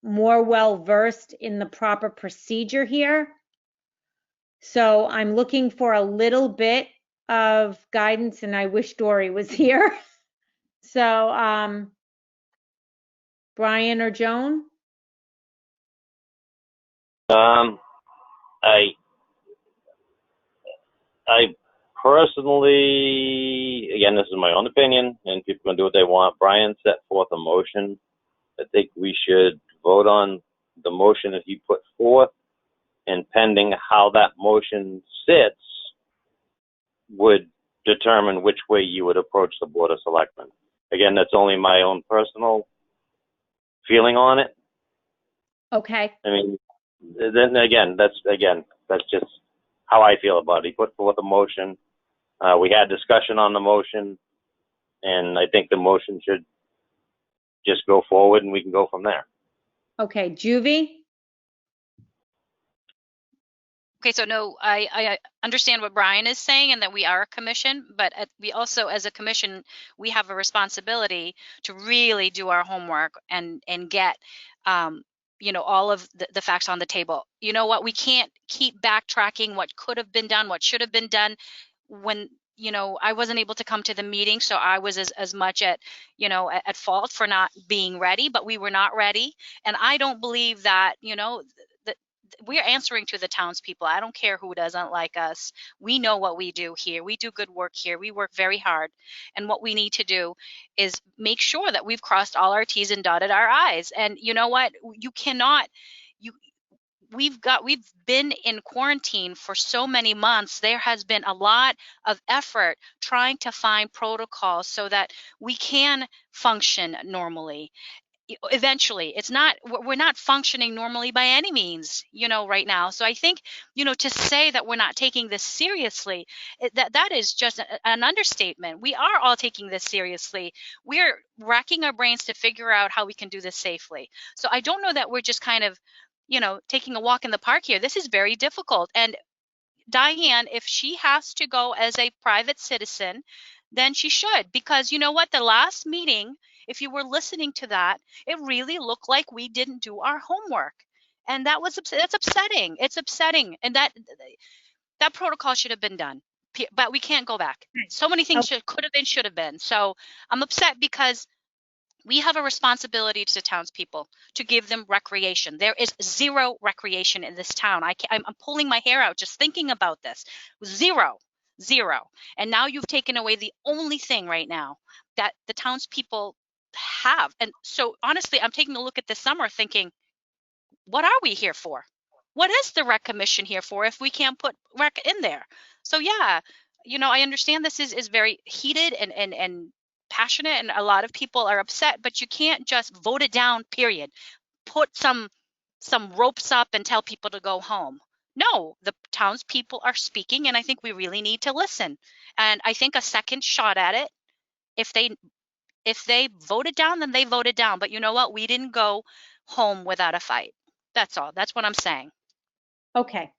more well versed in the proper procedure here. So I'm looking for a little bit of guidance, and I wish Dory was here. So, Brian or Joan? I personally, again, this is my own opinion, and people can do what they want. Brian set forth a motion. I think we should vote on the motion that he put forth, and pending how that motion sits, would determine which way you would approach the Board of Selectmen. Again, that's only my own personal feeling on it. Okay. I mean, then again, that's just how I feel about it. He put forth a motion. We had discussion on the motion, and I think the motion should just go forward, and we can go from there. Okay, Juvie? Okay, so no, I understand what Brian is saying, and that we are a commission, but we also, as a commission, we have a responsibility to really do our homework and get, all of the facts on the table. You know what? We can't keep backtracking what could have been done, what should have been done. When I wasn't able to come to the meeting, so I was as much at fault for not being ready, but we were not ready, and I don't believe that that we're answering to the townspeople. I don't care who doesn't like us. We know what we do here. We do good work here. We work very hard, and what we need to do is make sure that we've crossed all our T's and dotted our I's. And you know what? You cannot. We've been in quarantine for so many months. There has been a lot of effort trying to find protocols so that we can function normally. eventually. It's not, we're not functioning normally by any means, right now. So I think, to say that we're not taking this seriously, that is just an understatement. We are all taking this seriously. We're racking our brains to figure out how we can do this safely. So I don't know that we're just kind of, taking a walk in the park here. This is very difficult. And Diane, if she has to go as a private citizen, then she should, because you know what? The last meeting, if you were listening to that, it really looked like we didn't do our homework. And that's upsetting. It's upsetting. And that protocol should have been done, but we can't go back. So many things could have been, should have been. So I'm upset because we have a responsibility to townspeople to give them recreation. There is zero recreation in this town. I'm pulling my hair out just thinking about this. Zero. And now you've taken away the only thing right now that the townspeople have. And so honestly, I'm taking a look at this summer thinking, what are we here for? What is the rec commission here for if we can't put rec in there? So yeah, I understand this is very heated and passionate, and a lot of people are upset, but you can't just vote it down, period. Put some ropes up and tell people to go home. No, the townspeople are speaking, and I think we really need to listen. And I think a second shot at it, if they voted down, then they voted down. But you know what? We didn't go home without a fight. That's all. That's what I'm saying. Okay.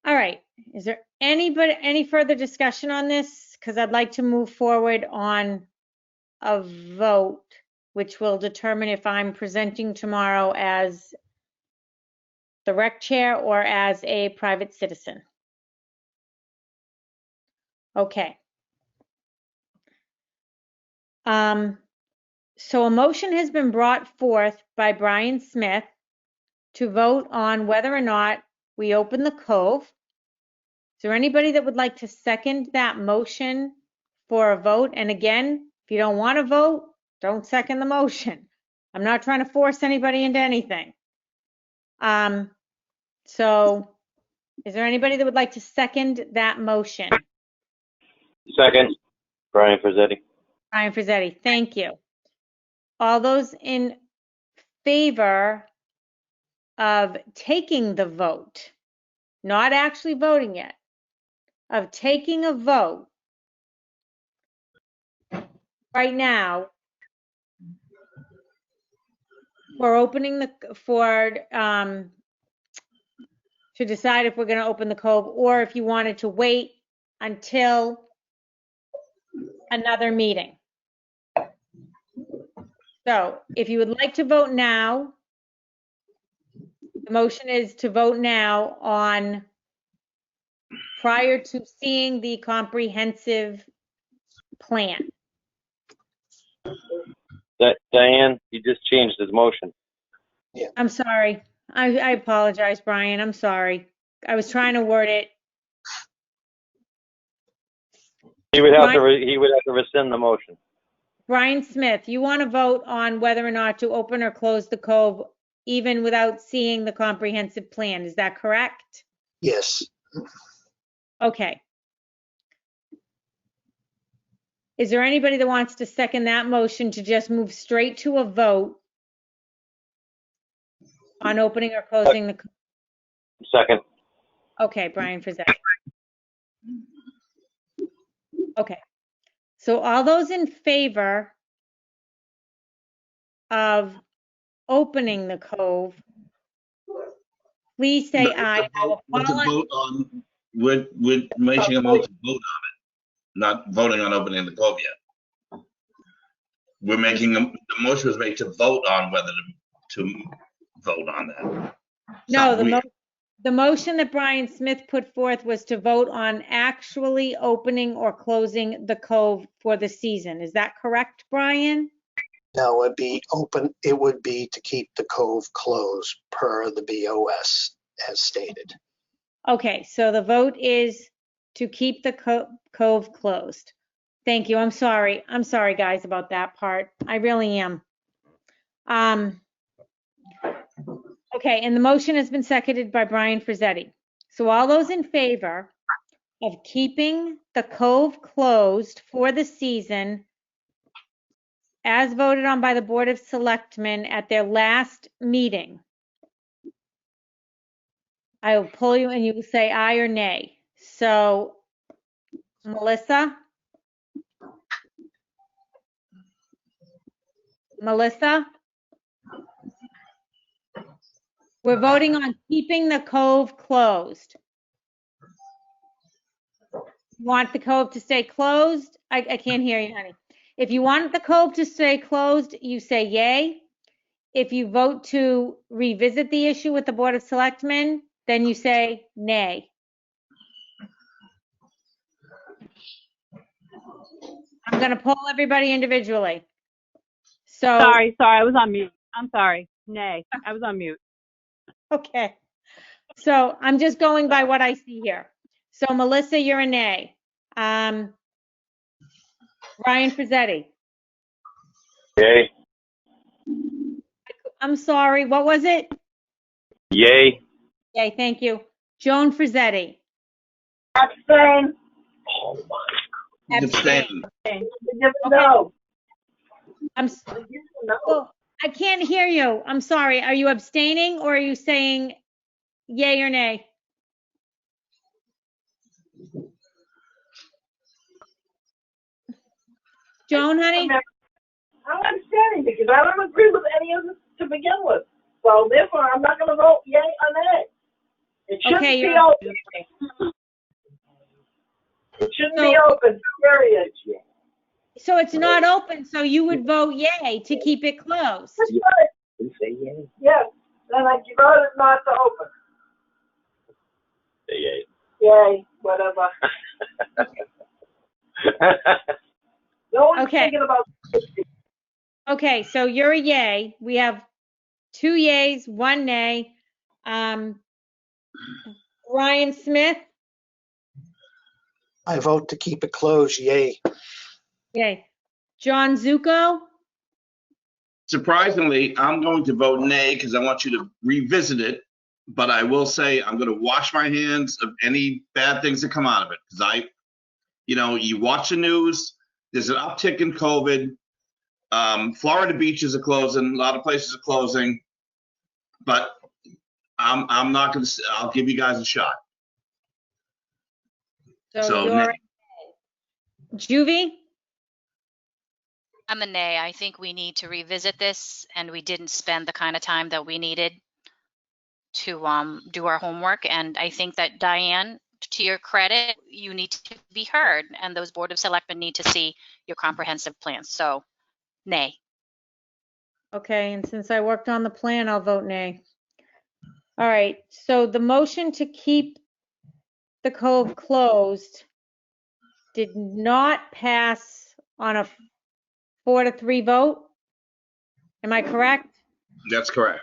All right. Is there any further discussion on this? Because I'd like to move forward on a vote, which will determine if I'm presenting tomorrow as the rec chair or as a private citizen. Okay. So a motion has been brought forth by Brian Smith to vote on whether or not we open the Cove. Is there anybody that would like to second that motion for a vote? And again, if you don't want to vote, don't second the motion. I'm not trying to force anybody into anything. So is there anybody that would like to second that motion? Second, Brian Frazzetti. Brian Frazzetti, thank you. All those in favor of taking the vote, not actually voting yet, of taking a vote right now for opening to decide if we're going to open the Cove, or if you wanted to wait until another meeting. So if you would like to vote now, the motion is to vote now on prior to seeing the comprehensive plan. Diane, you just changed his motion. Yeah. I'm sorry. I apologize, Brian. I'm sorry. I was trying to word it. He would have to rescind the motion. Brian Smith, you want to vote on whether or not to open or close the Cove even without seeing the comprehensive plan. Is that correct? Yes. Okay. Is there anybody that wants to second that motion to just move straight to a vote on opening or closing the? Second. Okay, Brian Frazzetti. Okay. So all those in favor of opening the Cove, please say aye. We're making a motion to vote on it, not voting on opening the Cove yet. We're making the motion was made to vote on whether to vote on that. No, the motion that Brian Smith put forth was to vote on actually opening or closing the Cove for the season. Is that correct, Brian? No, it'd be open. It would be to keep the Cove closed per the BOS as stated. Okay, so the vote is to keep the Cove closed. Thank you. I'm sorry. I'm sorry, guys, about that part. I really am. Okay, and the motion has been seconded by Brian Frazzetti. So all those in favor of keeping the Cove closed for the season as voted on by the Board of Selectmen at their last meeting. I will pull you and you will say aye or nay. So, Melissa? Melissa? We're voting on keeping the cove closed. You want the cove to stay closed? I can't hear you, honey. If you want the cove to stay closed, you say yay. If you vote to revisit the issue with the Board of Selectmen, then you say nay. I'm going to poll everybody individually. So, Sorry, I was on mute. I'm sorry. Nay, I was on mute. okay. So I'm just going by what I see here. So Melissa, you're a nay. Ryan Frizzetti. Yay. I'm sorry, what was it? Yay. Yay, thank you. Joan Frizzetti. Abstain. Oh my. Abstain. No. Oh, I can't hear you. I'm sorry. Are you abstaining or are you saying yay or nay? Joan, honey? I'm abstaining because I don't agree with any of this to begin with. So therefore, I'm not going to vote yay or nay. It shouldn't Okay, be open. It shouldn't be open, period. So it's not open, so you would vote yay to keep it closed. That's right. Say yay. Yes, then I voted not to open. Say yay. Yay, whatever. No one's Okay. thinking about Okay, so you're a yay. We have 2 yays, 1 nay. Ryan Smith, I vote to keep it closed, yay. yay. John Zuko, Surprisingly, I'm going to vote nay because I want you to revisit it. But I will say I'm going to wash my hands of any bad things that come out of it because you watch the news. There's an uptick in COVID. Florida beaches are closing. A lot of places are closing. But I'm not going to. I'll give you guys a shot. so you're nay. Juvie, I'm a nay. I think we need to revisit this, and we didn't spend the kind of time that we needed to do our homework. And I think that, Diane, to your credit, you need to be heard, and those Board of Selectmen need to see your comprehensive plans. So, nay. okay, and since I worked on the plan, I'll vote nay. All right, so the motion to keep the cove closed did not pass on a 4-3 vote. Am I correct? That's correct.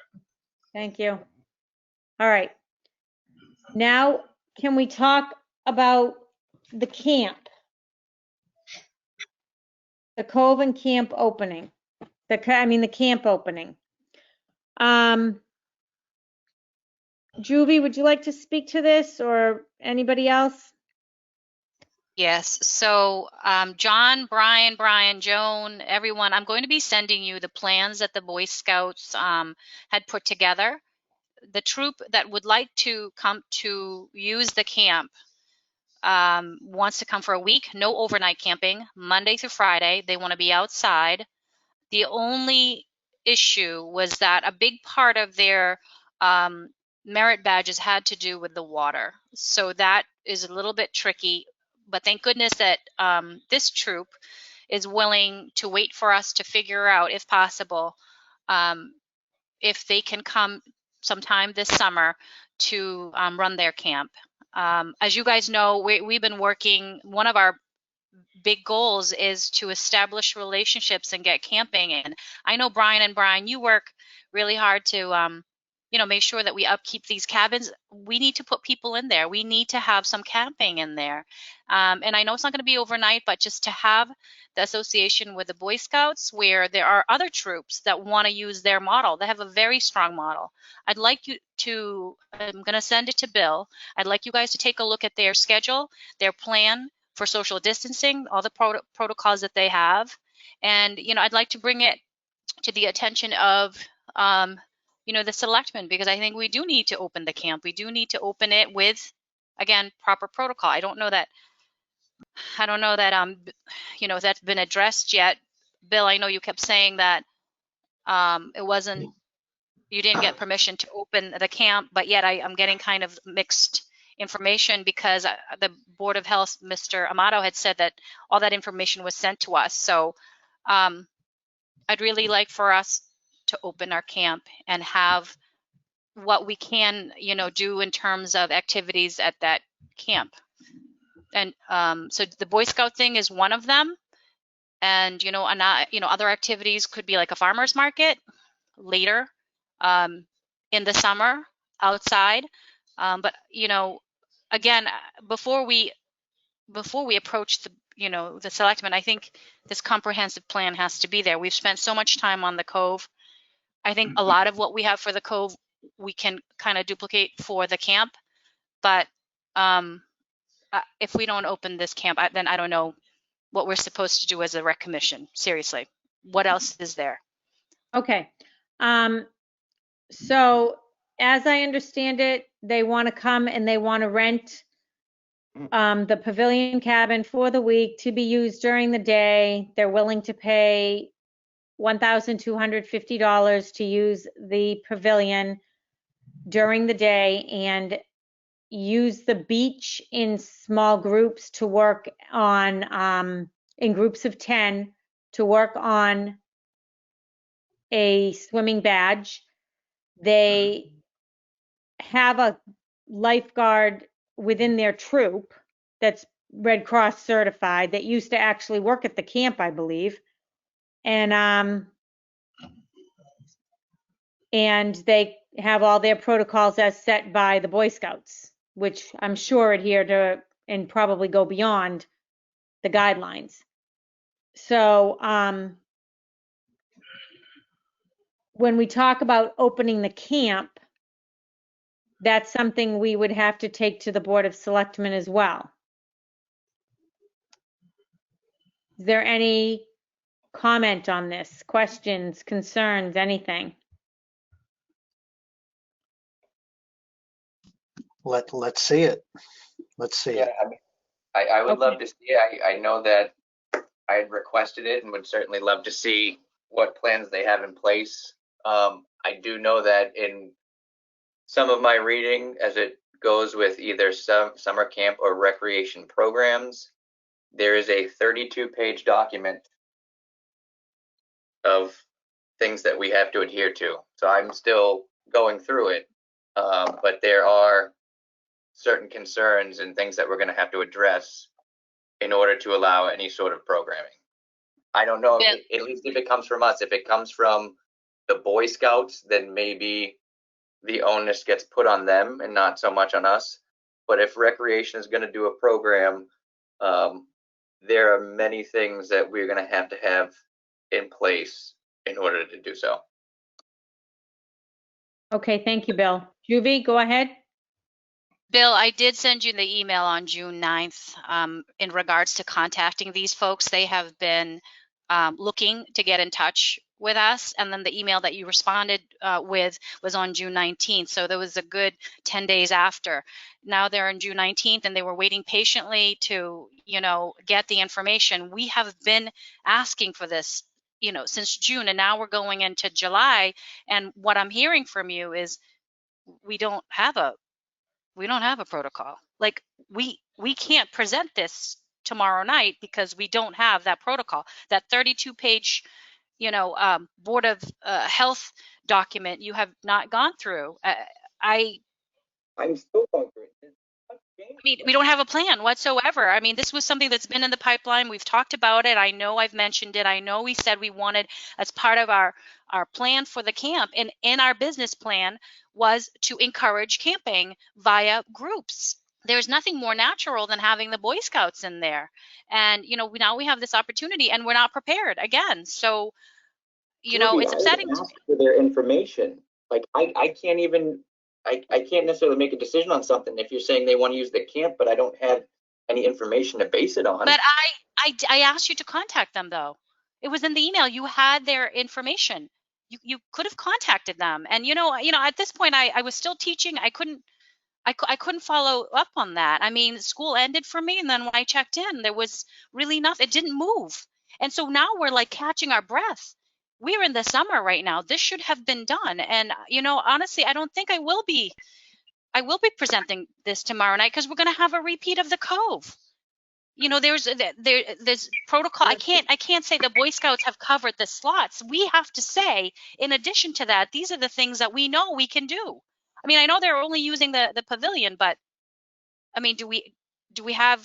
Thank you. All right. Now, can we talk about the camp? The Cove and Camp opening. The camp opening. Juvie, would you like to speak to this or anybody else? Yes. So, John, Brian, Joan, everyone, I'm going to be sending you the plans that the Boy Scouts had put together. The troop that would like to come to use the camp wants to come for a week, no overnight camping, Monday through Friday. They want to be outside. The only issue was that a big part of their merit badges had to do with the water. So that is a little bit tricky, but thank goodness that this troop is willing to wait for us to figure out, if possible, if they can come sometime this summer to run their camp. As you guys know, we've been working, one of our big goals is to establish relationships and get camping in. I know Brian, you work really hard to make sure that we upkeep these cabins. We need to put people in there. We need to have some camping in there. And I know it's not going to be overnight, but just to have the association with the Boy Scouts where there are other troops that want to use their model. They have a very strong model. I'd like you to, I'm going to send it to Bill. I'd like you guys to take a look at their schedule, their plan for social distancing, all the protocols that they have. And, I'd like to bring it to the attention of, the selectmen, because I think we do need to open the camp. We do need to open it with, again, proper protocol. I don't know that, that's been addressed yet. Bill, I know you kept saying that you didn't get permission to open the camp, but yet I'm getting kind of mixed information, because the Board of Health, Mr. Amato, had said that all that information was sent to us. So I'd really like for us to open our camp and have what we can, do in terms of activities at that camp. And so the Boy Scout thing is one of them. And, other activities could be like a farmer's market later in the summer outside. But, again, before we approach the selectmen, I think this comprehensive plan has to be there. We've spent so much time on the Cove. I think a lot of what we have for the Cove, we can kind of duplicate for the camp. But if we don't open this camp, then I don't know what we're supposed to do as a rec commission. Seriously, what else is there? Okay. So as I understand it, they want to come and they want to rent the pavilion cabin for the week to be used during the day. They're willing to pay $1,250 to use the pavilion during the day and use the beach in small groups to work on, in groups of 10, to work on a swimming badge. They have a lifeguard within their troop that's Red Cross certified that used to actually work at the camp, I believe. And they have all their protocols as set by the Boy Scouts, which I'm sure adhere to and probably go beyond the guidelines. So when we talk about opening the camp, that's something we would have to take to the Board of Selectmen as well. Is there any comment on this? Questions, concerns, anything? Let's see it. Let's see it. I mean, I would love to see it. I know that I had requested it and would certainly love to see what plans they have in place. I do know that in some of my reading, as it goes with either summer camp or recreation programs, there is a 32-page document of things that we have to adhere to. So I'm still going through it, but there are certain concerns and things that we're going to have to address in order to allow any sort of programming. I don't know, at least if it comes from us. If it comes from the Boy Scouts, then maybe the onus gets put on them and not so much on us. But if recreation is going to do a program, there are many things that we're going to have in place in order to do so. Okay, thank you, Bill. Juvie, go ahead. Bill, I did send you the email on June 9th in regards to contacting these folks. They have been looking to get in touch with us, and then the email that you responded with was on June 19th. So there was a good 10 days after. Now they're on June 19th, and they were waiting patiently to, get the information. We have been asking for this, since June, and now we're going into July. And what I'm hearing from you is we don't have a protocol. Like we can't present this tomorrow night because we don't have that protocol. That 32-page, Board of Health document you have not gone through. I'm still going through it. I mean, we don't have a plan whatsoever. I mean, this was something that's been in the pipeline. We've talked about it. I know I've mentioned it. I know we said we wanted, as part of our plan for the camp, and in our business plan was to encourage camping via groups. There's nothing more natural than having the Boy Scouts in there. And, now we have this opportunity and we're not prepared again. So, it's upsetting. I ask for their information. Like I can't even, I can't necessarily make a decision on something if you're saying they want to use the camp, but I don't have any information to base it on. But I asked you to contact them though. It was in the email. You had their information. You could have contacted them. And at this point, I was still teaching. I couldn't follow up on that. I mean, school ended for me, and then when I checked in, there was really nothing. It didn't move. And so now we're like catching our breath. We're in the summer right now. This should have been done. And honestly, I don't think I will be presenting this tomorrow night because we're going to have a repeat of the Cove. There's protocol. I can't say the Boy Scouts have covered the slots. We have to say, in addition to that, these are the things that we know we can do. I mean, I know they're only using the pavilion, but I mean, do we have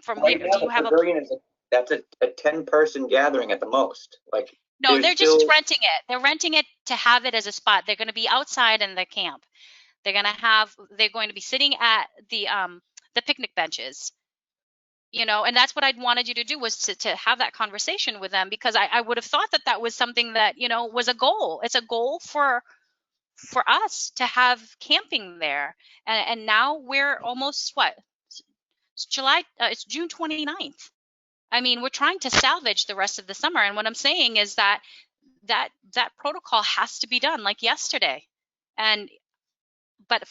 from Right here? now, Do you the have a? pavilion that's a 10-person gathering at the most. Like, No, there's they're just still- renting it. They're renting it to have it as a spot. They're going to be outside in the camp. They're going to be sitting at the picnic benches. And that's what I'd wanted you to do, was to have that conversation with them, because I would have thought that was something that, was a goal. It's a goal for us to have camping there. And now we're almost it's July, it's June 29th. I mean, we're trying to salvage the rest of the summer. And what I'm saying is that protocol has to be done like yesterday. But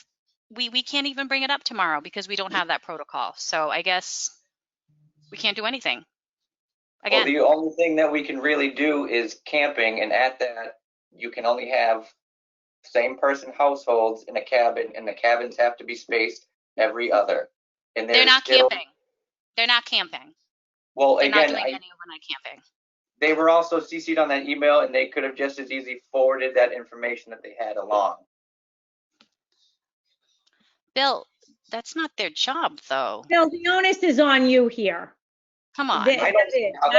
we can't even bring it up tomorrow because we don't have that protocol. So I guess we can't do anything. Again. Well, the only thing that we can really do is camping, and at that, you can only have same-person households in a cabin, and the cabins have to be spaced every other. And they're not still, camping. They're not camping. Well, they're again, not doing any overnight camping. They were also CC'd on that email, and they could have just as easily forwarded that information that they had along. Bill, that's not their job, though. Bill, the onus is on you here. Come on. I don't see how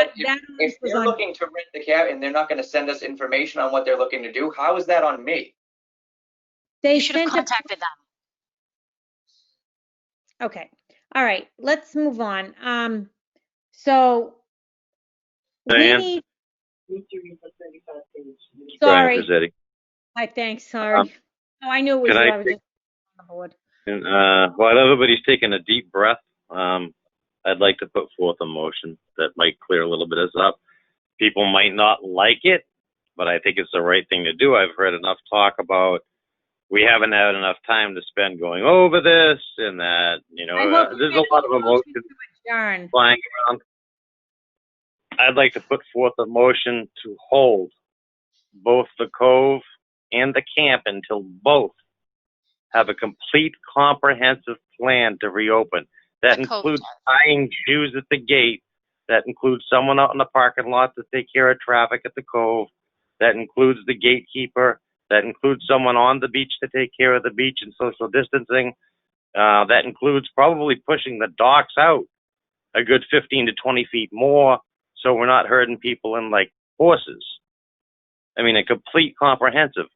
if they're looking to rent the cabin and they're not going to send us information on what they're looking to do, how is that on me? You should have contacted them. Okay. All right. Let's move on. So Diane? we need. Sorry. Brian Hi. Thanks. Sorry. Oh, I knew it was can you. I I was take- just on the board. And while everybody's taking a deep breath, I'd like to put forth a motion that might clear a little bit of this up. People might not like it, but I think it's the right thing to do. I've heard enough talk about we haven't had enough time to spend going over this and that, there's a lot of emotion flying around. I'd like to put forth a motion to hold both the Cove and the camp until both have a complete comprehensive plan to reopen. That includes tying shoes at the gate. That includes someone out in the parking lot to take care of traffic at the Cove. That includes the gatekeeper. That includes someone on the beach to take care of the beach and social distancing. That includes probably pushing the docks out a good 15 to 20 feet more so we're not herding people in like horses. I mean, a complete comprehensive.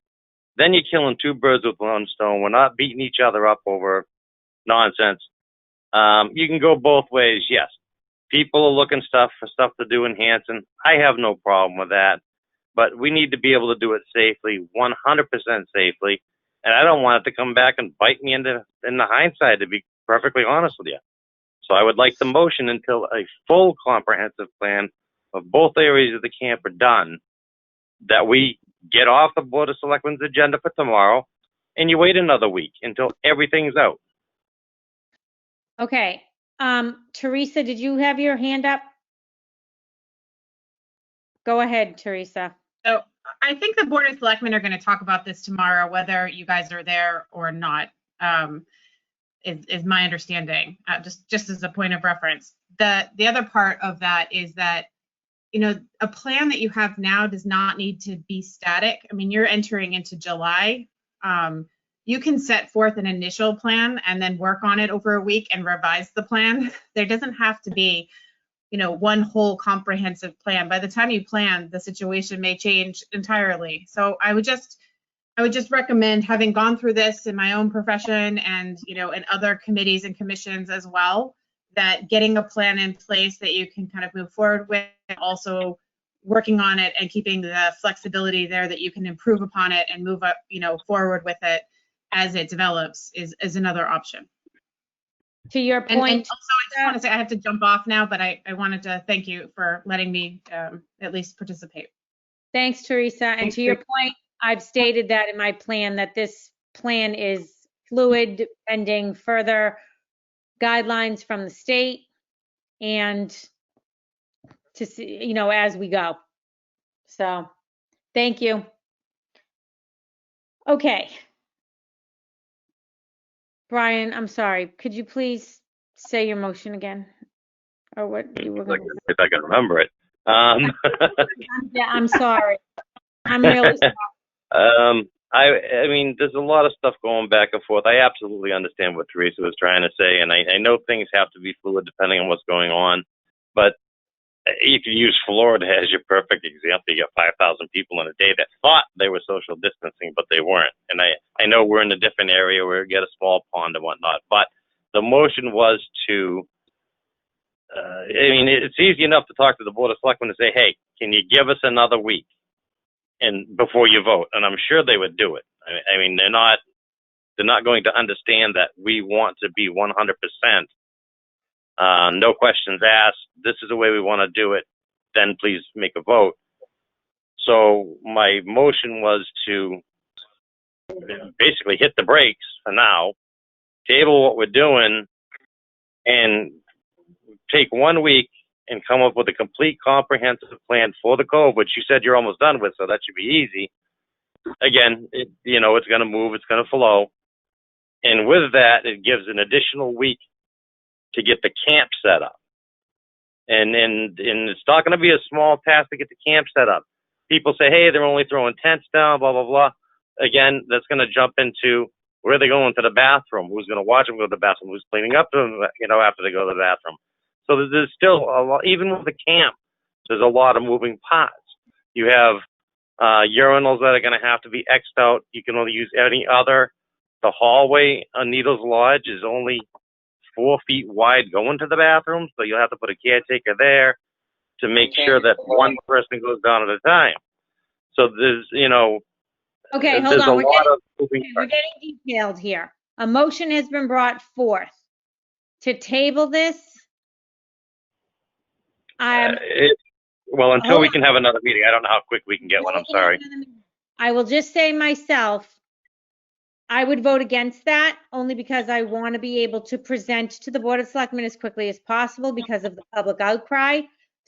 Then you're killing two birds with one stone. We're not beating each other up over nonsense. You can go both ways, yes. People are looking for stuff to do in Hanson. I have no problem with that. But we need to be able to do it safely, 100% safely. And I don't want it to come back and bite me in the hindsight, to be perfectly honest with you. So I would like the motion until a full comprehensive plan of both areas of the camp are done, that we get off the Board of Selectmen's agenda for tomorrow, and you wait another week until everything's out. Okay. Teresa, did you have your hand up? Go ahead, Teresa. So I think the Board of Selectmen are going to talk about this tomorrow, whether you guys are there or not, is my understanding, just as a point of reference. The other part of that is that, a plan that you have now does not need to be static. I mean, you're entering into July. You can set forth an initial plan and then work on it over a week and revise the plan. There doesn't have to be one whole comprehensive plan. By the time you plan, the situation may change entirely. So I would just recommend, having gone through this in my own profession and, in other committees and commissions as well, that getting a plan in place that you can kind of move forward with, and also working on it and keeping the flexibility there that you can improve upon it and move up, forward with it as it develops is another option. To your And point, also, I just want to say I have to jump off now, but I wanted to thank you for letting me at least participate. thanks, Teresa. And Thanks, to your point, I've stated that in my plan, that this plan is fluid, pending further guidelines from the state and to see, as we go. So, thank you. Okay. Brian, I'm sorry. Could you please say your motion again? Or what you were going to If I can remember it. Yeah, I'm sorry. I'm really sorry. I mean, there's a lot of stuff going back and forth. I absolutely understand what Teresa was trying to say, and I know things have to be fluid depending on what's going on. But you can use Florida as your perfect example. You got 5,000 people in a day that thought they were social distancing, but they weren't. And I know we're in a different area where we get a small pond and whatnot. But the motion was to, I mean, it's easy enough to talk to the Board of Selectmen and say, hey, can you give us another week and before you vote? And I'm sure they would do it. I mean, they're not going to understand that we want to be 100%. No questions asked. This is the way we want to do it. Then please make a vote. So my motion was to basically hit the brakes for now, table what we're doing, and take 1 week and come up with a complete comprehensive plan for the Cove, which you said you're almost done with, so that should be easy. Again, it's going to move, it's going to flow. And with that, it gives an additional week to get the camp set up. And it's not going to be a small task to get the camp set up. People say, hey, they're only throwing tents down, blah, blah, blah. Again, that's going to jump into where are they going to the bathroom? Who's going to watch them go to the bathroom? Who's cleaning up them, after they go to the bathroom? So there's still a lot, even with the camp, there's a lot of moving parts. You have urinals that are going to have to be X'd out. You can only use any other. The hallway on Needles Lodge is only 4 feet wide going to the bathroom, so you'll have to put a caretaker there to make sure that one person goes down at a time. So there's, Okay, hold there's on. a lot of moving We're parts. getting detailed here. A motion has been brought forth to table this. Well, until we can have another meeting. I don't know how quick we can get one. I'm sorry. I will just say myself, I would vote against that only because I want to be able to present to the Board of Selectmen as quickly as possible because of the public outcry.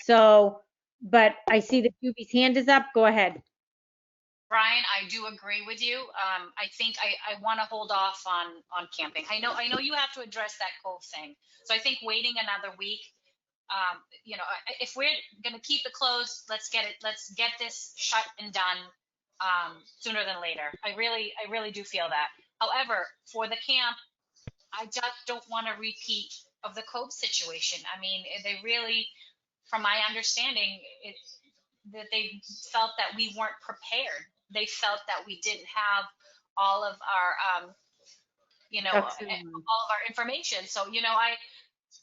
So, but I see that Juby's hand is up. Go ahead. Brian, I do agree with you. I think I want to hold off on camping. I know you have to address that Cove thing. So I think waiting another week, if we're going to keep it closed, let's get this shut and done sooner than later. I really do feel that. However, for the camp, I just don't want a repeat of the Cove situation. I mean, they really, from my understanding, that they felt that we weren't prepared. They felt that we didn't have all of our, all of our information. So,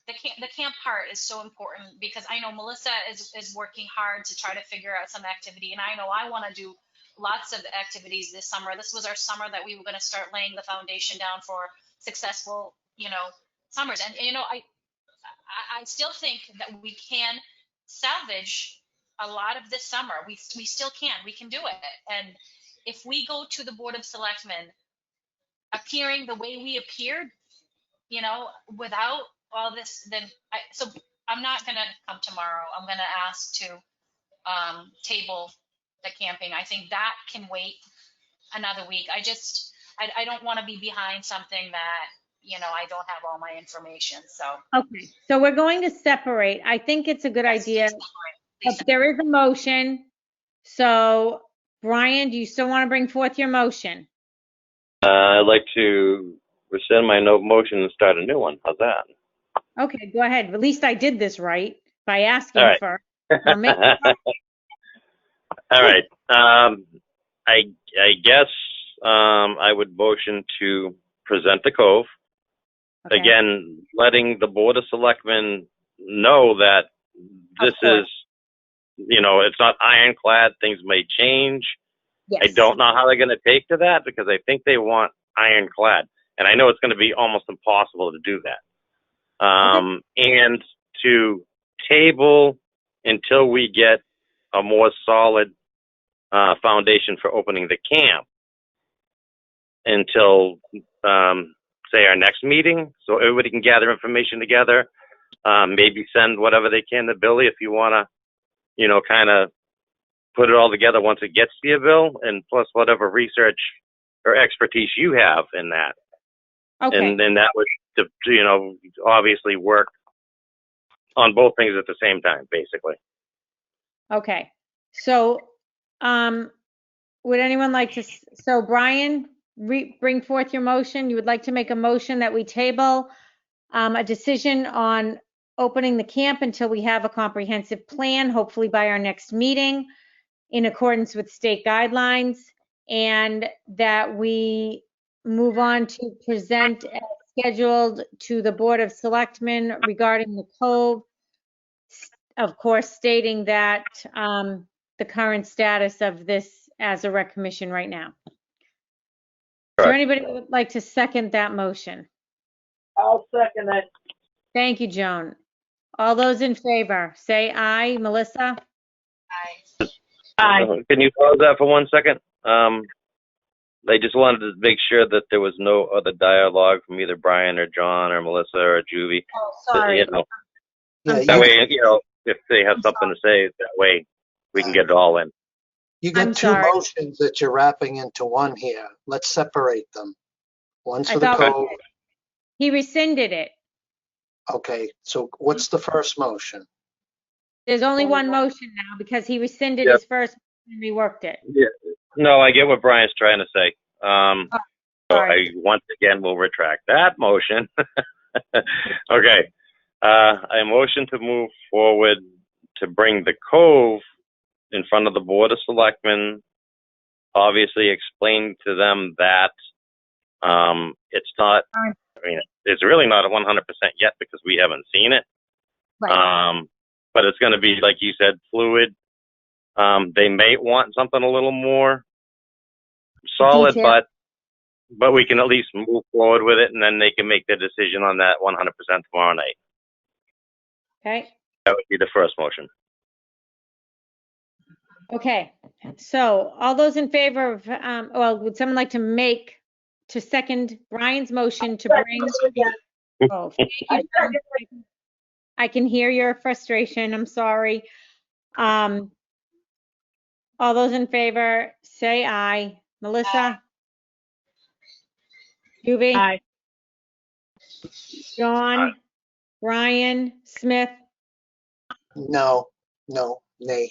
the camp part is so important because I know Melissa is working hard to try to figure out some activity, and I know I want to do lots of activities this summer. This was our summer that we were going to start laying the foundation down for successful, summers. And I still think that we can salvage a lot of this summer. We still can. We can do it. And if we go to the Board of Selectmen appearing the way we appeared, without all this, then so I'm not going to come tomorrow. I'm going to ask to table the camping. I think that can wait another week. I don't want to be behind something that, I don't have all my information. So. Okay, so we're going to separate. I think it's a good idea. There is a motion. So Brian, do you still want to bring forth your motion? I'd like to rescind my motion and start a new one. How's that? Okay, go ahead. At least I did this right by asking All right. for. I'll make All right. I guess I would motion to present the Cove. Okay. Again, letting the Board of Selectmen know that this is, it's not ironclad. Things may change. Yes. I don't know how they're going to take to that because I think they want ironclad. And I know it's going to be almost impossible to do that. and to table until we get a more solid foundation for opening the camp until, say, our next meeting, so everybody can gather information together, maybe send whatever they can to Billy if you want to, you know, kind of put it all together once it gets to you, Bill, and plus whatever research or expertise you have in that. Okay. And then that would, you know, obviously work on both things at the same time, basically. Okay. So, would anyone like to, so Brian, bring forth your motion. You would like to make a motion that we table a decision on opening the camp until we have a comprehensive plan, hopefully by our next meeting, in accordance with state guidelines, and that we move on to present as scheduled to the Board of Selectmen regarding the Cove, of course, stating that the current status of this as a rec commission right now. Is there anybody who would like to second that motion? I'll second it. Thank you, Joan. All those in favor, say aye. Melissa? Aye. Can you pause that for 1 second? I just wanted to make sure that there was no other dialogue from either Brian or John or Melissa or Juvie. Oh, sorry. You know, Yeah, that way, you know, if they have something to say, that way we can get it all in. You got I'm two sorry. motions that you're wrapping into one here. Let's separate them. One's I for the thought we code. did. He rescinded it. Okay, so what's the first motion? There's only one motion now because he rescinded Yep. his first and reworked it. Yeah. No, I get what Brian's trying to say. So I sorry. once again will retract that motion. Okay. I motion to move forward to bring the Cove in front of the Board of Selectmen. Obviously explain to them that it's not, I mean, it's really not a 100% yet because we haven't seen it. Right. But it's going to be, like you said, fluid. They may want something a little more solid, Detail. but we can at least move forward with it, and then they can make their decision on that 100% tomorrow night. Okay. That would be the first motion. Okay. So all those in favor of, well, would someone like to second Brian's motion to bring? Oh, thank you, Joan. I can hear your frustration. I'm sorry. All those in favor, say aye. Melissa? Juvie? Aye. John? Aye. Brian? Smith? No, nay.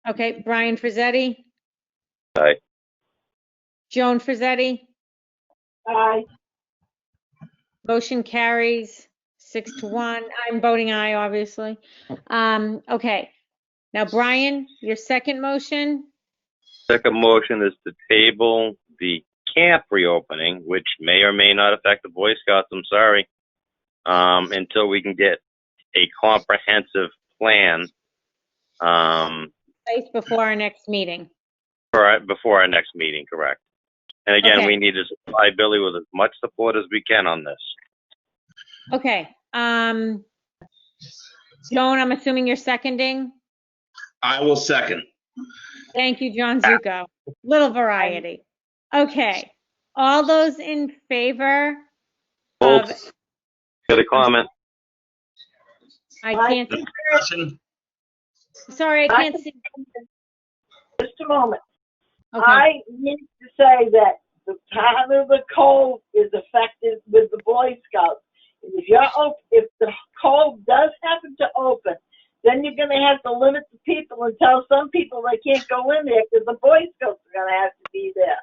Okay, Brian Frizzetti? Aye. Joan Frizzetti? Aye. Motion carries 6-1. I'm voting aye, obviously. Okay. Now, Brian, your second motion? Second motion is to table the camp reopening, which may or may not affect the Boy Scouts, I'm sorry, until we can get a comprehensive plan Place before our next meeting. before our next meeting, correct. And again, Okay. we need to supply Billy with as much support as we can on this. Okay. Joan, I'm assuming you're seconding? I will second. Thank you, John Zuko. Little variety. Okay. All those in favor of, Got a comment? I can't, Discussion? sorry, I can't see. Just a moment. Okay. I need to say that the time of the Cove is affected with the Boy Scouts. If the Cove does happen to open, then you're going to have to limit the people and tell some people they can't go in there because the Boy Scouts are going to have to be there.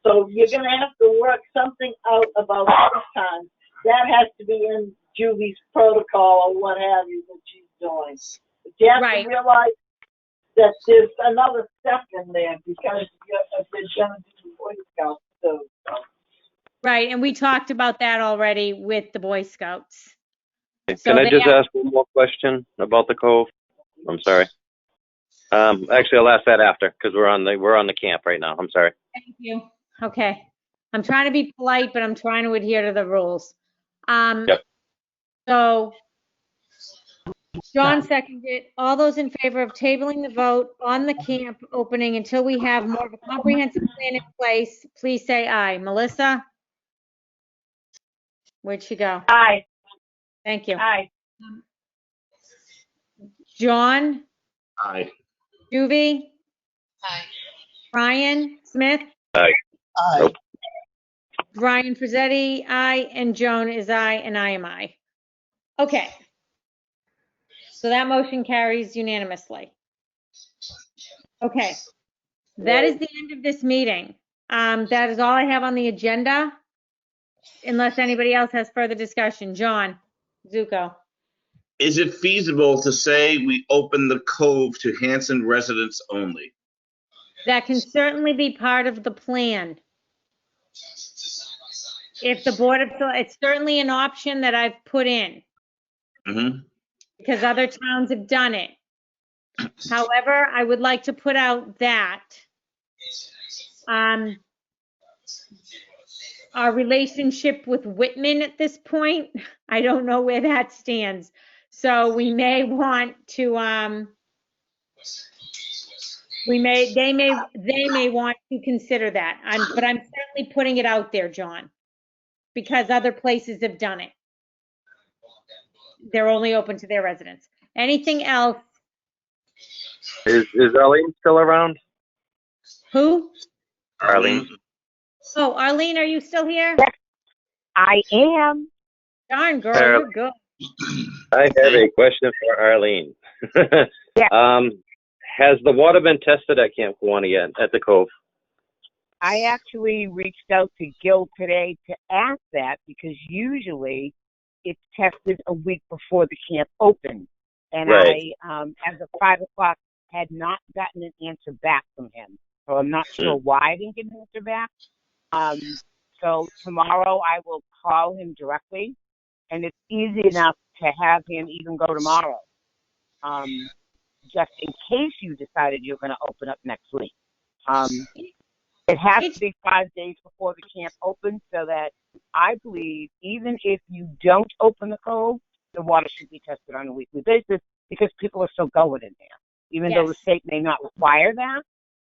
So you're going to have to work something out about this time. That has to be in Juvie's protocol or what have you that she's doing. But you have Right. to realize that there's another step in there because they're going to do the Boy Scouts too. So. Right, and we talked about that already with the Boy Scouts. Can I just ask one more question about the Cove? I'm sorry. Actually, I'll ask that after because we're on the camp right now. I'm sorry. Thank you. Okay. I'm trying to be polite, but I'm trying to adhere to the rules. Yep. So John seconded. All those in favor of tabling the vote on the camp opening until we have more of a comprehensive plan in place, please say aye. Melissa? Where'd she go? Aye. Thank you. Aye. John? Aye. Juvi? Aye. Brian Smith? Aye. Nope. Brian Frazzetti, aye, and Joan is aye, and I am aye. Okay. So that motion carries unanimously. Okay. That is the end of this meeting. That is all I have on the agenda, unless anybody else has further discussion. John Zuko. Is it feasible to say we open the cove to Hanson residents only? That can certainly be part of the plan. If the board of, it's certainly an option that I've put in Mm-hmm. because other towns have done it. However, I would like to put out that our relationship with Whitman at this point, I don't know where that stands. So we may want to, they may want to consider that. But I'm certainly putting it out there, John, because other places have done it. They're only open to their residents. Anything else? Is Arlene still around? Who? Arlene? Oh, Arlene, are you still here? Yes, I am. Darn, girl, Arlene. you're good. I have a question for Arlene. Yeah. Has the water been tested at Camp Kiwanis yet, at the Cove? I actually reached out to Gil today to ask that because usually it's tested a week before the camp opens. And Right. I, as of 5 o'clock, had not gotten an answer back from him. So I'm not sure why I didn't get an answer back. So tomorrow I will call him directly, and it's easy enough to have him even go tomorrow, just in case you decided you're going to open up next week. It has to be 5 days before the camp opens, so that I believe even if you don't open the cove, the water should be tested on a weekly basis because people are still going in there. Even though the state may not require that,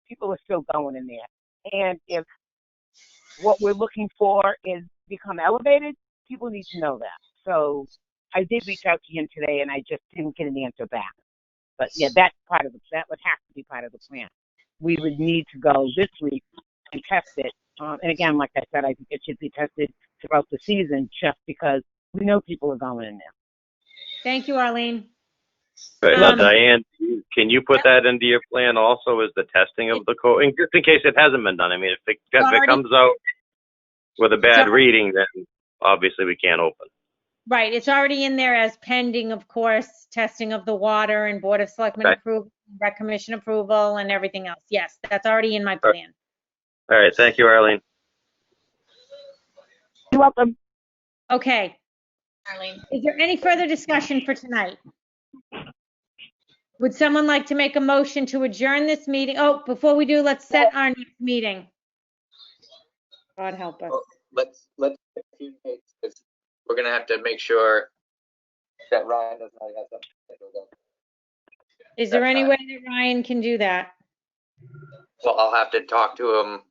people are still going in there. And if what we're looking for is become elevated, people need to know that. So I did reach out to him today, and I just didn't get an answer back. But yeah, that would have to be part of the plan. We would need to go this week and test it. And again, like I said, I think it should be tested throughout the season just because we know people are going in there. Thank you, Arlene. Right. Now, Diane, can you put that into your plan also as the testing of the Cove? And just in case it hasn't been done. I mean, if it comes out with a bad reading, then obviously we can't open. Right, it's already in there as pending, of course, testing of the water and Board of Selectmen approval, Rec Commission approval, and everything else. Yes, that's already in my plan. All right, thank you, Arlene. You're welcome. Okay. Arlene, is there any further discussion for tonight? Would someone like to make a motion to adjourn this meeting? Oh, before we do, let's set our next meeting. God help us. Let's get a few dates, because we're gonna have to make sure that Ryan does not have something scheduled up. Is there any way that Ryan can do that? Well, I'll have to talk to him.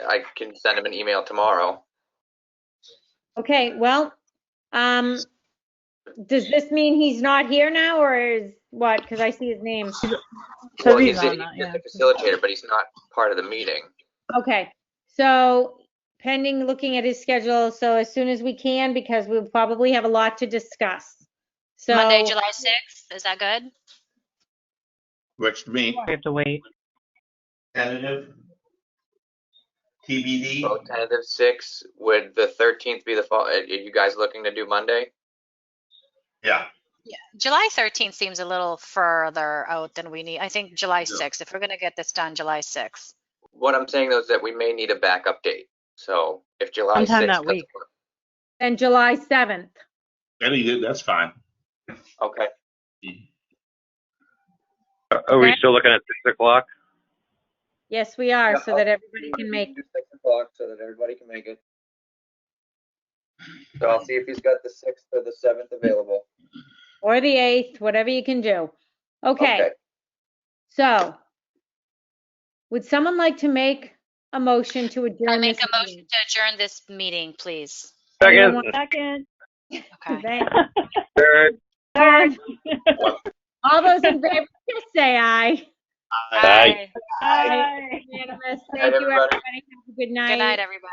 I can send him an email tomorrow. Okay, well, does this mean he's not here now, or is what? Because I see his name. Well, he's just a facilitator, but he's not part of the meeting. Okay, so pending looking at his schedule, so as soon as we can, because we'll probably have a lot to discuss. So Monday, July 6th, is that good? Works for me. We have to wait. Tentative. TBD. So tentative 6, would the 13th be the fall? Are you guys looking to do Monday? Yeah. Yeah, July 13th seems a little further out than we need. I think July 6th, if we're going to get this done, July 6th. What I'm saying though is that we may need a backup date. So if July Sometime 6th that doesn't week. work- and July 7th. That's fine. Okay. Are we still looking at 6 o'clock? Yes, we are, Yeah, so that everybody can make. Do 6 o'clock so that everybody can make it. So I'll see if he's got the 6th or the 7th available. Or the 8th, whatever you can do. Okay. So, would someone like to make a motion to adjourn I make this a motion meeting? to adjourn this meeting, please. Second. Second. Okay. Thank- Third. Third. All those in favor, just say aye. Aye. Aye. Unanimous. Thank Night, you, everybody. everybody. Have a good night. Good night, everybody.